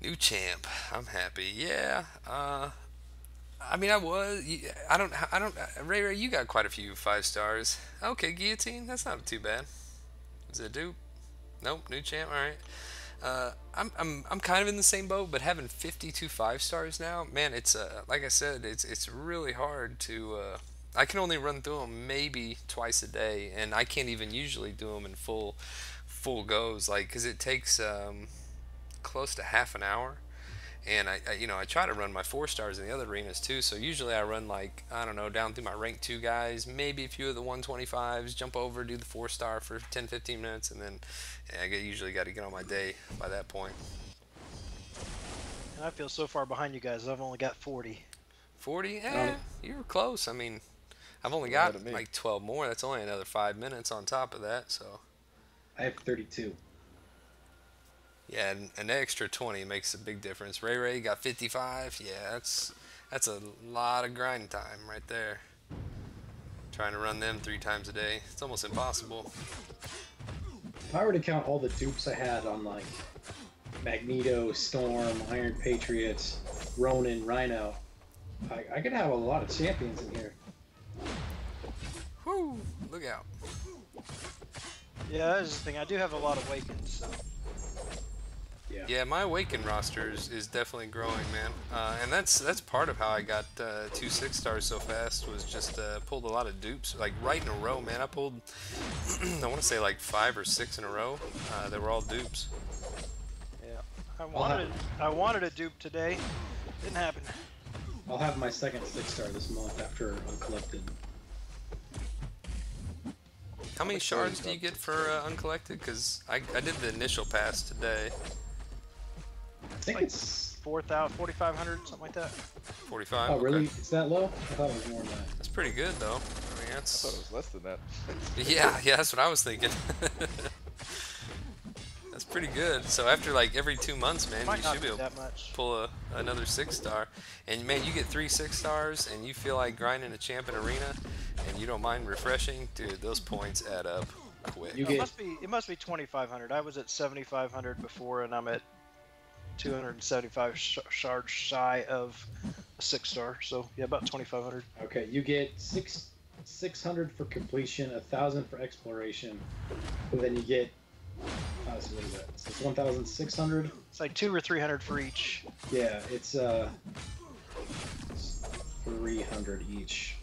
New champ. I'm happy. Yeah. I mean, I don't. Ray, you got quite a few 5 stars. Okay, guillotine. That's not too bad. Is it a dupe? Nope. New champ. All right. I'm kind of in the same boat, but having 52 5 stars now, man, it's like I said, it's really hard to. I can only run through them maybe twice a day, and I can't even usually do them in full goes, like, because it takes close to half an hour. And I try to run my 4 stars in the other arenas too. So usually I run, like, I don't know, down through my rank 2 guys, maybe a few of the 125s, jump over, do the 4 star for 10-15 minutes, and then usually got to get on my day by that point. And I feel so far behind you guys. I've only got 40. 40? You were close. I mean, I've only Ahead got of me. like 12 more. That's only another 5 minutes on top of that. So I have 32. yeah, and an extra 20 makes a big difference. Ray got 55. Yeah, that's a lot of grind time right there. Trying to run them 3 times a day, it's almost impossible. If I were to count all the dupes I had on, like, Magneto, Storm, Iron Patriot, Ronin, Rhino, I could have a lot of champions in here. Whoo! Look out. Yeah, that's the thing. I do have a lot of Awakens, so. Yeah, my Awaken roster is definitely growing, man. And that's part of how I got 2 6-stars so fast, was just pulled a lot of dupes, like right in a row, man. I pulled, I want to say like 5 or 6 in a row. They were all dupes. Yeah. I wanted a dupe today. Didn't happen. I'll have my second 6-star this month after Uncollected. How many shards do you get for Uncollected? Because I did the initial pass today. I think Like it's... 4,000, 4,500, something like that. 45. Oh, really? Okay. It's that low? I thought it was more than that. That's pretty good, though. I mean, I that's... thought it was less than that. Yeah, that's what I was thinking. That's pretty good. So after like every 2 months, man, Might you not should be be able to that much. pull another 6-star. And man, you get 3 6-stars and you feel like grinding a champ in arena and you don't mind refreshing, dude, those points add up quick. You No, get- it must be 2,500. I was at 7,500 before, and I'm at 275 shards shy of a 6-star. So yeah, about 2,500. Okay, you get 600 for completion, 1,000 for exploration, and then you get... so what is that? So it's 1,600? It's like 200 or 300 for each. Yeah, it's 300 each.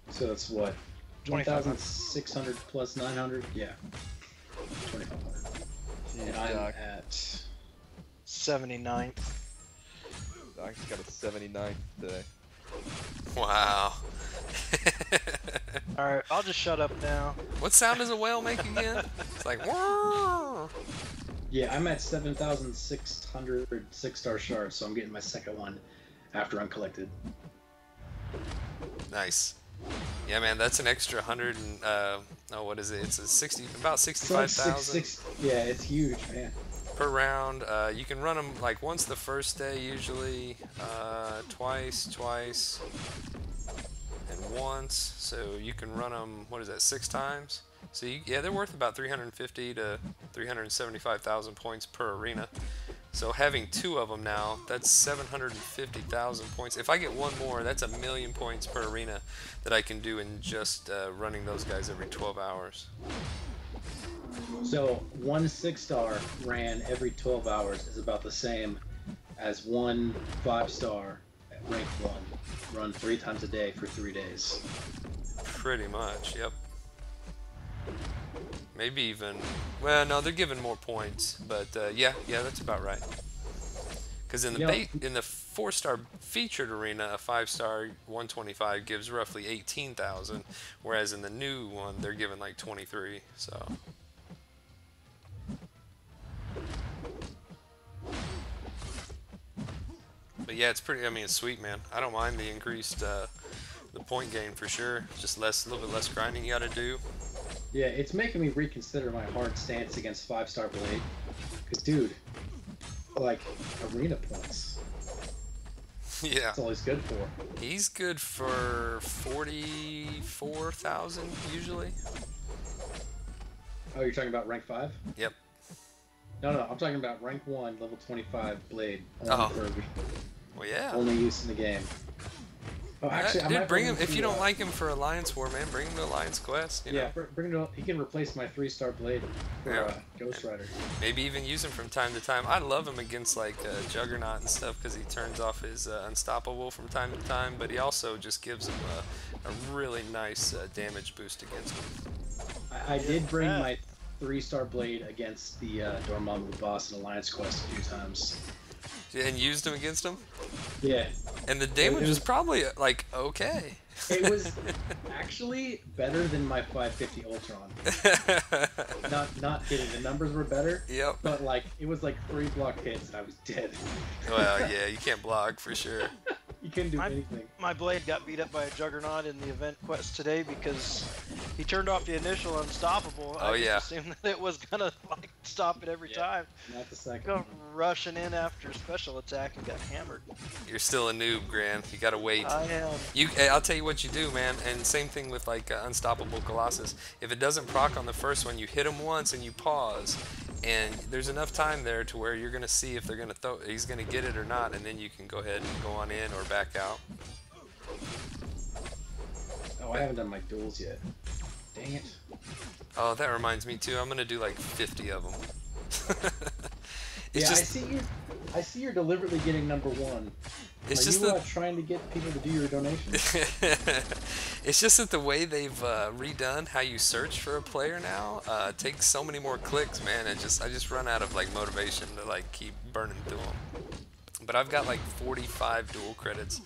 So that's what? 2,500. 1,600 plus 900? Yeah. 2,500. And I'm Doc. at... 79. I just got a 79 today. Wow. All right, I'll just shut up now. What sound does a whale make again? It's like, "Whoa." Yeah, I'm at 7,600 6-star shards, so I'm getting my second one after Uncollected. Nice. Yeah, man, that's an extra 100 and, oh, what is it? It's about So it's 65,000 yeah, it's huge, man. per round. You can run them like once the first day, usually, twice, and once. So you can run them, what is that, 6 times? So yeah, they're worth about 350 to 375,000 points per arena. So having 2 of them now, that's 750,000 points. If I get 1 more, that's 1,000,000 points per arena that I can do in just running those guys every 12 hours. So one 6-star ran every 12 hours is about the same as one 5-star at rank 1 run 3 times a day for 3 days. Pretty much, yep. Maybe even, well, no, they're giving more points, but yeah, that's about right. Because in the in the 4-star featured arena, a 5-star 125 gives roughly 18,000, whereas in the new one they're giving like 23. So But yeah, it's pretty. I mean, it's sweet, man. I don't mind the increased the point gain for sure. Just a little bit less grinding you got to do. Yeah, it's making me reconsider my hard stance against 5-star Blade. Cause dude, like arena points. Yeah, That's all he's good for. he's good for 44,000 usually. Oh, you're talking about rank 5? Yep. No, I'm talking about rank 1, level 25 Blade. Oh. For Well, yeah. only use in the game. Oh, actually, I Dude, might bring him if to, you don't like him for Alliance War, man. Bring him to Alliance Quest. You know? Bring him to, he can replace my 3-star Blade for Yeah. Ghost Rider. Maybe even use him from time to time. I love him against like Juggernaut and stuff because he turns off his Unstoppable from time to time, but he also just gives him a really nice damage boost against him. I did bring my 3-star Blade against the Dormammu boss in Alliance Quest a few times. And used him against him? Yeah. And the damage was probably like okay. It was actually better than my 550 Ultron. Not kidding. The numbers were better. Yep. But like it was like 3 block hits and I was dead. Well, yeah, you can't block for sure. You couldn't do anything. My Blade got beat up by a Juggernaut in the event quest today because he turned off the initial Unstoppable. Oh, I yeah. just assumed that it was gonna like stop it every time. Not the second. Go rushing in after special attack and got hammered. You're still a noob, Gran. You gotta wait. I am. I'll tell you what you do, man. And same thing with like Unstoppable Colossus. If it doesn't proc on the first one, you hit him once and you pause, and there's enough time there to where you're gonna see if they're gonna he's gonna get it or not, and then you can go ahead and go on in or back out. Oh, I haven't done my duels yet. Dang it. Oh, that reminds me too. I'm gonna do like 50 of them. It's Yeah, just, I see you're deliberately getting number 1. it's Are just you that trying to get people to do your donations? it's just that the way they've redone how you search for a player now takes so many more clicks, man. I just run out of like motivation to like keep burning through them. But I've got like 45 dual credits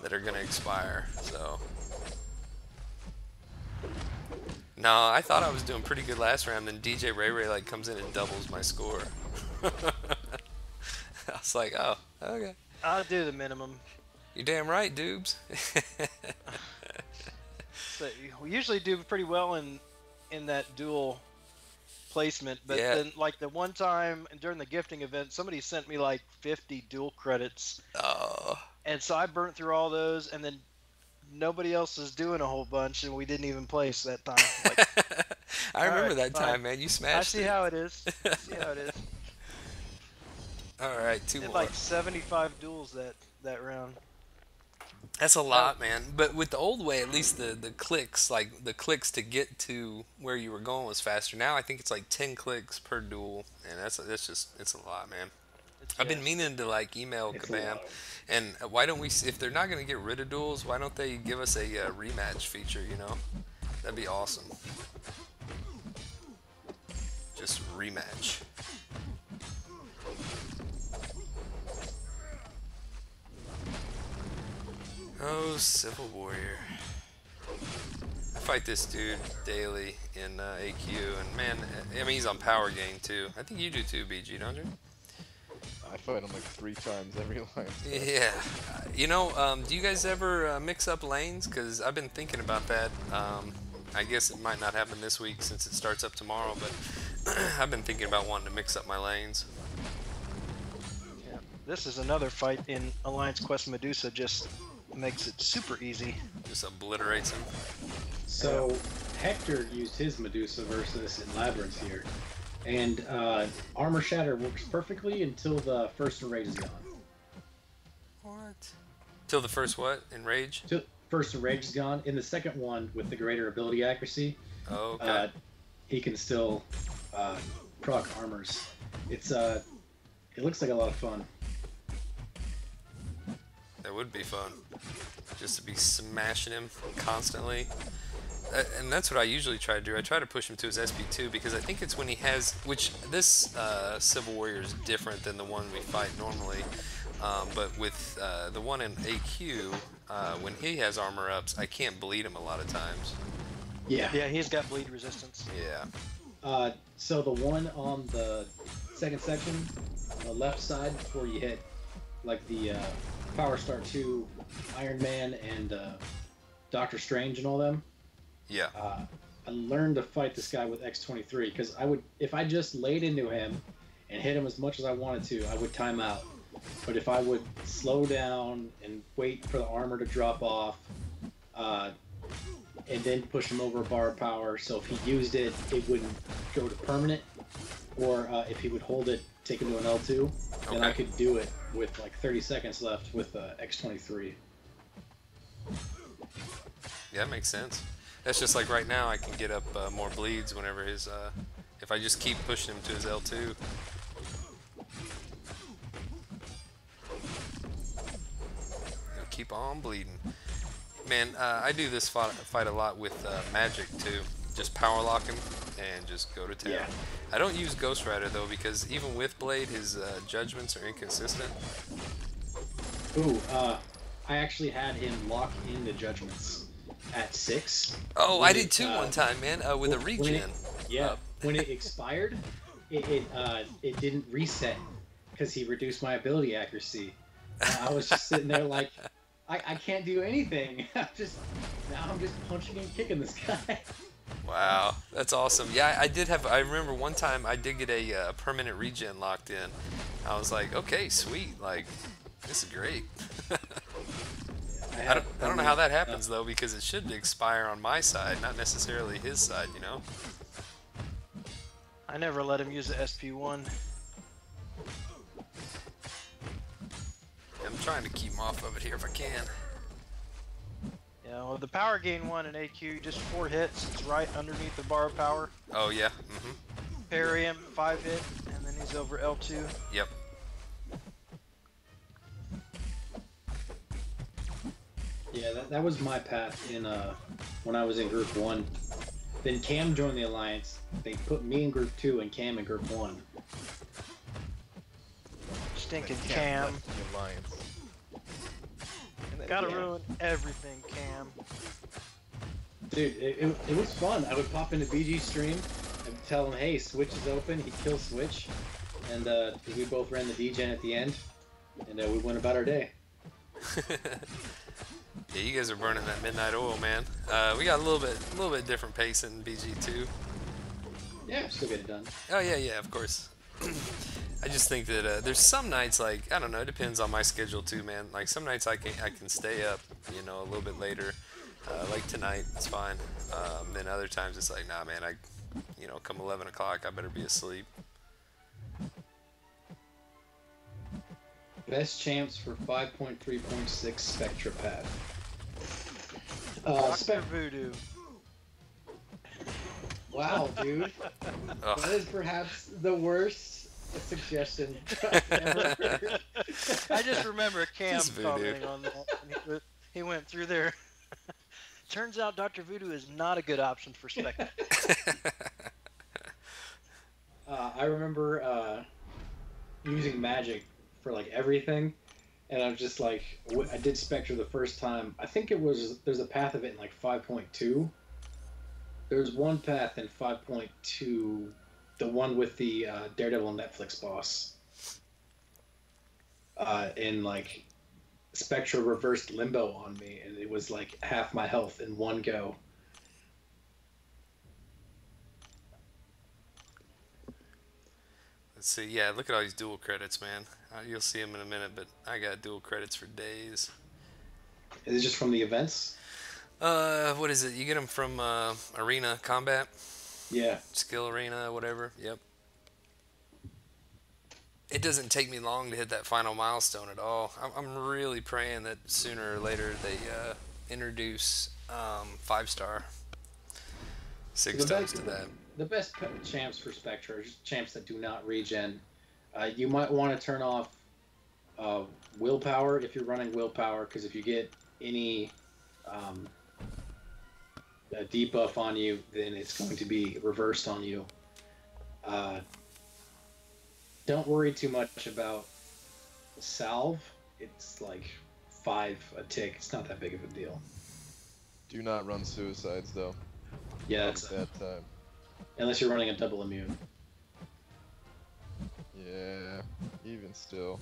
that are gonna expire, so. No, I thought I was doing pretty good last round, then DJ Ray Ray like comes in and doubles my score. I was like, oh, okay. I'll do the minimum. You're damn right, dudes. So we usually do pretty well in that dual placement, but Yeah. then like the one time during the gifting event, somebody sent me like 50 dual credits, Oh. and so I burnt through all those, and then nobody else was doing a whole bunch, and we didn't even place that time. Like, I remember Alright, that fine. time, man. You I smashed see it. how it is. I see how it is. All right, 2 Did more. like 75 duels that round. That's a lot, man. But with the old way, at least the clicks, like the clicks to get to where you were going was faster. Now I think it's like 10 clicks per duel, and it's a lot, man. I've been meaning to like email It's a Kabam, lot. and why don't we? If they're not gonna get rid of duels, why don't they give us a rematch feature? You know, that'd be awesome. Just rematch. Oh, Civil Warrior. I fight this dude daily in AQ, and man, I mean, he's on Power Gain too. I think you do too, BG, don't you? I fight him like 3 times every line. Yeah. You know, do you guys ever mix up lanes? Because I've been thinking about that. I guess it might not happen this week since it starts up tomorrow, but I've been thinking about wanting to mix up my lanes. Yeah. This is another fight in Alliance Quest. Medusa just makes it super easy. Just obliterates him. So Hector used his Medusa versus in Labyrinth here, and Armor Shatter works perfectly until the first Enrage is gone. What? Till the first what? Enrage? Till first Enrage is gone. In the second one, with the greater ability accuracy, Oh, okay. he can still proc armors. It looks like a lot of fun. That would be fun. Just to be smashing him constantly. And that's what I usually try to do. I try to push him to his SP2 because I think it's when he has, which this Civil Warrior is different than the one we fight normally. But with the one in AQ, when he has armor ups, I can't bleed him a lot of times. Yeah. Yeah, he's got bleed resistance. Yeah. So the one on the second section, on the left side before you hit like the Power Star 2, Iron Man, and Doctor Strange and all them, Yeah. I learned to fight this guy with X-23 because if I just laid into him and hit him as much as I wanted to, I would time out. But if I would slow down and wait for the armor to drop off, and then push him over a bar of power, so if he used it, it wouldn't go to permanent, or if he would hold it, take him to an L2, then I could do it with like 30 seconds left with X-23. Yeah, that makes sense. That's just like right now, I can get up more bleeds whenever his, if I just keep pushing him to his L2. He'll keep on bleeding. Man, I do this fight a lot with magic too. Just power lock him and just go to town. Yeah. I don't use Ghost Rider though, because even with Blade, his judgments are inconsistent. Ooh, I actually had him lock into judgments at 6. Oh, when I did too one time, man, with a regen. When it expired, it didn't reset because he reduced my ability accuracy. And I was just sitting there like, I can't do anything. Now I'm just punching and kicking this guy. Wow, that's awesome. Yeah, I remember one time I did get a permanent regen locked in. I was like, okay, sweet, like, this is great. I don't know how that happens though, because it should expire on my side, not necessarily his side, you know? I never let him use the SP1. I'm trying to keep him off of it here if I can. Yeah, well, the power gain 1 in AQ, just 4 hits. It's right underneath the bar of power. Oh yeah. Parry him, 5 hit, and then he's over L2. Yep. Yeah, that was my path in when I was in Group 1. Then Cam joined the Alliance. They put me in Group 2 and Cam in Group 1. Stinking Cam. The Alliance. Gotta ruin everything, Cam. Dude, it was fun. I would pop into BG stream and tell him, hey, Switch is open. He'd kill Switch. And we both ran the D-Gen at the end. And we went about our day. Yeah, you guys are burning that midnight oil, man. We got a little bit different pace in BG2. Yeah, still get it done. Oh yeah, of course. I just think that there's some nights, like, I don't know, it depends on my schedule too, man. Like some nights I can stay up, you know, a little bit later. Like tonight, it's fine. Then other times it's like, nah, man, come 11 o'clock, I better be asleep. Best champs for 5.3.6 Spectra Pad. Dr. Voodoo. Wow, dude. Ugh. That is perhaps the worst suggestion I've ever heard. I just remember Cam Just Voodoo. commenting on that. And he went through there. Turns out Dr. Voodoo is not a good option for Spectre. I remember using magic for like everything, and I'm just like, I did Spectre the first time. I think there's a path of it in like 5.2. There's one path in 5.2, the one with the Daredevil Netflix boss. And like Spectre reversed Limbo on me, and it was like half my health in one go. Let's see. Yeah, look at all these dual credits, man. You'll see them in a minute, but I got dual credits for days. Is it just from the events? What is it? You get them from Arena Combat? Yeah. Skill Arena, whatever. Yep. It doesn't take me long to hit that final milestone at all. I'm really praying that sooner or later they introduce 5-star 6 times to that. The best champs for Spectre are just champs that do not regen. You might want to turn off willpower if you're running willpower, because if you get any debuff on you, then it's going to be reversed on you. Don't worry too much about salve. It's like 5 a tick. It's not that big of a deal. Do not run suicides though. Yeah, Not that's at that time. unless you're running a double immune. Yeah, even still.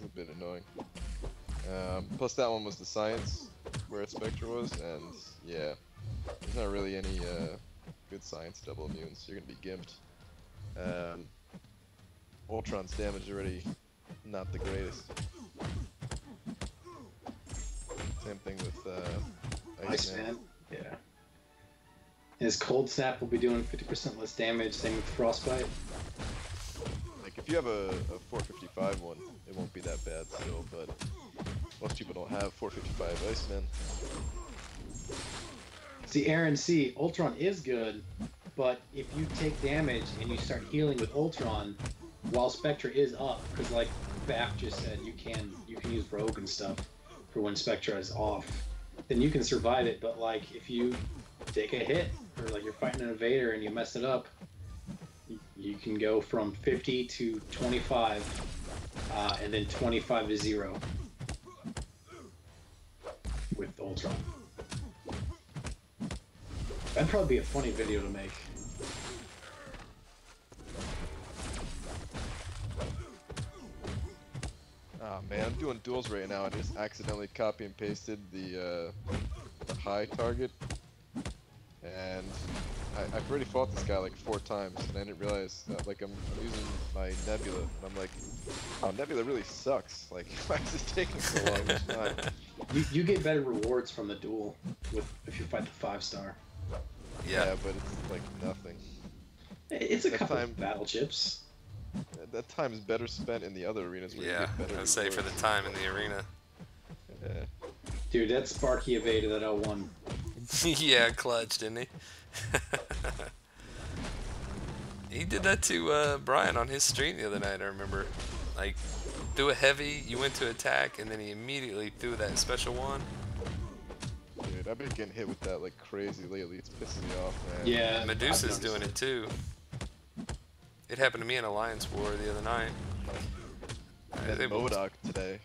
It's a bit annoying. Plus that one was the science where Spectre was, and yeah, there's not really any good science double immunes. You're gonna be gimped. Ultron's damage is already not the greatest. Same thing with Iceman. Yeah. His cold snap will be doing 50% less damage. Same with frostbite. Like if you have a 455 one, it won't be that bad still, but most people don't have 455 Iceman. See, Aaron, see, Ultron is good, but if you take damage and you start healing with Ultron, while Spectre is up, because like Bap just said, you can use Rogue and stuff for when Spectre is off, then you can survive it. But like if you take a hit, or like you're fighting an invader and you mess it up, you can go from 50 to 25, and then 25 to 0 with Ultron. That'd probably be a funny video to make. Oh man, I'm doing duels right now. I just accidentally copy and pasted the high target, and I've already fought this guy like 4 times, and I didn't realize that like I'm using my Nebula, and I'm like, oh, Nebula really sucks. Like, why is this taking so long each time? You get better rewards from the duel if you fight the 5-star. Yeah, but it's like nothing. It's a That couple time- of battle chips. That time is better spent in the other arenas where you Yeah, get better I'd say for the rewards. time in the arena. Yeah. Dude, that Sparky evaded that L1. Yeah, clutch, didn't he? He did that to Brian on his stream the other night, I remember. Like, threw a heavy, you went to attack, and then he immediately threw that special one. Dude, I've been getting hit with that like crazy lately. It's pissing me off, man. Yeah, Medusa's doing it too. It happened to me in Alliance War the other night. And then MODOK today,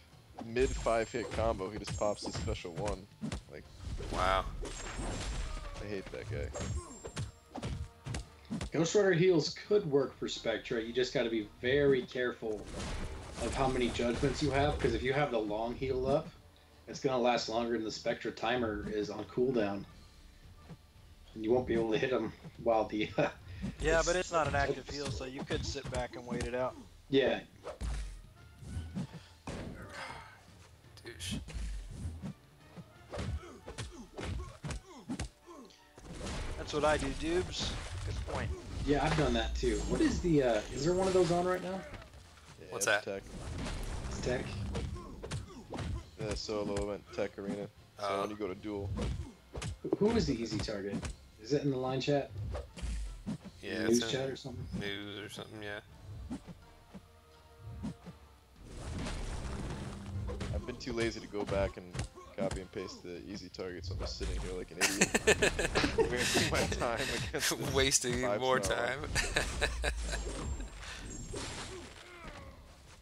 mid 5-hit combo, he just pops his special one. Like, Wow. I hate that guy. Ghost Rider heals could work for Spectra. You just got to be very careful of how many judgments you have, because if you have the long heal up, it's going to last longer than the Spectra timer is on cooldown. And you won't be able to hit them while the... Yeah, but it's not an active heal, so you could sit back and wait it out. yeah. Douche. That's what I do, dubes. Good point. Yeah, I've done that too. What is the... is there one of those on right now? Yeah, What's it's that? Tech. It's Tech. The solo event Tech Arena. So Oh. when you go to duel, Who is the easy target? Is it in the line chat? Yeah, News it's chat in or something? news or something, yeah. I've been too lazy to go back and copy and paste the easy target, so I'm just sitting here like an idiot, wasting my time against this Wasting 5-star more one. time.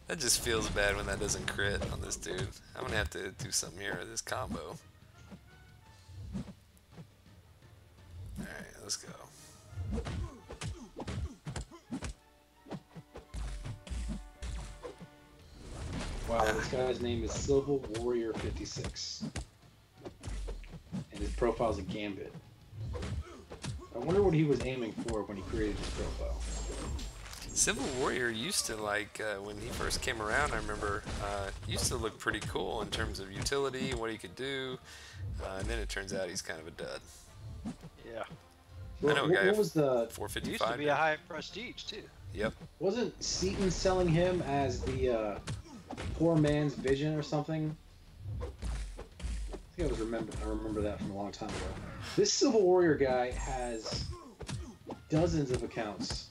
That just feels bad when that doesn't crit on this dude. I'm gonna have to do something here with this combo. Alright, let's go. Wow, this guy's name is Silver Warrior 56. And his profile's a Gambit. I wonder what he was aiming for when he created his profile. Civil Warrior used to, like, when he first came around, I remember, used to look pretty cool in terms of utility and what he could do. And then it turns out he's kind of a dud. Yeah. I know a guy What was the... It used to 455. be a high prestige, too. Yep. Wasn't Seaton selling him as the poor man's vision or something? I think I remember that from a long time ago. This Civil Warrior guy has dozens of accounts.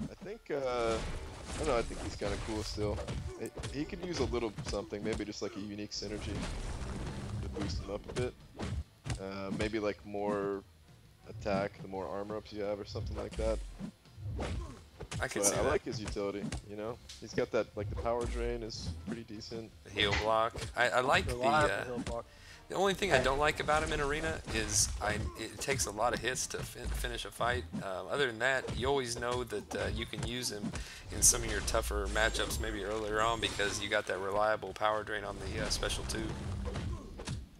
I think, I don't know, I think he's kind of cool still. He could use a little something, maybe just like a unique synergy to boost him up a bit. Maybe like more attack, the more armor ups you have or something like that. I can But see I that. like his utility, you know? He's got that, like the power drain is pretty decent. The heal block. I like Reliable the heal block. The only thing I don't like about him in Arena is it takes a lot of hits to finish a fight. Other than that, you always know that you can use him in some of your tougher matchups maybe earlier on because you got that reliable power drain on the special 2.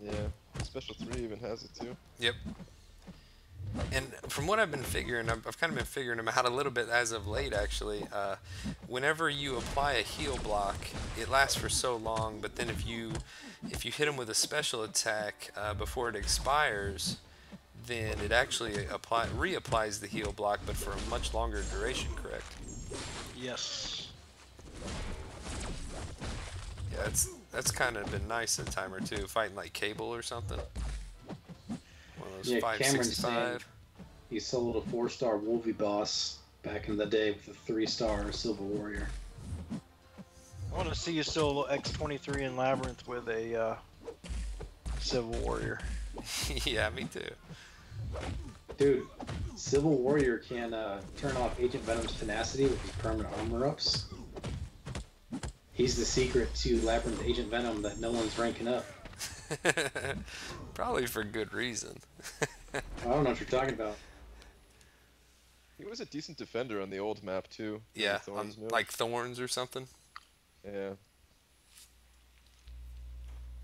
Yeah, special 3 even has it too. Yep. And from what I've been figuring, I've kind of been figuring him out a little bit as of late, actually. Whenever you apply a heal block, it lasts for so long, but then if you hit him with a special attack before it expires, then it actually reapplies the heal block, but for a much longer duration, correct? Yes. Yeah, that's kind of been nice a time or two, fighting like Cable or something. One of those Yeah, Cameron's 565. He soloed a 4-star Wolvie boss back in the day with a 3-star Silver Warrior. I want to see you solo X23 in Labyrinth with a Civil Warrior. Yeah, me too. Dude, Civil Warrior can turn off Agent Venom's tenacity with his permanent armor ups. He's the secret to Labyrinth Agent Venom that no one's ranking up. Probably for good reason. I don't know what you're talking about. He was a decent defender on the old map too. Yeah, Thorns move. like Thorns or something. Yeah.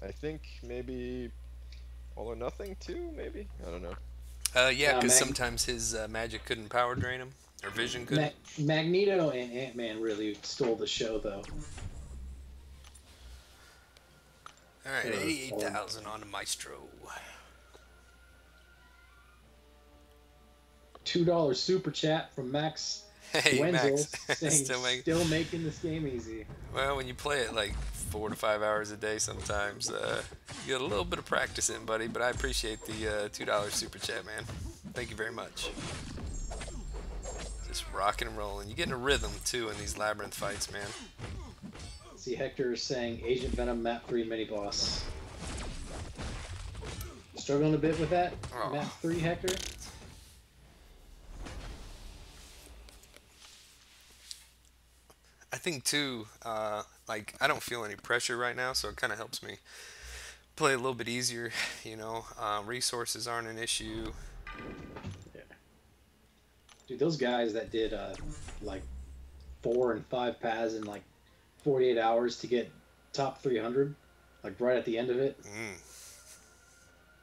I think maybe All or Nothing too, maybe? I don't know. Yeah, because sometimes his magic couldn't power drain him, or vision couldn't. Magneto and Ant-Man really stole the show, though. Alright, 88,000 on the Maestro. $2 super chat from Max Hey, Wenzel Max. saying Still making this game easy. Well, when you play it like 4 to 5 hours a day sometimes, you get a little bit of practice in, buddy, but I appreciate the $2 super chat, man. Thank you very much. Just rocking and rolling. You get in a rhythm, too, in these Labyrinth fights, man. See, Hector is saying Agent Venom map 3 mini boss. Struggling a bit with that? Oh. Map 3, Hector? I think too, like I don't feel any pressure right now, so it kind of helps me play a little bit easier. You know, resources aren't an issue. Yeah. Dude, those guys that did like 4 and 5 paths in like 48 hours to get top 300, like right at the end of it.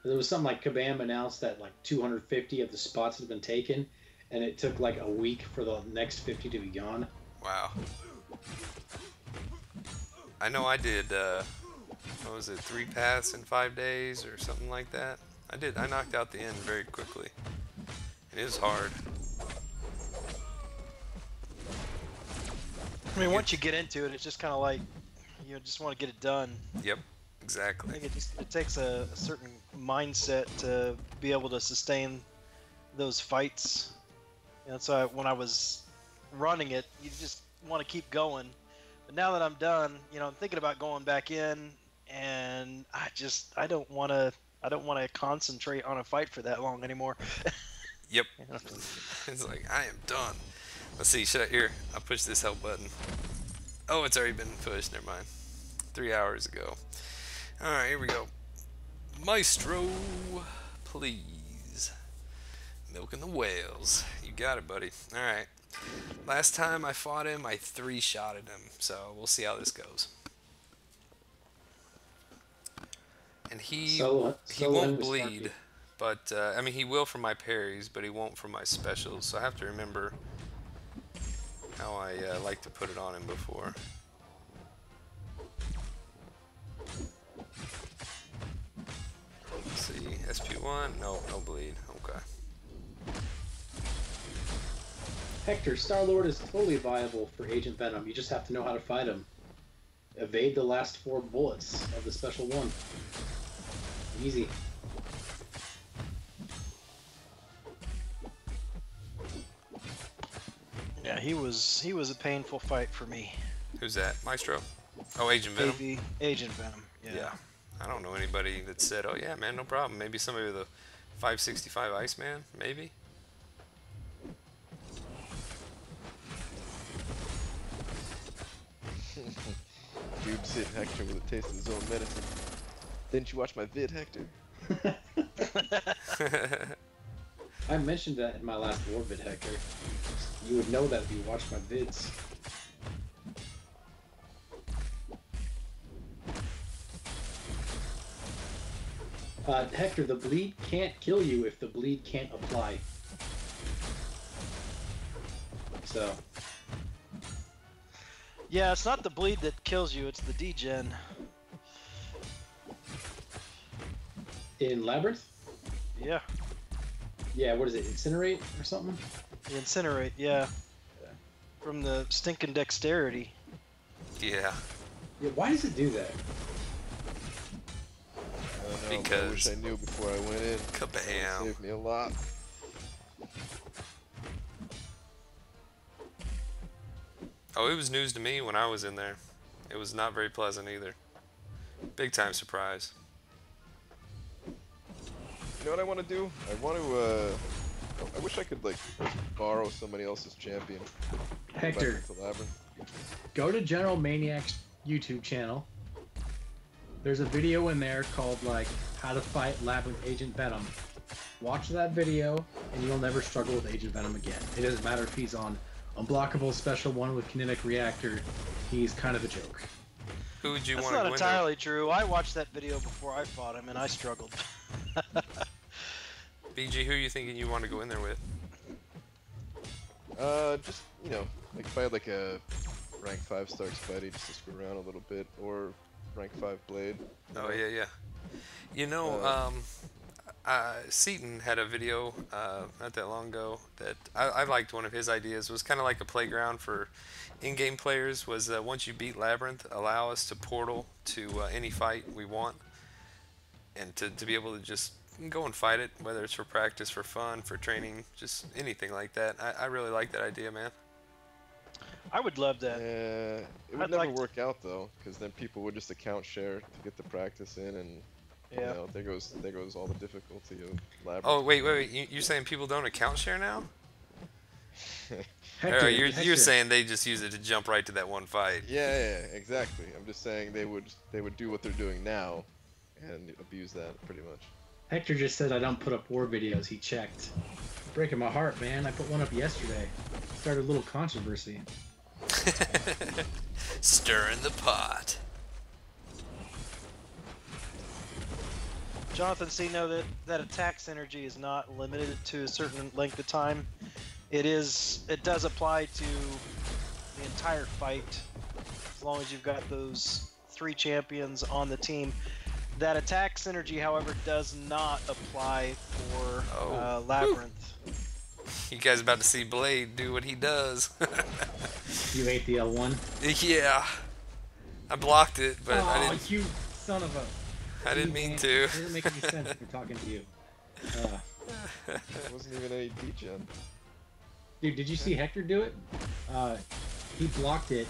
There was something like Kabam announced that like 250 of the spots had been taken, and it took like a week for the next 50 to be gone. Wow. I know I did, what was it, 3 paths in 5 days or something like that. I knocked out the end very quickly. It is hard. I mean, once you get into it, it's just kind of like, you just want to get it done. Yep, I exactly. think it takes a certain mindset to be able to sustain those fights. And so when I was running it, you just want to keep going. But now that I'm done, I'm thinking about going back in, and I don't want to concentrate on a fight for that long anymore. Yep. It's like, I am done. Let's see, I'll push this help button. Oh, it's already been pushed, never mind. 3 hours ago. Alright, here we go. Maestro, please. Milking the whales. You got it, buddy. Alright. Last time I fought him, I 3-shotted him, so we'll see how this goes. And he won't bleed, but I mean he will from my parries, but he won't from my specials. So I have to remember how I like to put it on him before. Let's see, SP1, no bleed. Okay. Hector, Star-Lord is totally viable for Agent Venom. You just have to know how to fight him. Evade the last 4 bullets of the special 1. Easy. Yeah, he was a painful fight for me. Who's that? Maestro? Oh, Agent Venom? Maybe Agent Venom, yeah. I don't know anybody that said, oh yeah, man, no problem. Maybe somebody with a 565 Iceman, maybe? Dude's hitting Hector with a taste of his own medicine. Didn't you watch my vid, Hector? I mentioned that in my last war vid, Hector. You would know that if you watched my vids. Hector, the bleed can't kill you if the bleed can't apply. So. Yeah, it's not the bleed that kills you, it's the degen. In Labyrinth? Yeah, Yeah, what is it? Incinerate or something? the incinerate, yeah. From the stinking dexterity. Yeah. Yeah, why does it do that? I don't know, but I wish Because- I knew before I went in. Kabam. Saved me a lot. Oh, it was news to me when I was in there. It was not very pleasant either. Big time surprise. You know what I want to do? I want to, I wish I could, like, borrow somebody else's champion. Go back Hector, into Labyrinth. go to General Maniac's YouTube channel. There's a video in there called, like, How to Fight Labyrinth Agent Venom. Watch that video, and you'll never struggle with Agent Venom again. It doesn't matter if he's on Unblockable Special 1 with Kinetic Reactor. He's kind of a joke. Who would you That's want to not win? entirely true. I watched that video before I fought him, and I struggled. BG, who are you thinking you want to go in there with? Just, you know, like if I had like a rank 5 star Spidey just to screw around a little bit, or rank 5 Blade. Oh, yeah, yeah. You know, Seaton had a video not that long ago that I liked. One of his ideas was kind of like a playground for in-game players. Was once you beat Labyrinth, allow us to portal to any fight we want, and to be able to just go and fight it, whether it's for practice, for fun, for training, just anything like that. I really like that idea, man. I would love that. It would I'd never like to- work out though, because then people would just account share to get the practice in, and you Yeah. know, there goes all the difficulty of Labyrinth. Oh, wait. You're saying people don't account share now? Hector, You're Hector, saying they just use it to jump right to that one fight. Yeah, exactly. I'm just saying they would do what they're doing now, and abuse that pretty much. Hector just said I don't put up war videos. He checked. Breaking my heart, man. I put one up yesterday. Started a little controversy. Stirring the pot. Jonathan, so you know that attack synergy is not limited to a certain length of time. It does apply to the entire fight, as long as you've got those 3 champions on the team. That attack synergy, however, does not apply for Oh. Labyrinth. You guys about to see Blade do what he does. You ate the L1? Yeah. I blocked it, but oh, I didn't. you son of a... I didn't mean It to. doesn't make any sense if we're talking to you. There wasn't even any degen. Dude, did you see Hector do it? He blocked it.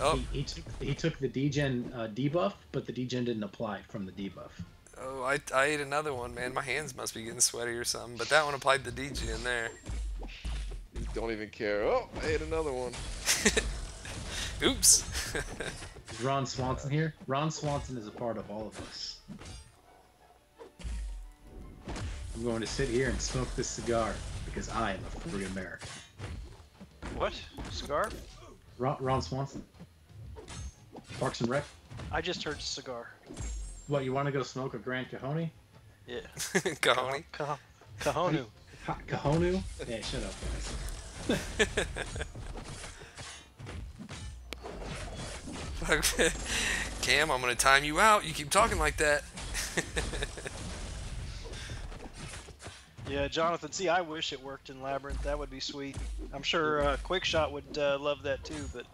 Oh, He took the degen debuff, but the degen didn't apply from the debuff. oh, I ate another one, man. My hands must be getting sweaty or something. But that one applied the DG in there. You don't even care. Oh, I ate another one. Oops. Is Ron Swanson here? Ron Swanson is a part of all of us. I'm going to sit here and smoke this cigar because I am a free American. What? Cigar? Ron Swanson. Parks and Rec. I just heard cigar. What, you want to go smoke a Grand Cajon? Yeah. Kahoni. Kahonu. Cajonu? Yeah, shut up, guys. Cam, I'm gonna time you out. You keep talking like that. Yeah, Jonathan, see, I wish it worked in Labyrinth. That would be sweet. I'm sure Quickshot would love that too, but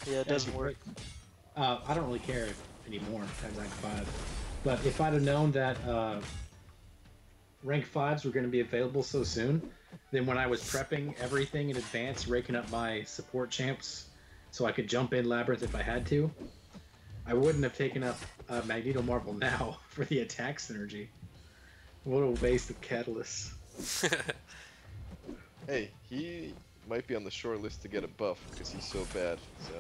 yeah, it doesn't work. I don't really care anymore at rank 5. But if I'd have known that rank 5s were going to be available so soon, then when I was prepping everything in advance, raking up my support champs so I could jump in Labyrinth if I had to, I wouldn't have taken up Magneto Marvel now for the attack synergy. What a waste of catalysts. Hey, he might be on the short list to get a buff because he's so bad. So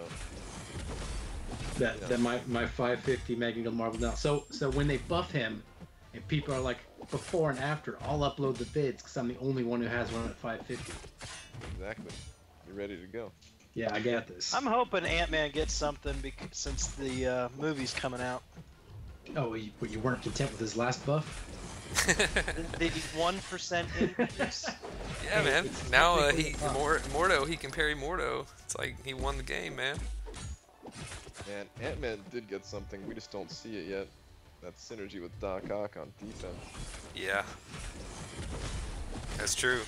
That my 550 Magneto Marvel now. So when they buff him, and people are like before and after, I'll upload the vids because I'm the only one who has one at 550. Exactly. You're ready to go. Yeah, I got this. I'm hoping Ant-Man gets something since the movie's coming out. Oh, you weren't content with his last buff? The 1% increase. Yeah, Hey, man. it's Now technically a buff. Mordo, he can parry Mordo. It's like he won the game, man. Man, Ant-Man did get something. We just don't see it yet. That synergy with Doc Ock on defense. Yeah. That's true.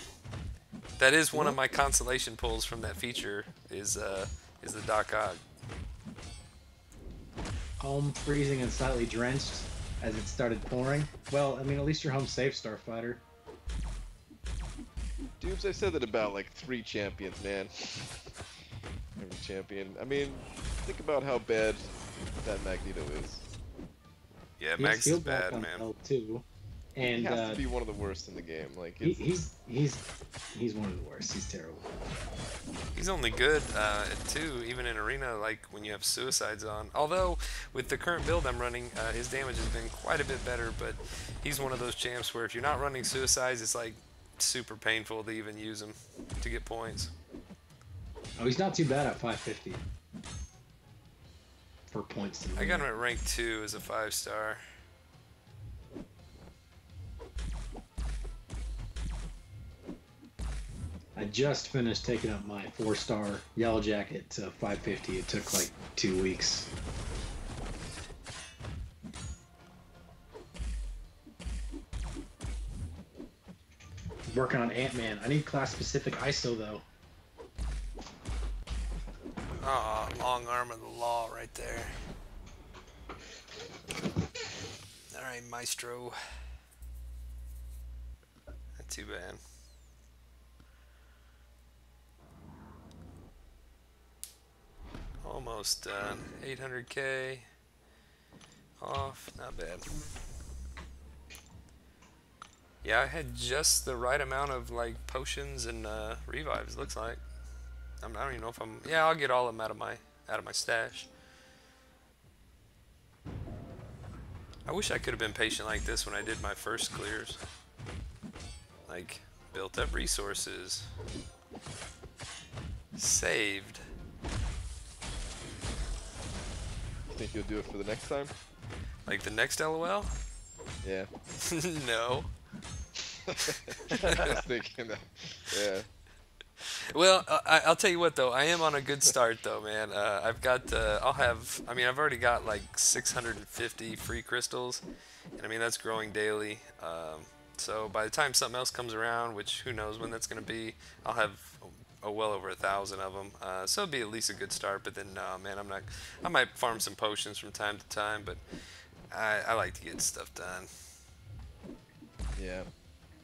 That is one of my consolation pulls from that feature is the Doc Ock. Home freezing and slightly drenched as it started pouring. Well, I mean, at least you're home safe, Starfighter. Dubes, I said that about like 3 champions, man. Every champion. I mean, think about how bad that Magneto is. Yeah, He has Max is field block bad, on man. L too, He and has to be one of the worst in the game. Like, it's, he's one of the worst. He's terrible. He's only good too, even in arena, like when you have suicides on. Although with the current build I'm running, his damage has been quite a bit better. But he's one of those champs where if you're not running suicides, it's like super painful to even use him to get points. Oh, he's not too bad at 550 for points. To I got him at rank 2 as a 5-star. I just finished taking up my 4-star Yellow Jacket to 550. It took like 2 weeks. Working on Ant-Man. I need class-specific ISO though. Ah, long arm of the law right there. Alright, Maestro. Not too bad. Almost done. 800k off, not bad. Yeah, I had just the right amount of like potions and revives. Looks like I don't even know if I'm. Yeah, I'll get all of them out of my stash. I wish I could have been patient like this when I did my first clears. Like built up resources, saved. think you'll do it for the next time? Like the next LOL? Yeah. No. I was thinking that. Yeah. Well, I'll tell you what though, I am on a good start though, man. I've got, I've already got like 650 free crystals, and I mean that's growing daily. So by the time something else comes around, which who knows when that's gonna be, I'll have well over 1,000 of them. So it'll be at least a good start. But then, no, man, I'm not. I might farm some potions from time to time, but I like to get stuff done. Yeah.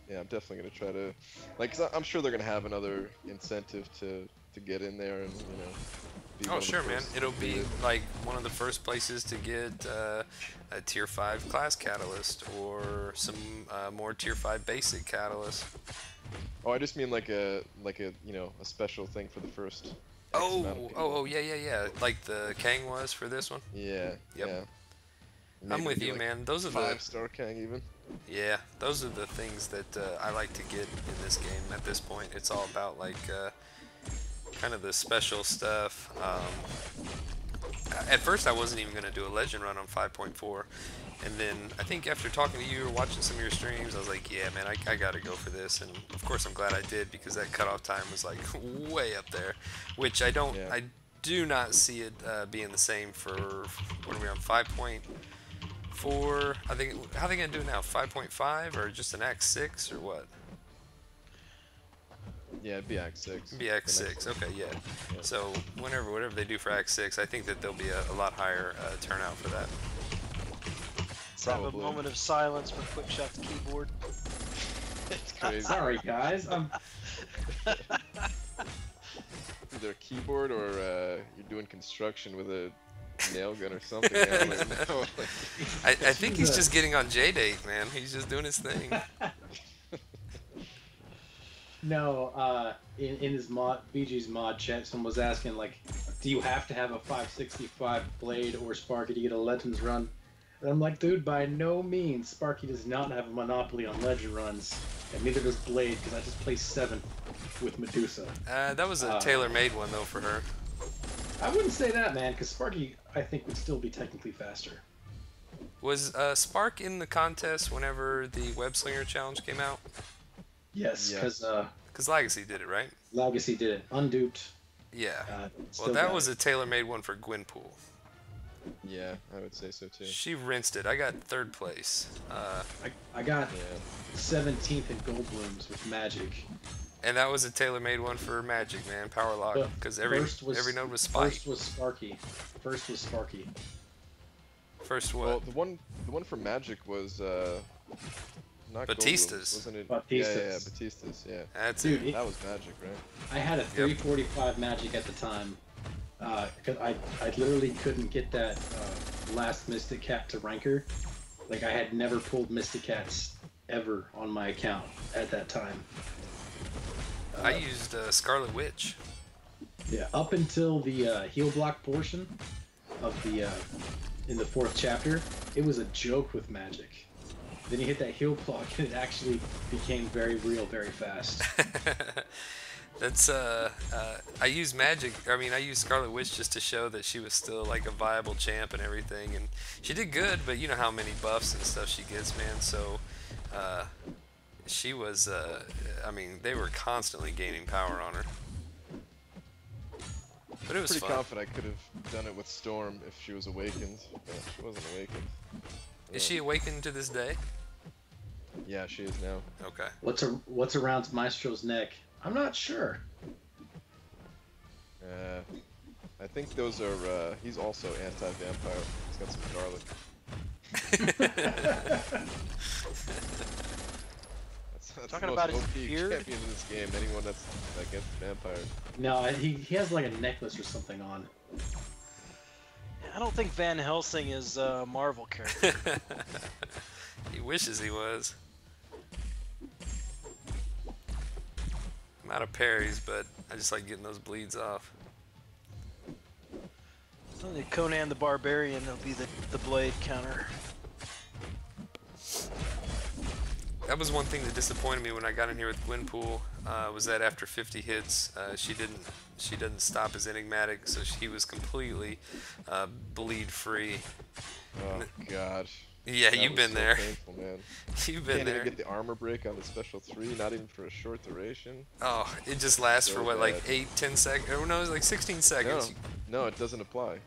Yeah, I'm definitely gonna try to, like, 'cause I'm sure they're gonna have another incentive to get in there and be one Oh of the sure, man. first to It'll do be it. like one of the first places to get a tier 5 class catalyst or some more tier 5 basic catalyst. Oh, I just mean like a a special thing for the first. X amount of people. Oh, yeah. Like the Kang was for this one. Yeah. Yep. Yeah. I'm Maybe with be you, like man. Those are 5-star Kang even. Yeah, those are the things that I like to get in this game at this point. It's all about like kind of the special stuff. At first I wasn't even going to do a legend run on 5.4, and then I think after talking to you or watching some of your streams, I was like, yeah man, I got to go for this, and of course I'm glad I did, because that cutoff time was like way up there, which I do not see it being the same for, what are we on, 5.4? I think, how are they gonna do it now? 5.5 or just an Act 6 or what? Yeah, it'd be Act 6. It'd be Act 6. Okay, yeah. So whatever they do for Act 6, I think that there'll be a lot higher turnout for that. Let's have a Probably. moment of silence for Quickshot's keyboard. It's crazy. Sorry, guys. Either a keyboard or you're doing construction with a nail gun or something. I don't know. I think he's just getting on J-Date, man. He's just doing his thing. No, in his mod, BG's mod chat, someone was asking like, do you have to have a 565 blade or Sparky to get a Legends run? And I'm like, dude, by no means. Sparky does not have a monopoly on Legend runs, and neither does Blade, because I just placed 7th with Medusa. That was a tailor-made one though for her. I wouldn't say that, man, because Sparky, I think, would still be technically faster. Was Spark in the contest whenever the Web Slinger challenge came out? Yes, because Legacy did it, right? Legacy did it. Unduped. Yeah. Still Well, that got was it. a tailor-made one for Gwenpool. Yeah, I would say so too. She rinsed it. I got 3rd place. I got Yeah. 17th in Gold Blooms with Magic. And that was a tailor-made one for Magic, man. Power lock, But because every node was spiked. First was Sparky. First was Sparky. First what? Well, the one for Magic was not Batista's. Gold, wasn't it? Batista's. Yeah, Batista's. Yeah. That's Dude, it. That was Magic, right? I had a 345 Magic at the time. Because I literally couldn't get that last Mystic Cat to Ranker. Like, I had never pulled Mystic Cats ever on my account at that time. I used Scarlet Witch. Yeah, up until the heal block portion of the in the 4th chapter, it was a joke with Magic. Then you hit that heal block, and it actually became very real, very fast. That's I use Magic. I mean, I used Scarlet Witch just to show that she was still like a viable champ and everything, and she did good. But you know how many buffs and stuff she gets, man. So she was. I mean, they were constantly gaining power on her. But it was Pretty fun. confident I could have done it with Storm if she was awakened, but she wasn't awakened. Is she awakened to this day? Yeah, she is now. Okay. What's around Maestro's neck? I'm not sure. I think those are. He's also anti-vampire. He's got some garlic. That's Talking the about most his OP beard? champion in this game. Anyone that's against vampires. No, he has like a necklace or something on. I don't think Van Helsing is a Marvel character. He wishes he was. I'm out of parries, but I just like getting those bleeds off. Only Conan the Barbarian will be the blade counter. That was one thing that disappointed me when I got in here with Gwenpool. Was that after 50 hits, she doesn't stop as enigmatic, so he was completely bleed free. Oh God. Yeah, That you've was been so there. Painful, man. You've been Can't there. even get the armor break on the special 3, not even for a short duration. Oh, it just lasts So for what, like bad. 8, 10 seconds? Oh no, it's like 16 seconds. No, it doesn't apply.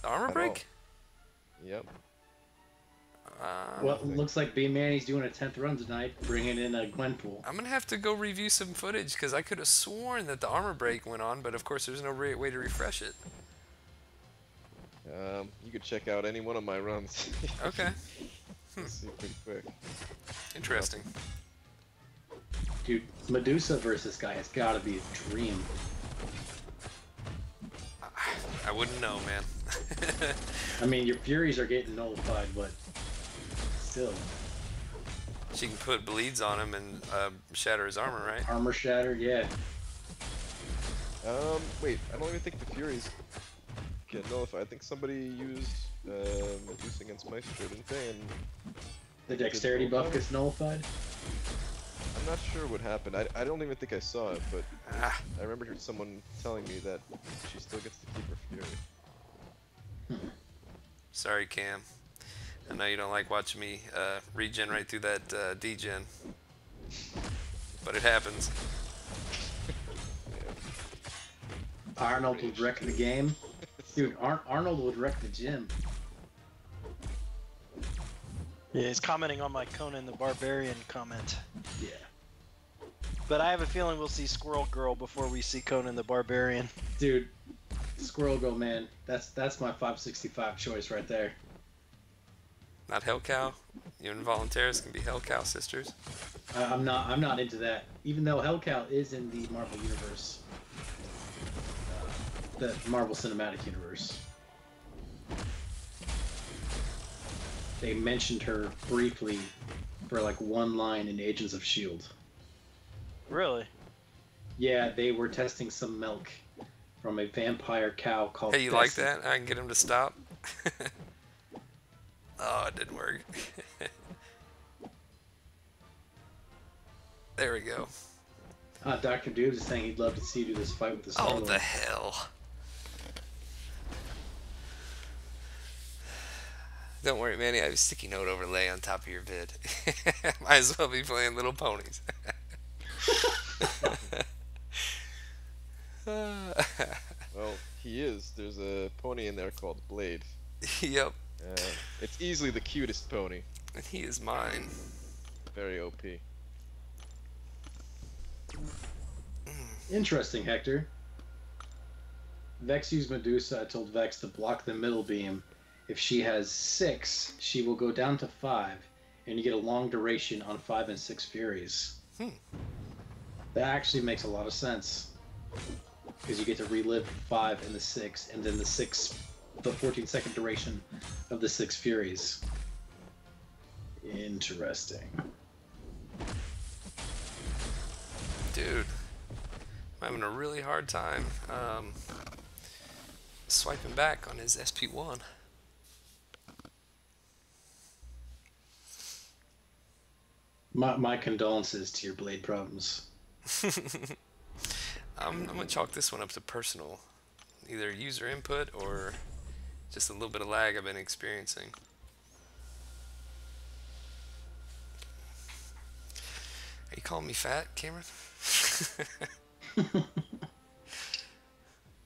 The armor at break? Yep. Well, looks like B Manny's doing a 10th run tonight, bringing in a Gwenpool. I'm gonna have to go review some footage because I could have sworn that the armor break went on, but of course there's no way to refresh it. You could check out any one of my runs. Okay, You'll see pretty quick. interesting. Dude, Medusa versus this guy has got to be a dream. I wouldn't know, man. I mean, your Furies are getting nullified, but still. She can put bleeds on him and shatter his armor, right? Armor shattered, yeah. Wait, I don't even think the Furies get nullified. I think somebody used Medusa against Maestro, didn't they? And The dexterity buff gets nullified. I'm not sure what happened. I don't even think I saw it, but Ah, I remember someone telling me that she still gets to keep her Fury. sorry, Cam. I know you don't like watching me regen right through that degen, but it happens. Arnold would wreck the game. Dude, Arnold would wreck the gym. Yeah, he's commenting on my Conan the Barbarian comment. Yeah. But I have a feeling we'll see Squirrel Girl before we see Conan the Barbarian. Dude, Squirrel Girl, man. That's my 565 choice right there. Not Hellcow. You and Volunteers can be Hellcow sisters. I'm not into that. Even though Hellcow is in the Marvel universe, the Marvel Cinematic Universe. They mentioned her briefly for like one line in Agents of S.H.I.E.L.D. Really? Yeah, they were testing some milk, from a vampire cow called Hey, you like Bessie. that? I can get him to stop. Oh, it didn't work. There we go. Dr. Dude is saying he'd love to see you do this fight with the Oh, Star-Lord. the hell. Don't worry, Manny. I have a sticky note overlay on top of your vid. Might as well be playing Little Ponies. Well, he is. There's a pony in there called Blade. Yep. It's easily the cutest pony. And he is mine. Very OP. Interesting, Hector. Vex used Medusa. I told Vex to block the middle beam. If she has 6, she will go down to 5, and you get a long duration on 5 and 6 Furies. That actually makes a lot of sense. Because you get to relive the 5 and the 6, and then the 14-second duration of the 6 Furies. Interesting. Dude, I'm having a really hard time swiping back on his SP1. My condolences to your blade problems. I'm going to chalk this one up to personal. Either user input or just a little bit of lag I've been experiencing. Are you calling me fat, Cameron?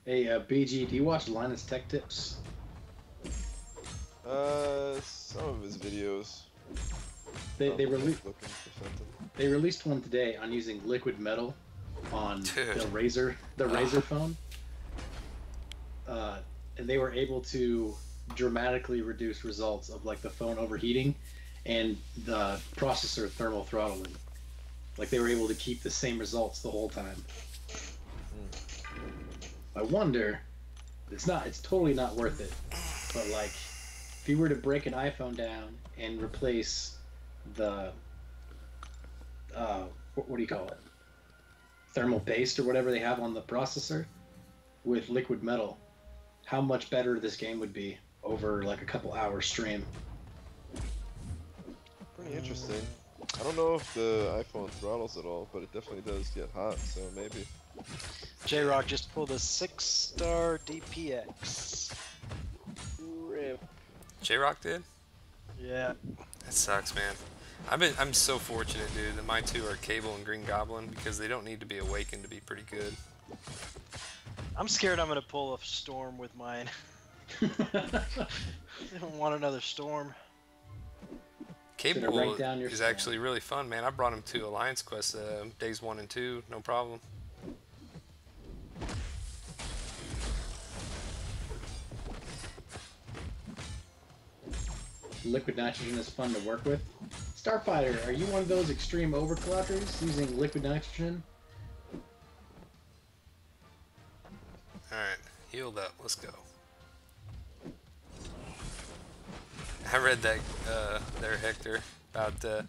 Hey, BG, do you watch Linus Tech Tips? Some of his videos. They Looking released for something. They released one today on using liquid metal on Dude. the Razer phone, and they were able to dramatically reduce results of like the phone overheating and the processor thermal throttling. Like they were able to keep the same results the whole time. I wonder, it's totally not worth it, but like if you were to break an iPhone down and replace the what do you call it, thermal paste or whatever they have on the processor with liquid metal, how much better this game would be over like a couple hours stream. Pretty interesting. I don't know if the iPhone throttles at all, but it definitely does get hot, so maybe. J-Rock just pulled a 6-star DPX. Rip. J-Rock did? Yeah. That sucks, man. I'm so fortunate, dude, that my two are Cable and Green Goblin because they don't need to be awakened to be pretty good. I'm scared I'm gonna pull a storm with mine. I don't want another storm. Cable write down your is storm. actually really fun, man. I brought him to Alliance Quest days 1 and 2, no problem. Liquid nitrogen is fun to work with. Starfighter, are you one of those extreme overclockers using liquid nitrogen? Alright, healed up. Let's go. I read that there, Hector, about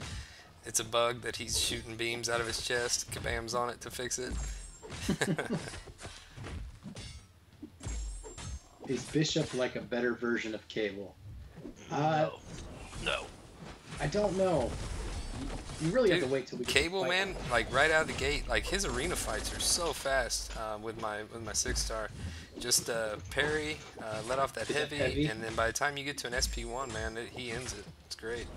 it's a bug that he's shooting beams out of his chest. Kabam's on it to fix it. Is Bishop like a better version of Cable? No. I don't know. You really have Dude, to wait till we get Cable, to fight. man, like right out of the gate, like his arena fights are so fast with my 6-star. Just parry, let off that Get that heavy, heavy. and then by the time you get to an SP1, man, he ends it. It's great.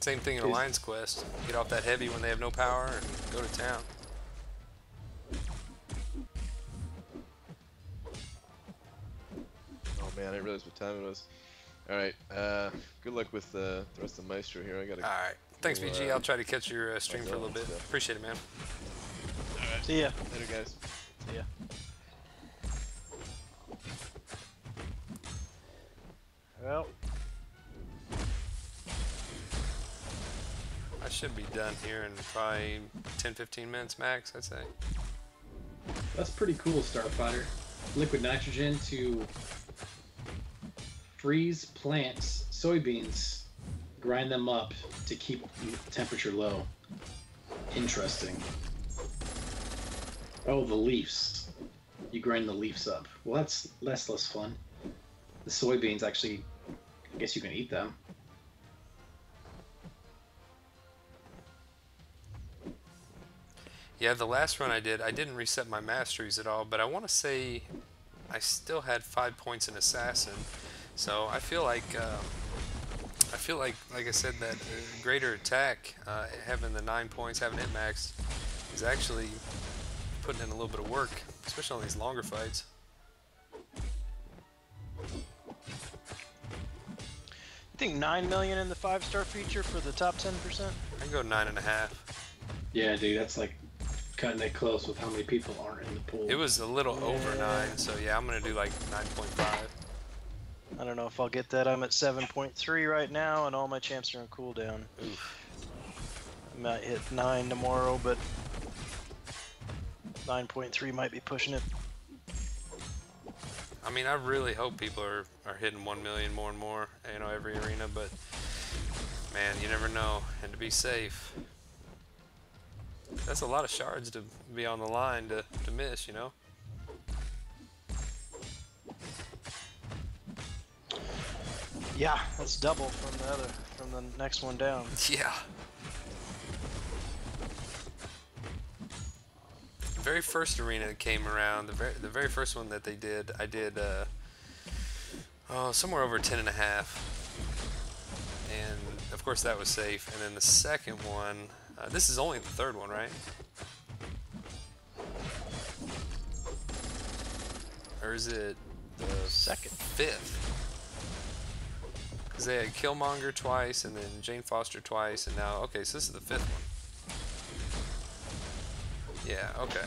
Same thing in Is- Alliance Quest. Get off that heavy when they have no power and go to town. Oh man, I didn't realize what time it was. Alright, good luck with the rest of Maestro here. I gotta. Alright. Thanks, Well, BG. I'll try to catch your stream for a little bit. yeah. Appreciate it, man. See ya. Later, guys. See ya. Well, I should be done here in probably 10-15 minutes max, I'd say. That's pretty cool, Starfighter. Liquid nitrogen to freeze plants, soybeans, grind them up to keep temperature low. Interesting. Oh, the leaves. You grind the leaves up. Well, that's less fun. The soybeans actually, I guess you can eat them. Yeah, the last run I didn't reset my masteries at all, but I want to say I still had 5 points in assassin. So I feel like I said, that greater attack, having the 9 points, having it maxed, is actually putting in a little bit of work, especially on these longer fights. You think 9 million in the 5-star feature for the top 10%? I can go 9.5. Yeah, dude, that's like cutting it close with how many people aren't in the pool. It was a little over 9, so yeah, I'm gonna do like 9.5. I don't know if I'll get that. I'm at 7.3 right now, and all my champs are on cooldown. Oof. I might hit 9 tomorrow, but 9.3 might be pushing it. I mean, I really hope people are hitting 1 million more and more, every arena, but man, you never know. And to be safe, that's a lot of shards to be on the line to miss, Yeah, that's double from the next one down. Yeah. The very first arena that came around, the very first one that they did, I did somewhere over 10.5, and of course that was safe. And then the second one, this is only the third one, right? Or is it the Second. fifth? Because they had Killmonger twice, and then Jane Foster twice, and now, okay, so this is the fifth one. Yeah, okay.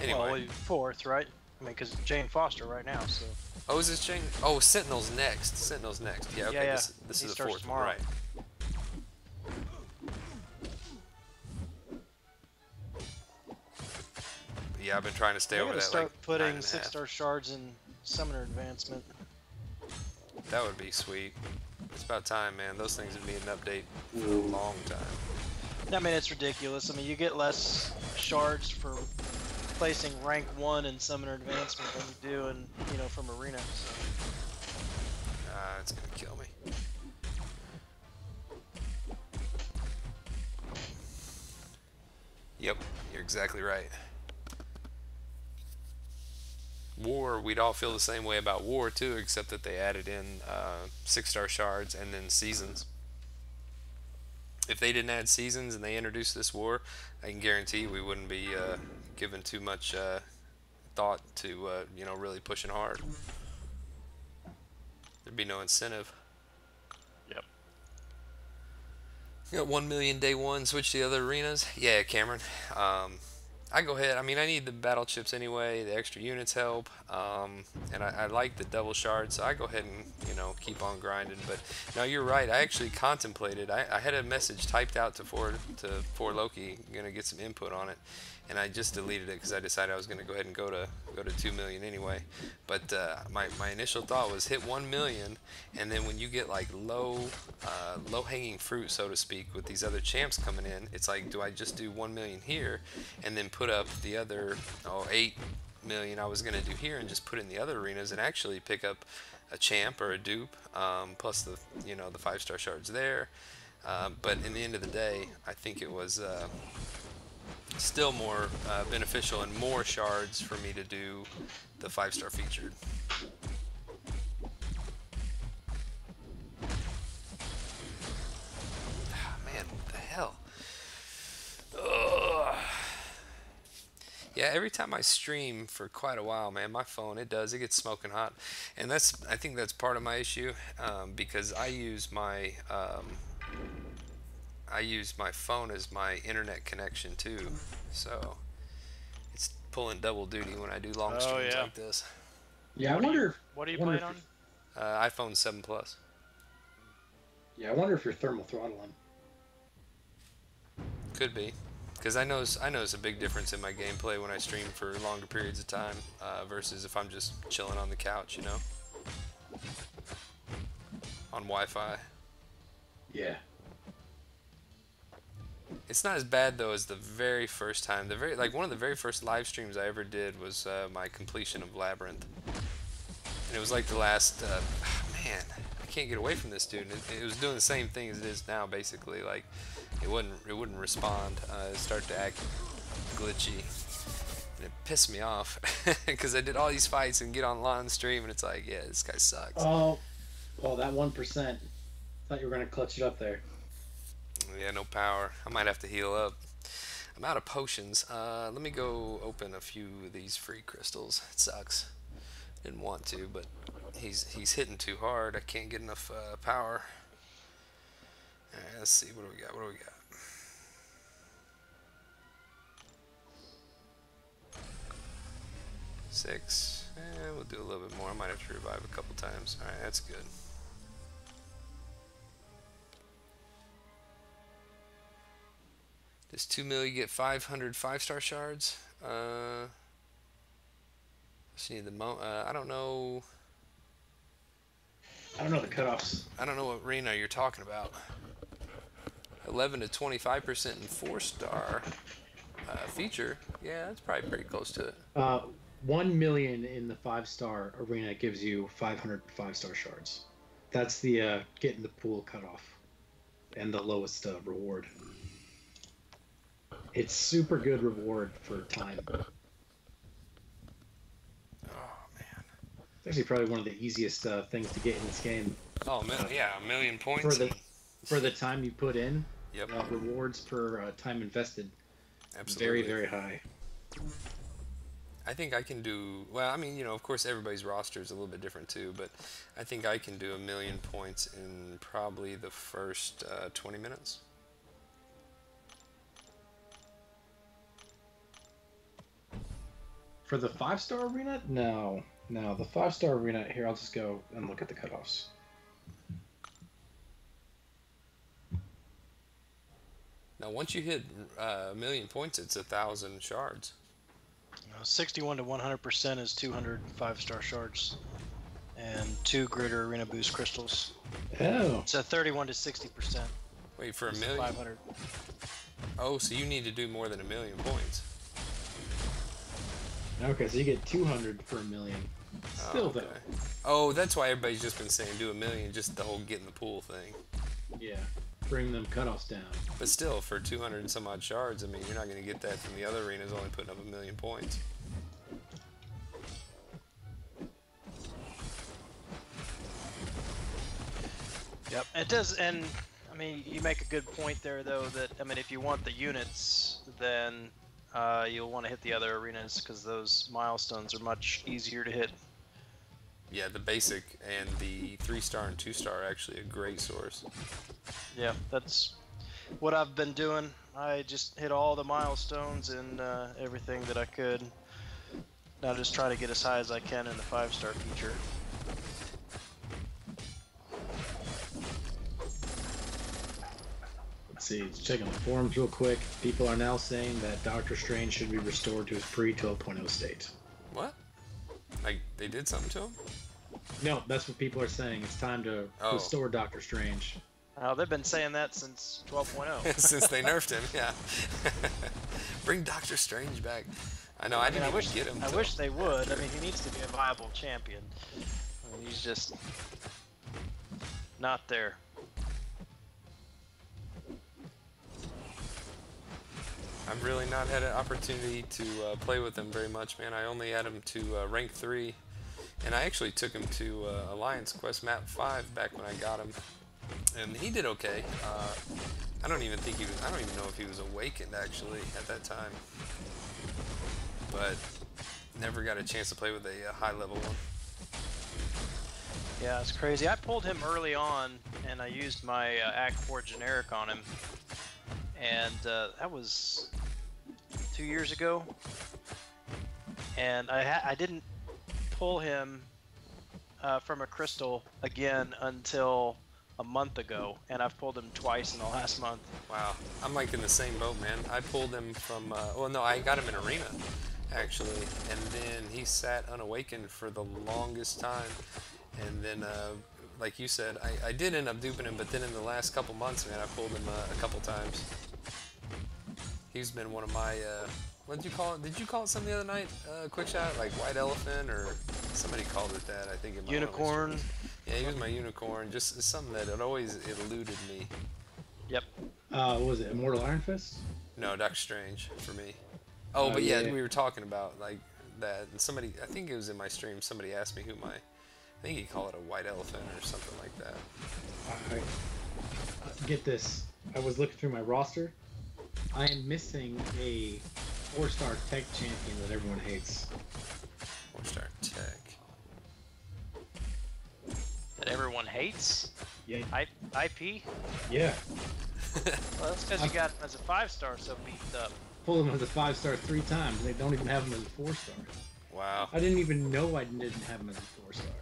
Anyway. Well, fourth, right? I mean, because Jane Foster right now, so. Oh, is this Jane? Oh, Sentinel's next. Sentinel's next. Yeah, okay, Yeah. this He is the starts fourth tomorrow. one, right. But yeah, I've been trying to stay I'm over gonna that, start like, putting 9.5. 6-star shards in Summoner Advancement. That would be sweet. It's about time, man. Those things would need an update for a long time. I mean, it's ridiculous. I mean, you get less shards for placing rank 1 in Summoner Advancement than you do in, from Arena. So. It's gonna kill me. Yep, you're exactly right. War, we'd all feel the same way about War too, except that they added in 6-star shards and then seasons. If they didn't add seasons and they introduced this War, I can guarantee we wouldn't be given too much thought to really pushing hard. There'd be no incentive. Yep. You got 1 million day one, switch to the other arenas. Yeah, Cameron. I go ahead. I mean, I need the battle chips anyway. The extra units help, and I like the double shard, so I go ahead and keep on grinding. But no, you're right. I actually contemplated. I had a message typed out to for Loki, gonna get some input on it, and I just deleted it because I decided I was gonna go ahead and go to 2 million anyway. But my initial thought was hit 1 million, and then when you get like low hanging fruit, so to speak, with these other champs coming in, it's like, do I just do 1 million here and then put up the other 8 million I was gonna do here and just put it in the other arenas and actually pick up a champ or a dupe, plus the the 5-star shards there. But in the end of the day, I think it was still more beneficial and more shards for me to do the 5-star featured. Man, what the hell? Ugh. Yeah, every time I stream for quite a while, man, my phone, it gets smoking hot. And I think that's part of my issue, because I use my phone as my internet connection too, so it's pulling double duty when I do long streams like this. Yeah, I wonder. What are you playing on? iPhone 7 Plus. Yeah, I wonder if you're thermal throttling. Could be, because I notice a big difference in my gameplay when I stream for longer periods of time versus if I'm just chilling on the couch, on Wi-Fi. Yeah. It's not as bad though as the very first time. The very like one of the very first live streams I ever did was my completion of Labyrinth, and it was like the last. Man, I can't get away from this dude. It was doing the same thing as it is now, basically. Like it wouldn't respond. It started to act glitchy, and it pissed me off because I did all these fights and get on stream, and it's like, yeah, this guy sucks. Oh, well, that 1%. Thought you were gonna clutch it up there. Yeah, no power. I might have to heal up. I'm out of potions. Let me go open a few of these free crystals. It sucks. Didn't want to, but he's hitting too hard. I can't get enough power. Alright, let's see. What do we got? What do we got? Six. We'll do a little bit more. I might have to revive a couple times. Alright, that's good. This 2 mil, you get 500 5-star shards. See the I don't know. I don't know the cutoffs. I don't know what arena you're talking about. 11 to 25% in 4-star feature. Yeah, that's probably pretty close to it. 1 million in the 5-star arena gives you 500 5-star shards. That's the getting the pool cutoff and the lowest reward. It's super good reward for time. Oh man, It's actually probably one of the easiest things to get in this game. oh man, yeah, 1,000,000 points. For the time you put in. Yep. Rewards per time invested. Absolutely. Very, very high. I think I can do well. I mean, you know, of course, everybody's roster is a little bit different too, but I think I can do 1,000,000 points in probably the first 20 minutes. For the 5-star arena? No. No, the 5-star arena, here, I'll just go and look at the cutoffs. Now, once you hit 1,000,000 points, it's 1,000 shards. 61 to 100% is 200 5-star shards, and 2 greater arena boost crystals. Oh. So 31 to 60%. Wait, for a is million? 500. Oh, so you need to do more than 1,000,000 points. Okay, so you get 200 for 1,000,000. Still, okay. Oh, that's why everybody's just been saying do 1,000,000, just the whole get in the pool thing. though. Yeah. Bring them cutoffs down. But still, for 200 and some odd shards, I mean, you're not going to get that from the other arenas only putting up 1,000,000 points. Yep, it does, and I mean, you make a good point there, though. That I mean, if you want the units, then you'll want to hit the other arenas because those milestones are much easier to hit. Yeah, the basic and the 3-star and 2-star are actually a great source. Yeah, that's what I've been doing. I just hit all the milestones and everything that I could. Now just try to get as high as I can in the 5-star feature. Let's see, let's check on the forums real quick. People are now saying that Doctor Strange should be restored to his pre-12.0 state. What? Like, they did something to him? No, that's what people are saying. It's time to restore Doctor Strange. They've been saying that since 12.0. Since they nerfed him, yeah. Bring Doctor Strange back. I know, I didn't even get him. I wish they would. I mean, he needs to be a viable champion. I mean, he's just not there. I've really not had an opportunity to play with him very much, man. I only had him to rank 3, and I actually took him to Alliance Quest Map 5 back when I got him, and he did okay. I don't even know if he was awakened actually at that time, but never got a chance to play with a high level one. Yeah, it's crazy. I pulled him early on, and I used my Act 4 generic on him, and that was 2 years ago, and I didn't pull him from a crystal again until a month ago, and I've pulled him twice in the last month. Wow, I'm like in the same boat, man. I pulled him from, well no, I got him in Arena, actually, and then he sat unawakened for the longest time, and then, like you said, I did end up duping him, but then in the last couple months, man, I pulled him a couple times. He's been one of my, what did you call it? Did you call it something the other night? Quick shot, like white elephant, or somebody called it that, I think. In my Unicorn. Yeah, he was my unicorn. Just something that it eluded me. Yep. What was it? Immortal Iron Fist? No, Doctor Strange for me. Oh, but yeah, we were talking about like that, and somebody, I think it was in my stream, somebody asked me who my, I think he called it a white elephant or something like that. Get this. I was looking through my roster. I am missing a 4-star tech champion that everyone hates. 4-star tech. That everyone hates? Yeah. IP? Yeah. Well, that's because you got him as a 5-star so beat up. Pulled him as a 5-star 3 times. They don't even have him as a 4-star. Wow. I didn't even know I didn't have him as a 4-star.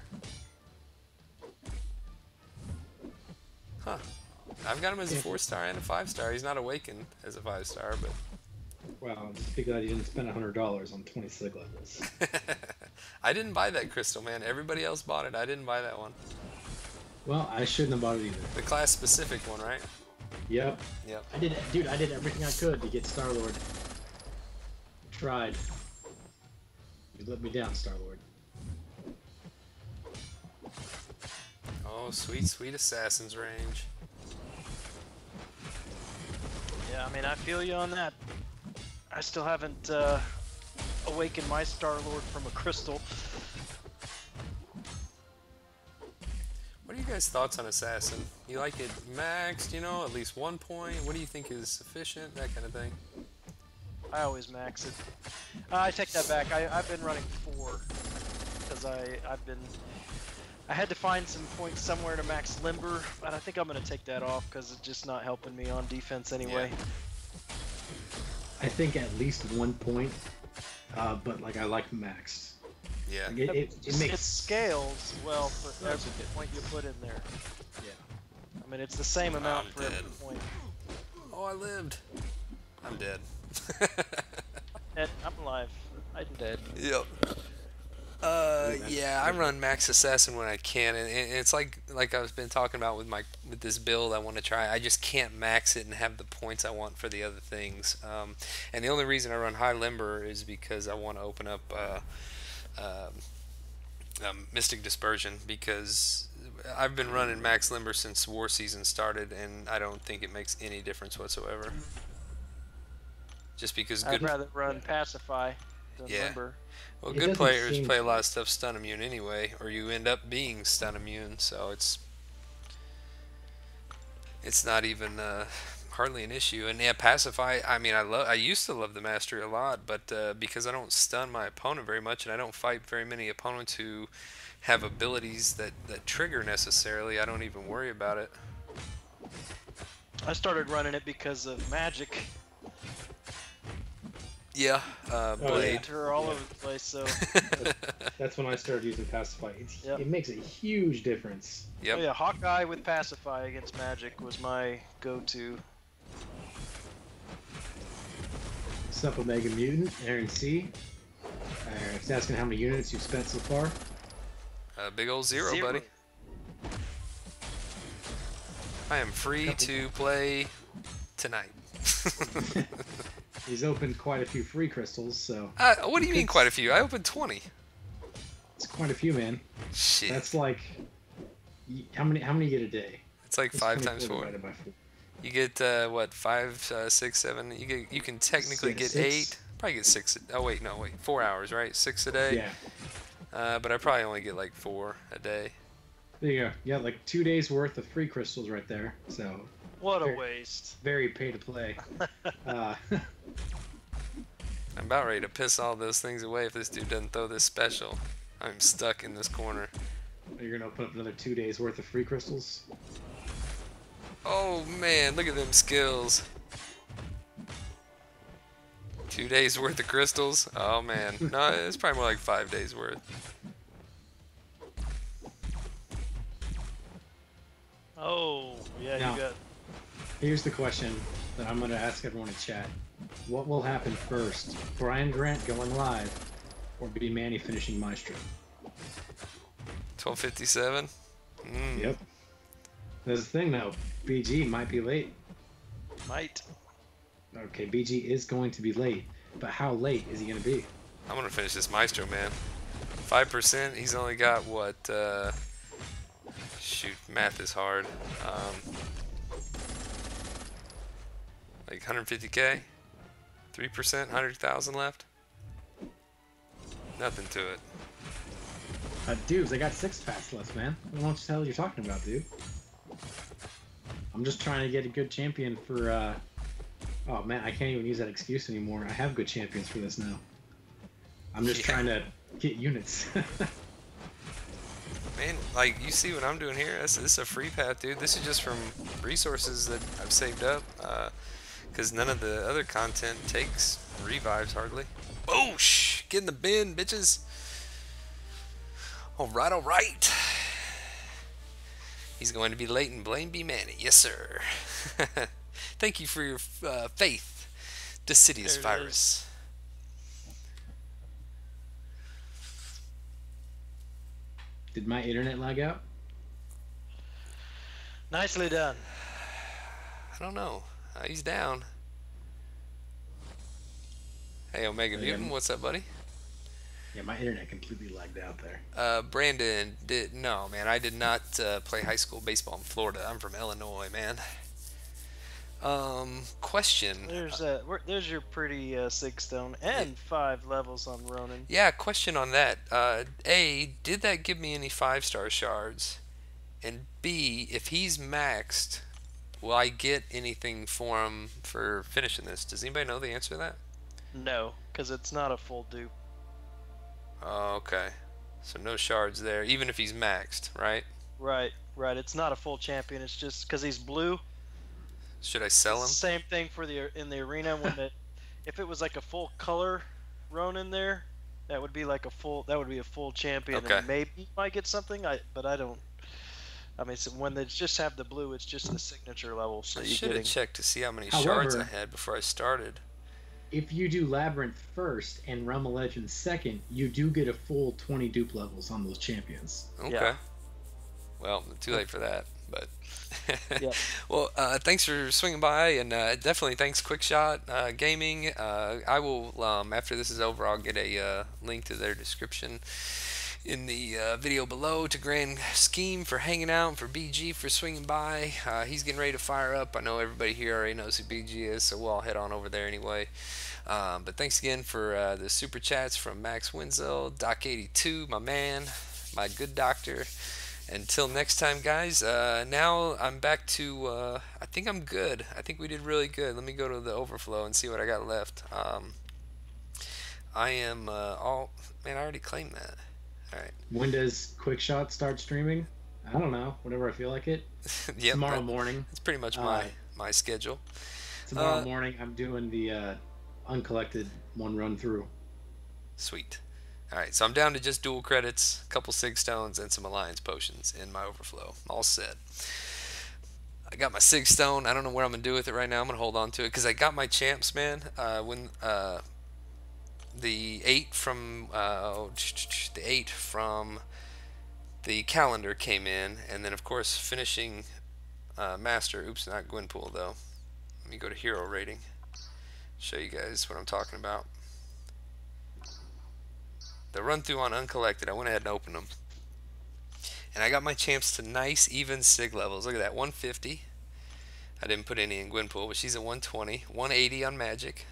Huh. I've got him as a 4-star and a 5-star. He's not awakened as a 5-star, but... Well, just because I didn't spend $100 on 20 slig levels. I didn't buy that crystal, man. Everybody else bought it. I didn't buy that one. Well, I shouldn't have bought it either. The class-specific one, right? Yep. Yep. I did everything I could to get Star-Lord. Tried. You let me down, Star-Lord. Oh, sweet, sweet Assassin's range. Yeah, I mean, I feel you on that. I still haven't awakened my Star-Lord from a crystal. What are you guys' thoughts on Assassin? You like it maxed, you know, at least 1 point? What do you think is sufficient? That kind of thing. I always max it. I take that back. I've been running 4 because I had to find some points somewhere to max Limber, but I think I'm gonna take that off because it's just not helping me on defense anyway. Yeah. I think at least 1 point, but like I like maxed. Yeah. Like it makes It scales well for every point you put in there. Yeah. I mean, it's the same amount I'm for every dead. point. Oh, I lived. I'm dead. I'm alive. I'm dead. Yep. Yeah, I run max assassin when I can, and it's like I've been talking about with this build I want to try. I just can't max it and have the points I want for the other things. And the only reason I run high limber is because I want to open up Mystic Dispersion, because I've been running max limber since war season started, and I don't think it makes any difference whatsoever. Just because I'd rather run Pacify than Yeah. Limber. Well, It good doesn't players seem play a to. lot of stuff stun immune anyway, or you end up being stun immune, so it's not even hardly an issue. And yeah, Pacify, I mean, I used to love the mastery a lot, but because I don't stun my opponent very much, and I don't fight very many opponents who have abilities that trigger necessarily, I don't even worry about it. I started running it because of magic. Yeah, Blade. Her all over the place, so That's when I started using Pacify. Yep. It makes a huge difference. Yep. oh yeah, Hawkeye with Pacify against magic was my go-to. What's up, Omega Mutant? Aaron C. It's asking how many units you've spent so far. Big old zero, buddy. I am free to play tonight. He's opened quite a few free crystals, so What do you mean quite a few? I opened 20. it's quite a few, man. Shit. That's like how many you get a day? It's like What's 5 times 24 4. divided by 4? You get what, 5, 6, 7. You can technically get 6. 8. Probably get 6. Oh wait, no wait, 4 hours, right? 6 a day. Yeah. But I probably only get like 4 a day. There you go. Yeah, like 2 days worth of free crystals right there. So What a Very- waste. very pay to play. I'm about ready to piss all those things away if this dude doesn't throw this special. I'm stuck in this corner. You're gonna open up another 2 days worth of free crystals. Oh man, look at them skills. 2 days worth of crystals? Oh man. No, it's probably more like 5 days worth. Oh, yeah, Now- you got. Here's the question that I'm gonna ask everyone in chat: what will happen first? Brian Grant going live, or B Manny finishing Maestro? 12:57. Yep. There's the thing though. BG might be late. Might. Okay, BG is going to be late, but how late is he going to be? I'm gonna finish this Maestro, man. 5%. He's only got what? Shoot, math is hard. Like 150k. 3%, 100,000 left. Nothing to it. Dudes, I got 6 packs left, man. I don't know what the hell you're talking about, dude. I'm just trying to get a good champion for, oh man, I can't even use that excuse anymore. I have good champions for this now. I'm just trying to get units. Man, like, you see what I'm doing here? This is a free path, dude. This is just from resources that I've saved up. Because none of the other content takes revives, hardly. Boosh! Get in the bin, bitches! Alright, alright. He's going to be late and blame be Manny. Yes, sir. Thank you for your faith, Decidious Virus. Did my internet lag out? Nicely done. I don't know. He's down. Hey, Omega Mutant, what's up, buddy? Yeah, my internet completely lagged out there. Brandon, no, man, I did not play high school baseball in Florida. I'm from Illinois, man. Question. There's your pretty 6 stone and 5 levels on Ronin. Yeah, question on that. A, did that give me any 5-star shards? And B, if he's maxed, will I get anything for him for finishing this? Does anybody know the answer to that? No, because it's not a full dupe. Oh, okay. So no shards there, even if he's maxed, right? Right. It's not a full champion. It's just because he's blue. Should I sell him? Same thing for in the arena when if it was like a full color Ronin there, that would be like a full champion. Okay. And maybe you might get something. But I don't. I mean, so when they just have the blue, it's just the signature level. So I you should have checked to see how many shards I However, had before I started. If you do Labyrinth first and Realm of Legends second, you do get a full 20 dupe levels on those champions. Okay. Yeah. Well, too late for that, but Yep. well, thanks for swinging by, and definitely thanks Quickshot Gaming. I will after this is over, I'll get a link to their description in the video below to Grand Scheme for hanging out, and for BG for swinging by. He's getting ready to fire up. I know everybody here already knows who BG is, so we'll all head on over there anyway. But thanks again for the super chats from Max Wenzel, Doc82, my man, my good doctor. Until next time, guys. Now I'm back to, I think I'm good. I think we did really good. Let me go to the overflow and see what I got left. I am man, I already claimed that. Alright. When does Quickshot start streaming? I don't know. Whenever I feel like it. Yep, Tomorrow morning. It's pretty much my schedule. Tomorrow morning I'm doing the uncollected one run through. Sweet. Alright, so I'm down to just dual credits, a couple sig stones, and some alliance potions in my overflow. All set. I got my sig stone. I don't know where I'm going to do with it right now. I'm going to hold on to it because I got my champs, man. When the 8 from the calendar came in, and then of course finishing master. Oops, not Gwenpool though. Let me go to hero rating. Show you guys what I'm talking about. The run through on uncollected, I went ahead and opened them. And I got my champs to nice even sig levels. Look at that, 150. I didn't put any in Gwenpool, but she's at 120. 180 on Magic.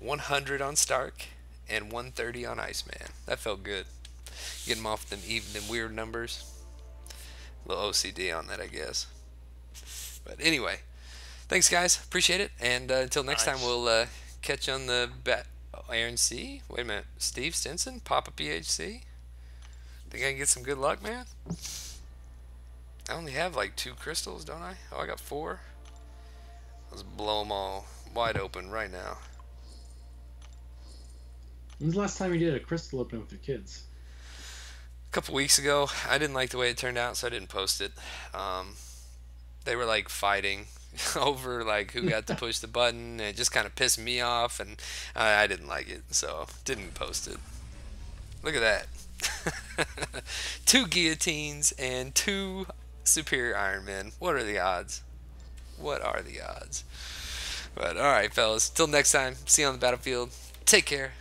100 on Stark. And 130 on Iceman. That felt good. Getting off them weird numbers. A little OCD on that, I guess. But anyway, thanks guys, appreciate it. And until next time, we'll catch you on the Aaron C. Wait a minute, Steve Stinson, Papa PHC. Think I can get some good luck, man? I only have like 2 crystals, don't I? Oh, I got 4. Let's blow them all wide open right now. When's the last time you did a crystal opening with your kids? A couple weeks ago. I didn't like the way it turned out, so I didn't post it. They were like fighting over like who got to push the button, and it just kind of pissed me off, and I didn't like it, so didn't post it. Look at that. 2 guillotines and 2 superior Iron Men. What are the odds? What are the odds? But all right, fellas. Till next time. See you on the battlefield. Take care.